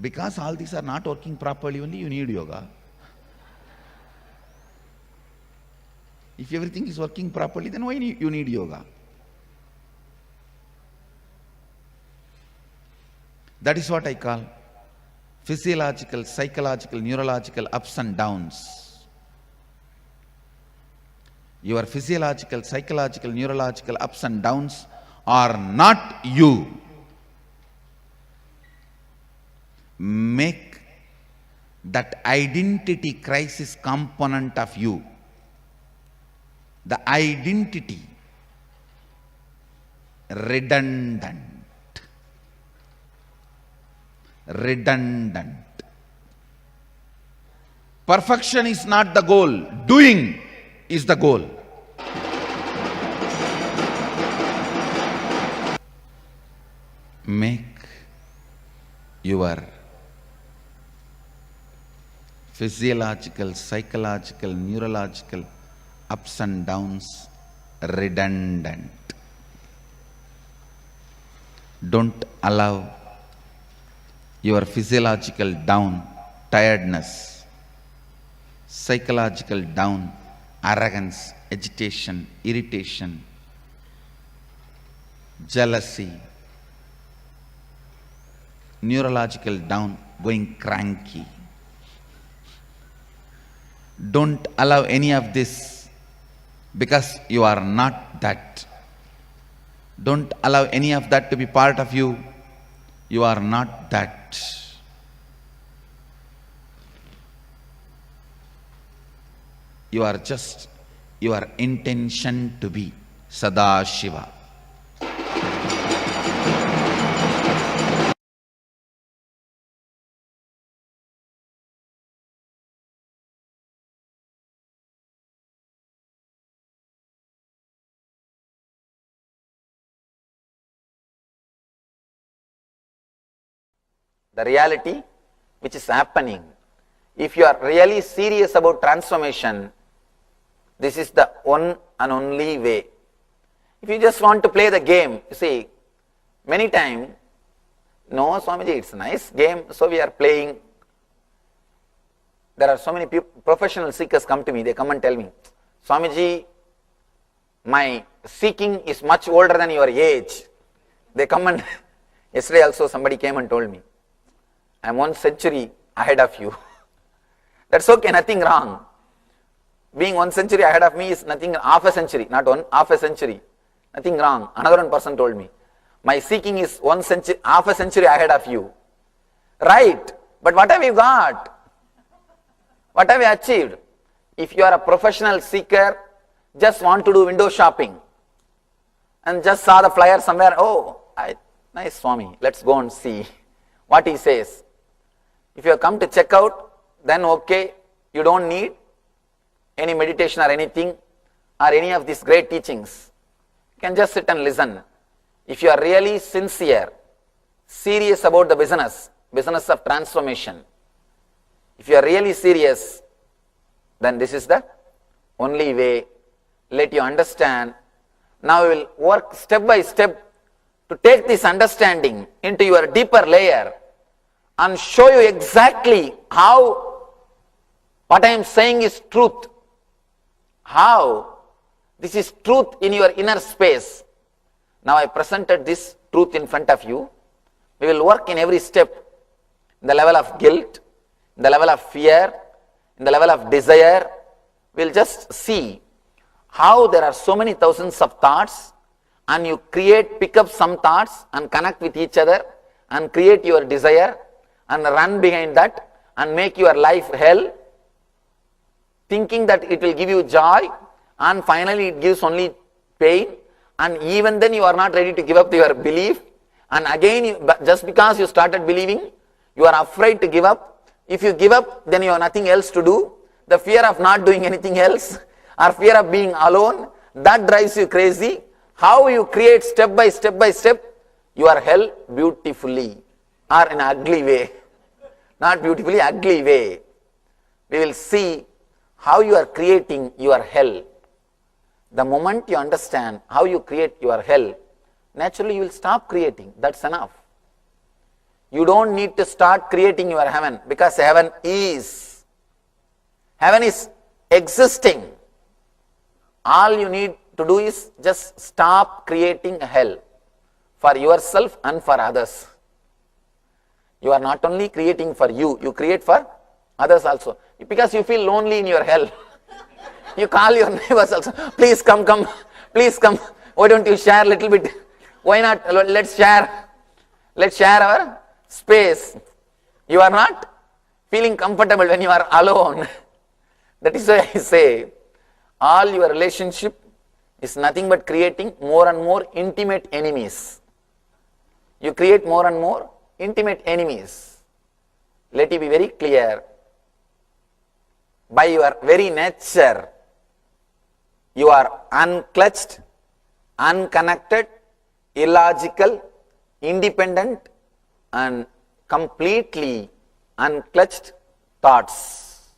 Because all these are not working properly, only you need yoga. If everything is working properly, then why you need yoga? That is what I call physiological, psychological, neurological ups and downs. Your physiological, psychological, neurological ups and downs are not you. Make that identity crisis component of you. The identity redundant. Redundant. Perfection is not the goal, doing is the goal. Make your physiological, psychological, neurological ups and downs redundant. Don't allow your physiological down, tiredness, psychological down, arrogance, agitation, irritation, jealousy, neurological down, going cranky. Don't allow any of this, because you are not that. Don't allow any of that to be part of you. You are not that. You are just your intention to be Sadashiva. The reality which is happening. If you are really serious about transformation, this is the one and only way. If you just want to play the game, you see, many times, no, Swamiji, it's a nice game, so we are playing. There are so many professional seekers come to me, they come and tell me, Swamiji, my seeking is much older than your age. They come and, yesterday also somebody came and told me, I am 1 century ahead of you. That's okay, nothing wrong. Being 1 century ahead of me is nothing, half a century, not one, half a century. Nothing wrong. Another one person told me, my seeking is 1 century, half a century ahead of you. Right, but what have you got? What have you achieved? If you are a professional seeker, just want to do window shopping, and just saw the flyer somewhere, oh, nice Swami, let's go and see what he says. If you have come to check out, then okay, you don't need any meditation or anything, or any of these great teachings. You can just sit and listen. If you are really sincere, serious about the business of transformation, if you are really serious, then this is the only way. Let you understand. Now we will work step by step to take this understanding into your deeper layer and show you exactly how what I am saying is truth. How this is truth in your inner space. Now I presented this truth in front of you. We will work in every step, in the level of guilt, in the level of fear, in the level of desire. We will just see how there are so many thousands of thoughts, and you pick up some thoughts and connect with each other and create your desire and run behind that and make your life hell, thinking that it will give you joy, and finally it gives only pain, and even then you are not ready to give up your belief, and again just because you started believing, you are afraid to give up. If you give up, then you have nothing else to do, the fear of not doing anything else, or fear of being alone, that drives you crazy. How you create step by step your hell beautifully, or in an ugly way. Not beautifully, ugly way. We will see how you are creating your hell. The moment you understand how you create your hell, naturally you will stop creating. That's enough. You don't need to start creating your heaven, because heaven is existing. All you need to do is just stop creating hell for yourself and for others. You are not only creating for you, you create for others also. Because you feel lonely in your hell. You call your neighbors also, please come, please come. Why don't you share a little bit? Why not? Let's share our space. You are not feeling comfortable when you are alone. That is why I say, all your relationship is nothing but creating more and more intimate enemies. You create more and more intimate enemies. Let it be very clear. By your very nature, you are unclutched, unconnected, illogical, independent, and completely unclutched thoughts.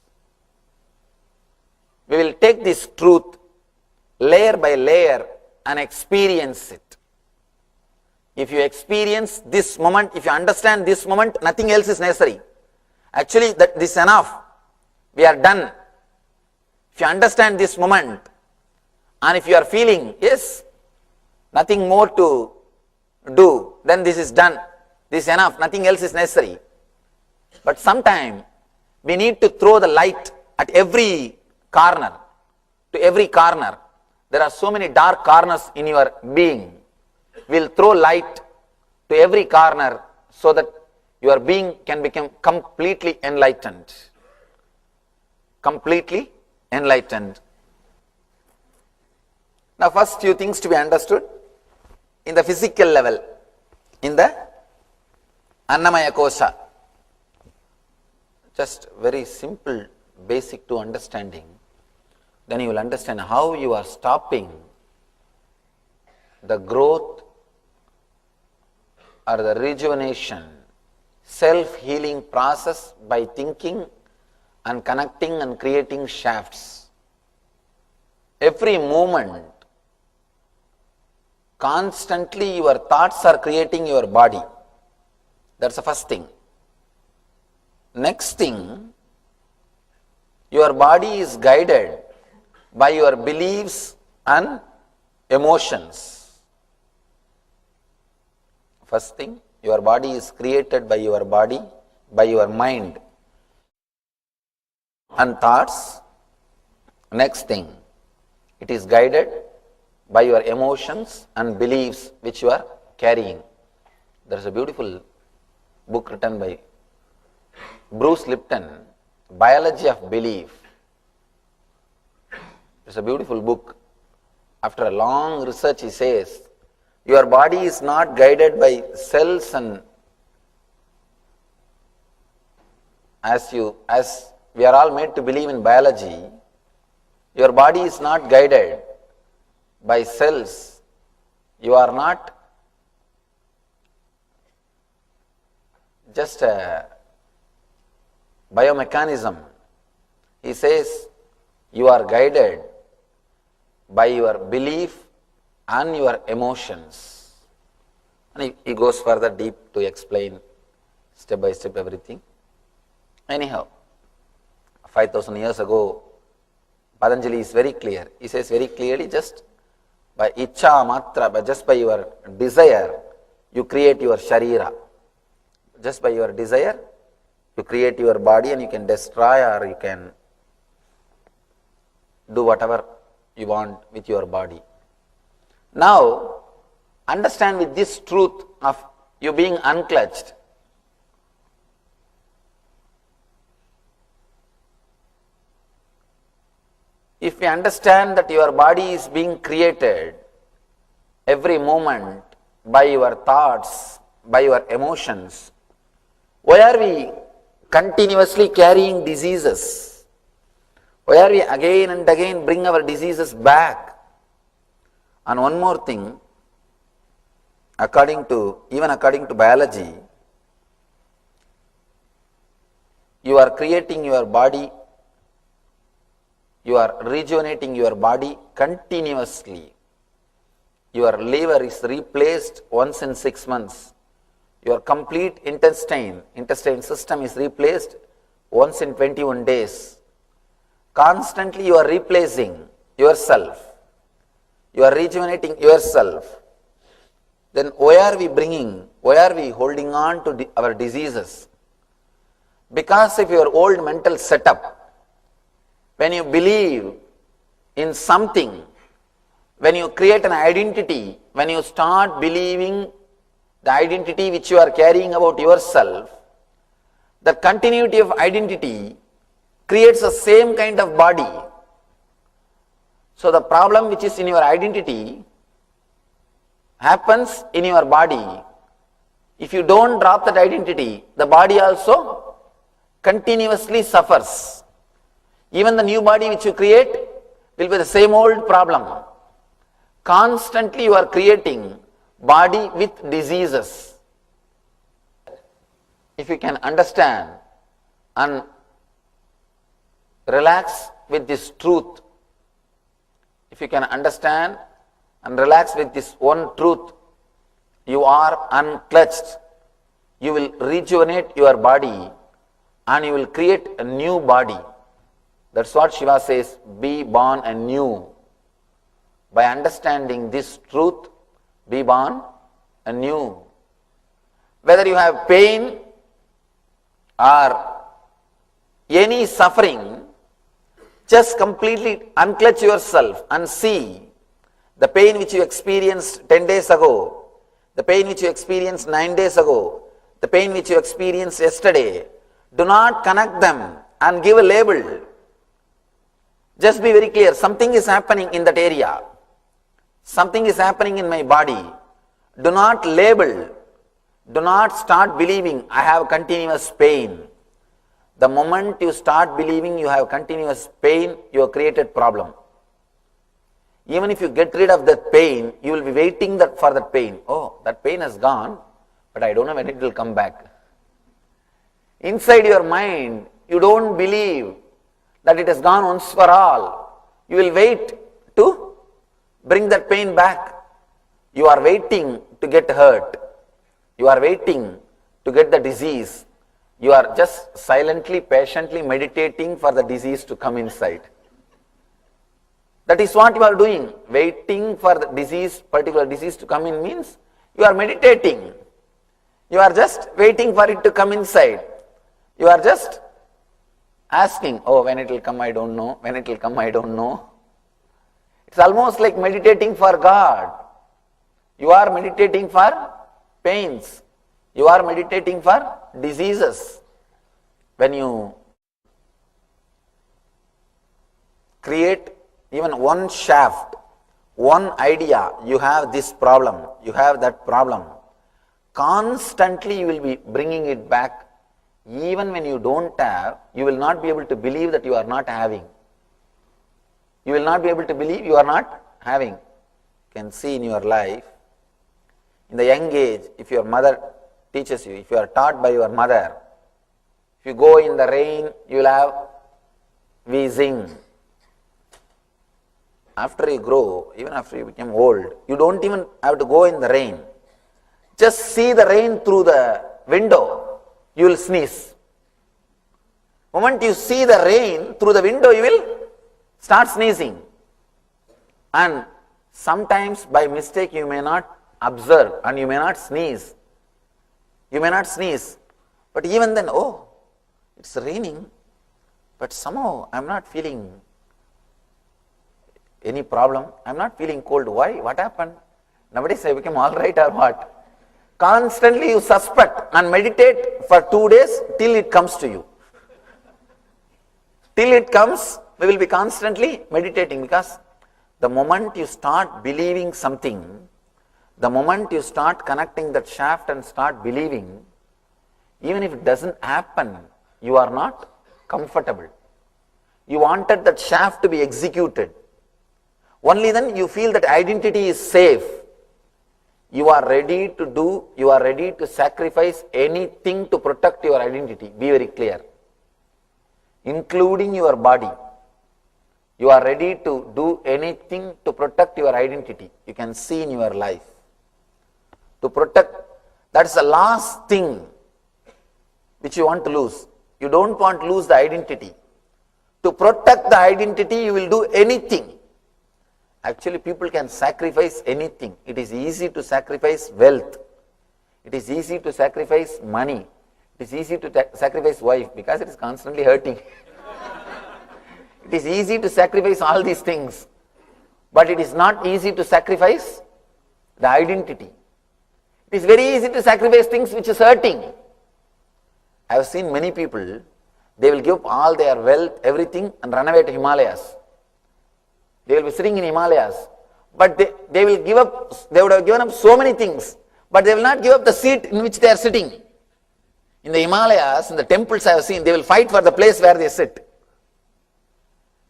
We will take this truth layer by layer and experience it. If you experience this moment, if you understand this moment, nothing else is necessary. Actually, this is enough. We are done. If you understand this moment, and if you are feeling, yes, nothing more to do, then this is done. This is enough. Nothing else is necessary. But sometime we need to throw the light at every corner. To every corner. There are so many dark corners in your being. We'll throw light to every corner so that your being can become completely enlightened. Completely enlightened. Now, first few things to be understood in the physical level, in the Annamaya Kosha. Just very simple, basic to understanding. Then you will understand how you are stopping the growth or the rejuvenation, self-healing process by thinking and connecting and creating shafts. Every moment, constantly your thoughts are creating your body. That's the first thing. Next thing, your body is guided by your beliefs and emotions. First thing, your body is created by your body, by your mind and thoughts. Next thing, it is guided by your emotions and beliefs which you are carrying. There is a beautiful book written by Bruce Lipton, Biology of Belief. It's a beautiful book. After a long research, he says, your body is not guided by cells, and as we are all made to believe in biology, your body is not guided by cells. You are not just a biomechanism. He says you are guided by your belief and your emotions. And he goes further deep to explain step by step everything. Anyhow, 5,000 years ago, Patanjali is very clear. He says very clearly, just by ichcha matra, but just by your desire, you create your sharira. Just by your desire, you create your body, and you can destroy or you can do whatever you want with your body. Now, understand with this truth of you being unclutched. If we understand that your body is being created every moment by your thoughts, by your emotions, why are we continuously carrying diseases? Why are we again and again bring our diseases back? And one more thing, even according to biology, you are creating your body, you are rejuvenating your body continuously. Your liver is replaced once in 6 months. Your complete intestine system is replaced once in 21 days. Constantly you are replacing yourself. You are rejuvenating yourself. Then why are we holding on to our diseases? Because of your old mental setup. When you believe in something, when you create an identity, when you start believing the identity which you are carrying about yourself, the continuity of identity creates the same kind of body. So the problem which is in your identity happens in your body. If you don't drop that identity, the body also continuously suffers. Even the new body which you create will be the same old problem. Constantly you are creating body with diseases. If you can understand and relax with this truth, if you can understand and relax with this one truth, you are unclutched. You will rejuvenate your body and you will create a new body. That's what Shiva says, be born anew. By understanding this truth, be born anew. Whether you have pain or any suffering, just completely unclutch yourself and see the pain which you experienced 10 days ago, the pain which you experienced 9 days ago, the pain which you experienced yesterday. Do not connect them and give a label. Just be very clear, something is happening in that area. Something is happening in my body. Do not label. Do not start believing I have continuous pain. The moment you start believing you have continuous pain, you have created problem. Even if you get rid of that pain, you will be waiting for that pain. Oh, that pain has gone, but I don't know when it will come back. Inside your mind, you don't believe that it has gone once for all. You will wait to bring that pain back. You are waiting to get hurt. You are waiting to get the disease. You are just silently, patiently meditating for the disease to come inside. That is what you are doing. Waiting for the disease, particular disease to come in means you are meditating. You are just waiting for it to come inside. You are just asking, oh, when it will come, I don't know. When it will come, I don't know. It's almost like meditating for God. You are meditating for pains. You are meditating for diseases. When you create even one shaft, one idea, you have this problem, you have that problem. Constantly you will be bringing it back. Even when you don't have, you will not be able to believe that you are not having. You will not be able to believe you are not having. You can see in your life, in the young age, if your mother teaches you, if you are taught by your mother, if you go in the rain, you will have wheezing. After you grow, even after you become old, you don't even have to go in the rain. Just see the rain through the window, you will sneeze. The moment you see the rain through the window, you will start sneezing. And sometimes by mistake you may not observe and you may not sneeze. You may not sneeze. But even then, oh, it's raining, but somehow I am not feeling any problem. I am not feeling cold. Why? What happened? Nowadays I became all right or what? Constantly you suspect and meditate for 2 days till it comes to you. Till it comes, we will be constantly meditating, because the moment you start believing something, the moment you start connecting that shaft and start believing, even if it doesn't happen, you are not comfortable. You wanted that shaft to be executed. Only then you feel that identity is safe. You are ready to sacrifice anything to protect your identity. Be very clear. Including your body. You are ready to do anything to protect your identity. You can see in your life. To protect, that's the last thing which you want to lose. You don't want to lose the identity. To protect the identity, you will do anything. Actually, people can sacrifice anything. It is easy to sacrifice wealth. It is easy to sacrifice money. It is easy to sacrifice wife because it is constantly hurting. It is easy to sacrifice all these things. But it is not easy to sacrifice the identity. It is very easy to sacrifice things which is hurting. I have seen many people, they will give up all their wealth, everything and run away to Himalayas. They will be sitting in Himalayas. But they would have given up so many things, but they will not give up the seat in which they are sitting. In the Himalayas, in the temples I have seen, they will fight for the place where they sit.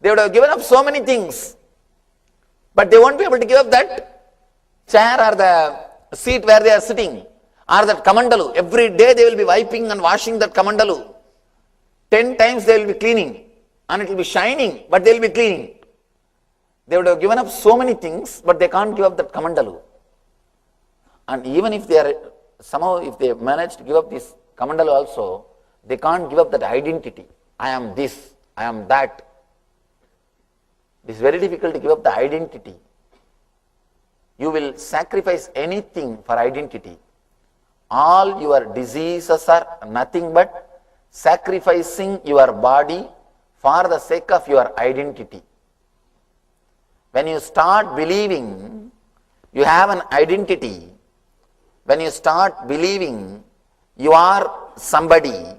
They would have given up so many things, but they won't be able to give up that chair or the seat where they are sitting, or that kamandalu. Every day they will be wiping and washing that kamandalu. 10 times they will be cleaning, and it will be shining, but they will be cleaning. They would have given up so many things, but they can't give up that kamandalu. And even if they are, somehow if they manage to give up this kamandalu also, they can't give up that identity. I am this, I am that. It is very difficult to give up the identity. You will sacrifice anything for identity. All your diseases are nothing but sacrificing your body for the sake of your identity. When you start believing you have an identity, when you start believing you are somebody,